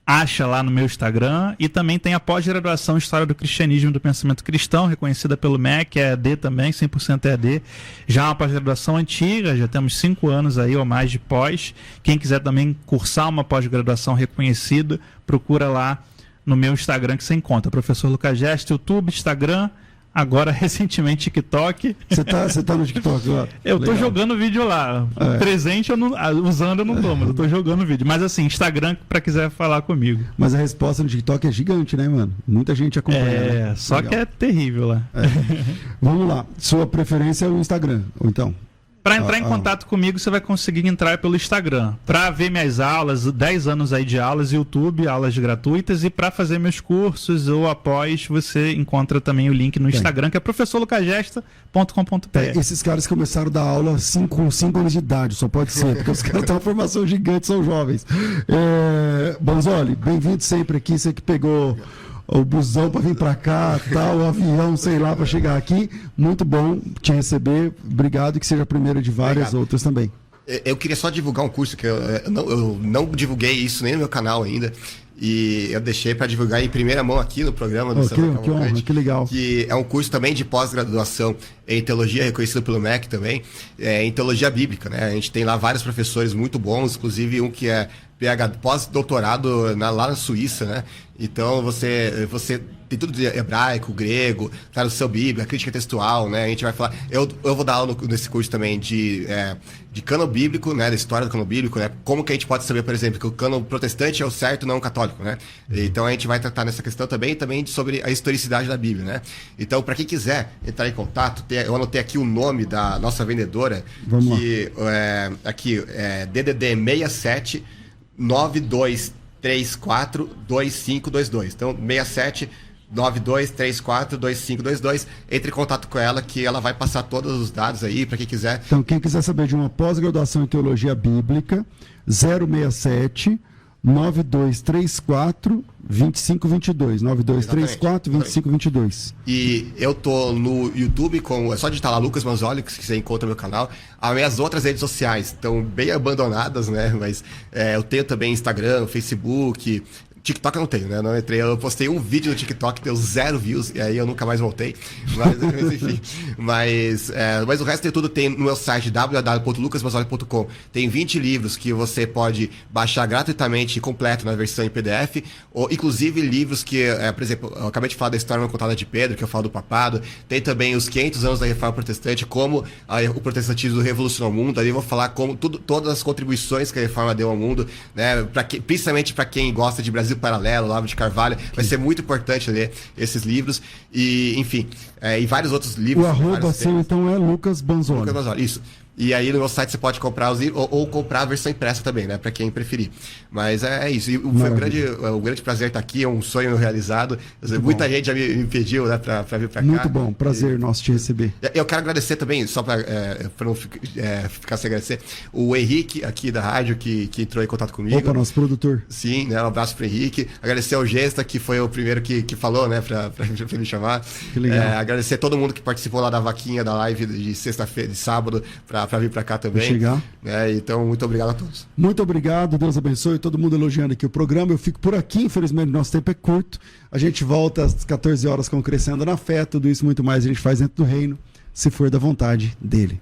acha lá no meu Instagram, e também tem a pós-graduação História do Cristianismo e do Pensamento Cristão, reconhecida pelo MEC, é EAD também, 100% EAD, já é uma pós-graduação antiga, já temos 5 anos aí ou mais de pós. Quem quiser também cursar uma pós-graduação reconhecida, procura lá no meu Instagram que você encontra, Professor Lucas Gesta, YouTube, Instagram, agora recentemente TikTok. Você tá no TikTok lá? Eu tô jogando vídeo lá. Presente eu não, usando eu não tô, mas eu tô jogando vídeo. Mas assim, Instagram pra quiser falar comigo. Mas a resposta no TikTok é gigante, né, mano? Muita gente acompanha. Né? Só legal. Que é terrível lá. Vamos lá. Sua preferência é o Instagram, ou então? Para entrar em contato comigo, você vai conseguir entrar pelo Instagram. Para ver minhas aulas, 10 anos aí de aulas, YouTube, aulas gratuitas, e para fazer meus cursos ou após, você encontra também o link no Instagram, que é professorlucagesta.com.br. Esses caras começaram a dar aula com 5 anos de idade, só pode ser, porque os caras têm uma formação gigante, são jovens. Bonzoli, bem-vindo sempre aqui, você que pegou o busão para vir para cá, tal, o avião, sei lá, para chegar aqui. Muito bom te receber. Obrigado, e que seja a primeira de várias outras também. Eu queria só divulgar um curso que eu não divulguei isso nem no meu canal ainda. E eu deixei para divulgar em primeira mão aqui no programa do que honra, que legal. Que é um curso também de pós-graduação em teologia, reconhecido pelo MEC também, em teologia bíblica, né? A gente tem lá vários professores muito bons, inclusive um que é pós-doutorado lá na Suíça, né? Então você tem tudo de hebraico, grego, tradução bíblica, crítica textual, né? A gente vai falar. Eu vou dar aula nesse curso também de cânon bíblico, né? Da história do cânon bíblico, né? Como que a gente pode saber, por exemplo, que o cânon protestante é o certo, não o católico, né? Então a gente vai tratar nessa questão também sobre a historicidade da Bíblia, né? Então, para quem quiser entrar em contato, eu anotei aqui o nome da nossa vendedora, que é DDD 67 9234 2522. Então, 67 9234 2522. Entre em contato com ela, que ela vai passar todos os dados aí para quem quiser. Então, quem quiser saber de uma pós-graduação em teologia bíblica, 067 9234 2522. 9234 2522. E eu tô no YouTube é só digitar lá Lucas Bonzoli, que você encontra no meu canal. As minhas outras redes sociais estão bem abandonadas, né? Mas eu tenho também Instagram, Facebook. TikTok eu não tenho, né? Não entrei. Eu postei um vídeo no TikTok, deu 0 views, e aí eu nunca mais voltei. Mas enfim. Mas o resto de tudo tem no meu site www.lucasbonzoli.com. Tem 20 livros que você pode baixar gratuitamente completo na versão em PDF. Ou, inclusive, livros que, por exemplo, eu acabei de falar da história não contada de Pedro, que eu falo do papado. Tem também os 500 anos da Reforma Protestante, como o protestantismo revolucionou o mundo. Ali eu vou falar como todas as contribuições que a Reforma deu ao mundo, né? Principalmente para quem gosta de Brasil Paralelo, Olavo de Carvalho, vai ser muito importante ler esses livros e, enfim, e vários outros livros. O arroba seu, então, é Lucas Bonzoli. Lucas Bonzoli, isso. E aí no meu site você pode comprar os livros ou comprar a versão impressa também, né? Para quem preferir. Mas é isso. E foi um grande prazer estar aqui, é um sonho realizado. Muita gente já me pediu, né, para vir para cá. Muito bom, prazer nosso te receber. Eu quero agradecer também, só para não ficar sem agradecer, o Henrique aqui da rádio que entrou em contato comigo. Opa, nosso produtor. Sim, né? Um abraço para o Henrique. Agradecer ao Gesta, que foi o primeiro que falou, né, para me chamar. Que legal. Agradecer a todo mundo que participou lá da vaquinha da live de sexta-feira, de sábado, para vir para cá também. Chegar. Então, muito obrigado a todos. Muito obrigado, Deus abençoe, todo mundo elogiando aqui o programa. Eu fico por aqui, infelizmente nosso tempo é curto. A gente volta às 14 horas com Crescendo na Fé. Tudo isso muito mais a gente faz dentro do reino, se for da vontade dele.